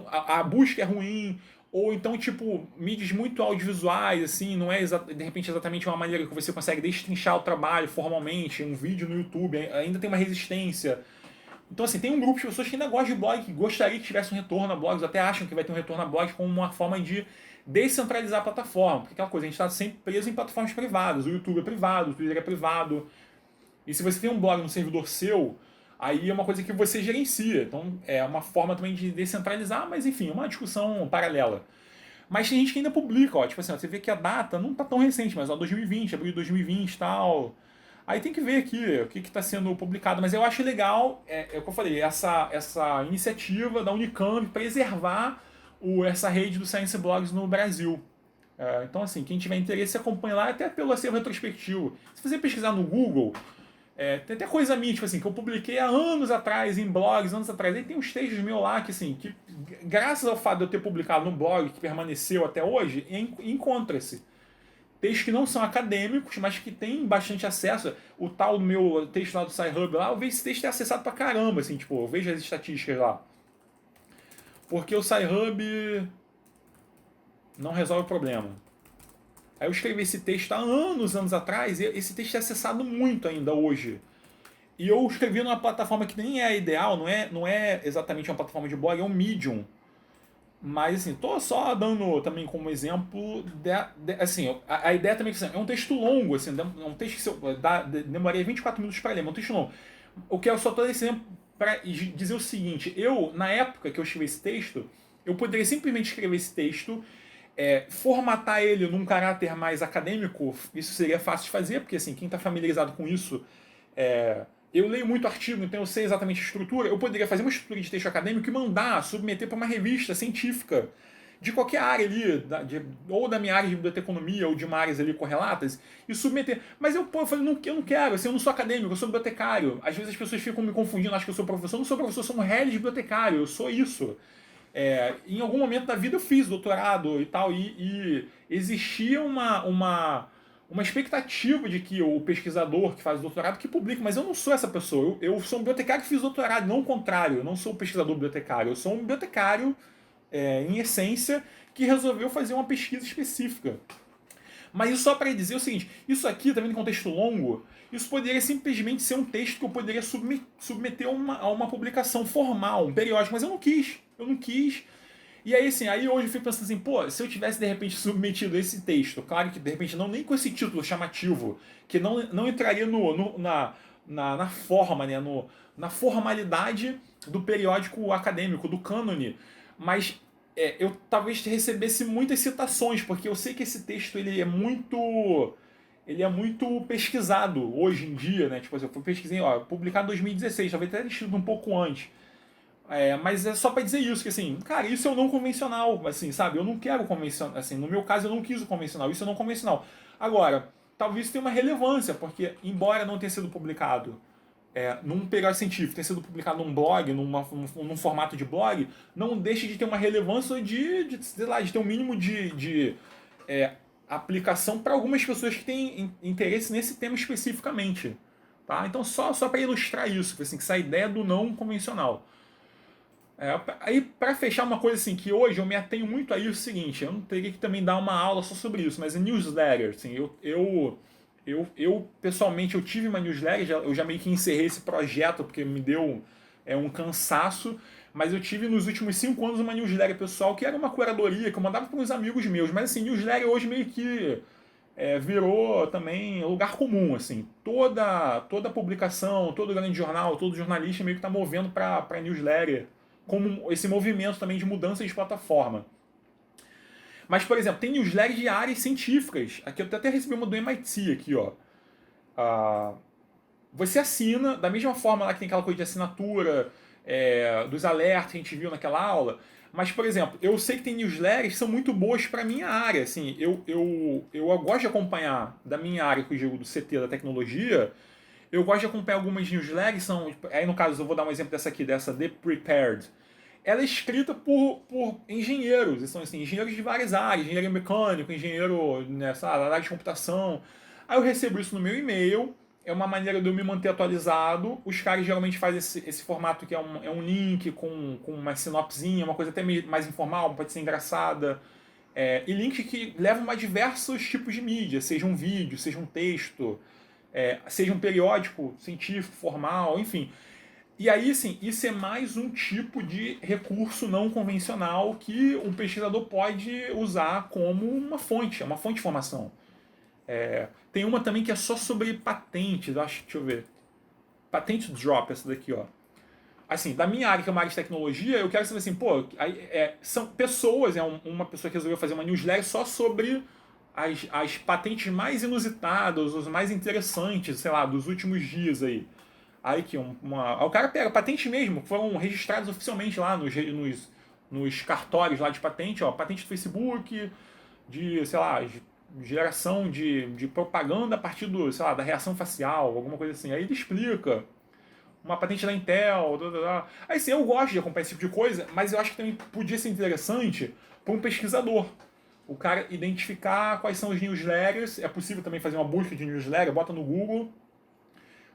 a busca é ruim, ou então, tipo, mídias muito audiovisuais, assim, não é de repente exatamente uma maneira que você consegue destrinchar o trabalho formalmente, um vídeo no YouTube, ainda tem uma resistência. Então, assim, tem um grupo de pessoas que ainda gostam de blog, que gostaria que tivesse um retorno a blogs, até acham que vai ter um retorno a blogs como uma forma de descentralizar a plataforma. Porque aquela coisa, a gente está sempre preso em plataformas privadas. O YouTube é privado, o Twitter é privado. E se você tem um blog no servidor seu, aí é uma coisa que você gerencia. Então, é uma forma também de descentralizar, mas enfim, é uma discussão paralela. Mas tem gente que ainda publica, ó, tipo assim, ó, você vê que a data não tá tão recente, mas ó, 2020, abril de 2020 e tal. Aí tem que ver aqui o que está sendo publicado. Mas eu acho legal, é o que eu falei, essa iniciativa da Unicamp preservar essa rede do Science Blogs no Brasil. Então, assim, quem tiver interesse acompanha lá, até pelo acervo retrospectivo. Se você pesquisar no Google, tem até coisa minha, tipo assim, que eu publiquei há anos atrás, em blogs, anos atrás. Aí tem uns textos meus lá que, assim, que graças ao fato de eu ter publicado no blog, que permaneceu até hoje, encontra-se textos que não são acadêmicos, mas que têm bastante acesso. O tal meu texto lá do SciHub lá, eu vejo esse texto é acessado pra caramba, assim, tipo, eu vejo as estatísticas lá. Porque o SciHub não resolve o problema. Aí eu escrevi esse texto há anos atrás, e esse texto é acessado muito ainda hoje. E eu escrevi numa plataforma que nem é ideal, não é exatamente uma plataforma de blog, é um Medium. Mas assim, tô só dando também como exemplo, assim, a ideia também é que assim, é um texto longo, assim, é um texto que demorei 24 minutos para ler, mas é um texto longo. O que eu só tô dando esse exemplo para dizer o seguinte, na época que eu escrevi esse texto, eu poderia simplesmente escrever esse texto, formatar ele num caráter mais acadêmico, isso seria fácil de fazer, porque assim, quem está familiarizado com isso, eu leio muito artigo, então eu sei exatamente a estrutura. Eu poderia fazer uma estrutura de texto acadêmico e mandar, submeter para uma revista científica de qualquer área ali, ou da minha área de biblioteconomia, ou de uma áreas ali correlatas, e submeter. Mas eu falei, eu não quero, assim, eu não sou acadêmico, eu sou bibliotecário. Às vezes as pessoas ficam me confundindo, acham que eu sou professor. Eu não sou professor, eu sou um head de bibliotecário, eu sou isso. Em algum momento da vida eu fiz doutorado e tal, e existia uma expectativa de que o pesquisador que faz doutorado que publique, mas eu não sou essa pessoa. Eu sou um bibliotecário que fiz doutorado, não o contrário. Eu não sou um pesquisador bibliotecário. Eu sou um bibliotecário, em essência, que resolveu fazer uma pesquisa específica. Mas isso só para dizer o seguinte: isso aqui, também em contexto longo, isso poderia simplesmente ser um texto que eu poderia submeter a uma publicação formal, um periódico, mas eu não quis. Eu não quis. E aí, assim, aí hoje eu fico pensando assim, pô, se eu tivesse de repente submetido esse texto, claro que de repente não nem com esse título chamativo, que não entraria na forma, né, na formalidade do periódico acadêmico, do cânone, mas eu talvez recebesse muitas citações, porque eu sei que esse texto ele é muito pesquisado hoje em dia, né? Tipo assim, eu pesquisei, ó, publicado em 2016, talvez até escrito um pouco antes. Mas é só pra dizer isso, que assim, cara, isso é o não convencional, assim, sabe? Eu não quero convencional, assim, no meu caso eu não quis o convencional, isso é o não convencional. Agora, talvez tenha uma relevância, porque embora não tenha sido publicado num periódico científico, tenha sido publicado num blog, num formato de blog, não deixa de ter uma relevância sei lá, de ter um mínimo de aplicação para algumas pessoas que têm interesse nesse tema especificamente. Tá? Então, só para ilustrar isso, assim, que essa ideia do não convencional. Aí, para fechar uma coisa assim, que hoje eu me atenho muito a isso, é o seguinte, eu não teria que também dar uma aula só sobre isso, mas newsletter, assim, eu pessoalmente, eu tive uma newsletter, eu já meio que encerrei esse projeto, porque me deu um cansaço, mas eu tive nos últimos 5 anos uma newsletter pessoal, que era uma curadoria, que eu mandava para uns amigos meus, mas assim, newsletter hoje meio que virou também lugar comum, assim, toda publicação, todo grande jornal, todo jornalista meio que está movendo para newsletter, como esse movimento também de mudança de plataforma. Mas, por exemplo, tem newsletters de áreas científicas. Aqui eu até recebi uma do MIT aqui, ó. Você assina, da mesma forma lá que tem aquela coisa de assinatura, dos alertas que a gente viu naquela aula. Mas, por exemplo, eu sei que tem newsletters que são muito boas para a minha área. Assim, eu gosto de acompanhar da minha área, que eu digo do CT, da tecnologia. Eu gosto de acompanhar algumas newsletters, aí no caso eu vou dar um exemplo dessa aqui, dessa The Prepared. Ela é escrita por engenheiros, são assim, engenheiros de várias áreas, engenheiro mecânico, engenheiro nessa área de computação. Aí eu recebo isso no meu e-mail, é uma maneira de eu me manter atualizado. Os caras geralmente fazem esse formato que é um link com uma sinopsezinha, uma coisa até mais informal, pode ser engraçada. E links que levam a diversos tipos de mídia, seja um vídeo, seja um texto, seja um periódico científico, formal, enfim. E aí, sim, isso é mais um tipo de recurso não convencional que um pesquisador pode usar como uma fonte, é uma fonte de informação. Tem uma também que é só sobre patentes, deixa eu ver. Patent Drop, essa daqui, ó. Assim, da minha área, que é uma área de tecnologia, eu quero saber assim, pô, são pessoas, uma pessoa que resolveu fazer uma newsletter só sobre as patentes mais inusitadas, os mais interessantes, sei lá, dos últimos dias aí. Aí que o cara pega patentes mesmo, que foram registradas oficialmente lá nos cartórios lá de patente, ó, patente do Facebook, de, sei lá, geração de propaganda a partir sei lá, da reação facial, alguma coisa assim. Aí ele explica. Uma patente da Intel, Aí sim, eu gosto de acompanhar esse tipo de coisa, mas eu acho que também podia ser interessante para um pesquisador. O cara identificar quais são os newsletters, é possível também fazer uma busca de newsletter, bota no Google,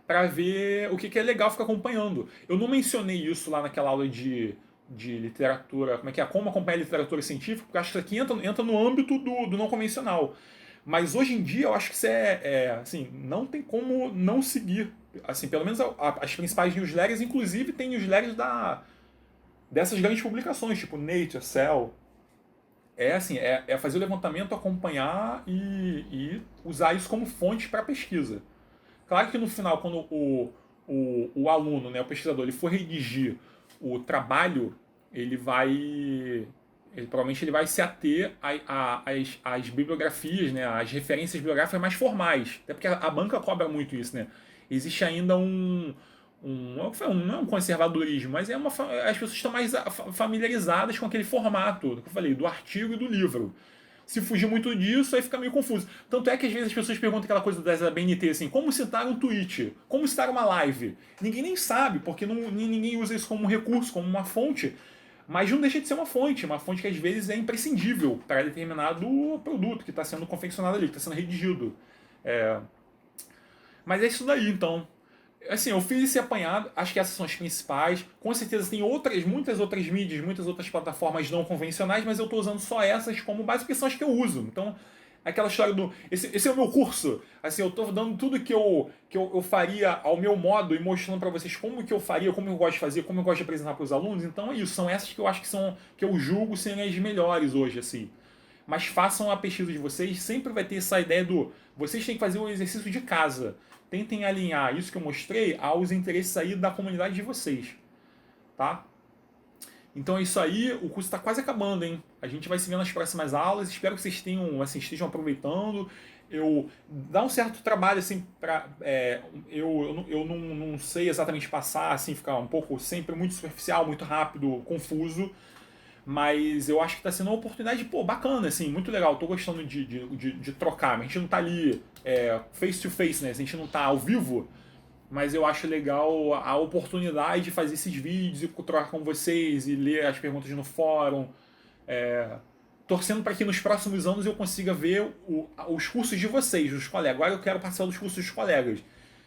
para ver o que é legal ficar acompanhando. Eu não mencionei isso lá naquela aula de literatura, como acompanhar literatura científica, porque eu acho que isso aqui entra no âmbito do não convencional. Mas hoje em dia eu acho que isso assim, não tem como não seguir. Assim, pelo menos as principais newsletters, inclusive tem newsletters dessas grandes publicações, tipo Nature, Cell. Assim, fazer o levantamento, acompanhar e usar isso como fonte para pesquisa. Claro que no final, quando o aluno, né, o pesquisador, ele for redigir o trabalho, provavelmente ele vai se ater às bibliografias, né, às referências bibliográficas mais formais. Até porque a banca cobra muito isso, né? Existe ainda não é um conservadorismo, mas as pessoas estão mais familiarizadas com aquele formato que eu falei, do artigo e do livro. Se fugir muito disso, aí fica meio confuso. Tanto é que às vezes as pessoas perguntam aquela coisa da BNT, assim, como citar um tweet? Como citar uma live? Ninguém nem sabe, porque ninguém usa isso como um recurso, como uma fonte. Mas não deixa de ser uma fonte que às vezes é imprescindível para determinado produto que está sendo confeccionado ali, que está sendo redigido. Mas é isso daí, então. Assim, eu fiz esse apanhado, acho que essas são as principais. Com certeza tem muitas outras mídias, muitas outras plataformas não convencionais, mas eu estou usando só essas como base, porque são as que eu uso. Então, aquela história do... Esse é o meu curso. Assim, eu estou dando tudo que eu faria ao meu modo e mostrando para vocês como que eu faria, como eu gosto de fazer, como eu gosto de apresentar para os alunos. Então é isso, são essas que eu acho que eu julgo serem as melhores hoje, assim. Mas façam a pesquisa de vocês, sempre vai ter essa ideia vocês têm que fazer o exercício de casa. Tentem alinhar isso que eu mostrei aos interesses aí da comunidade de vocês, tá? Então é isso aí, o curso está quase acabando, hein? A gente vai se ver nas próximas aulas, espero que vocês estejam aproveitando. Dá um certo trabalho, assim, eu não sei exatamente passar, assim, ficar um pouco sempre muito superficial, muito rápido, confuso. Mas eu acho que está sendo uma oportunidade, pô, bacana, assim, muito legal. Tô gostando de trocar. A gente não tá ali face to face, né? A gente não tá ao vivo, mas eu acho legal a oportunidade de fazer esses vídeos e trocar com vocês e ler as perguntas no fórum. Torcendo para que nos próximos anos eu consiga ver os cursos de vocês, dos colegas. Agora eu quero participar dos cursos dos colegas.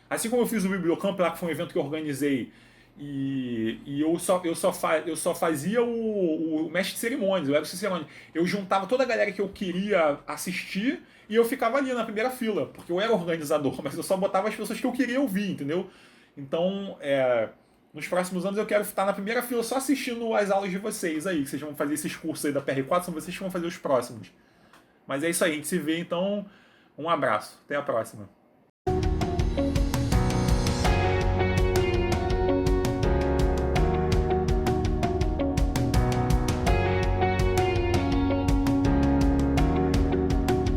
Assim como eu fiz o Bibliocamp lá, que foi um evento que eu organizei, e eu só fazia o mestre de cerimônias, eu era o mestre de cerimônias. Eu juntava toda a galera que eu queria assistir e eu ficava ali na primeira fila, porque eu era organizador, mas eu só botava as pessoas que eu queria ouvir, entendeu? Então, nos próximos anos eu quero estar na primeira fila só assistindo as aulas de vocês aí, que vocês vão fazer esses cursos aí da PR4, são vocês que vão fazer os próximos. Mas é isso aí, a gente se vê então. Um abraço, até a próxima.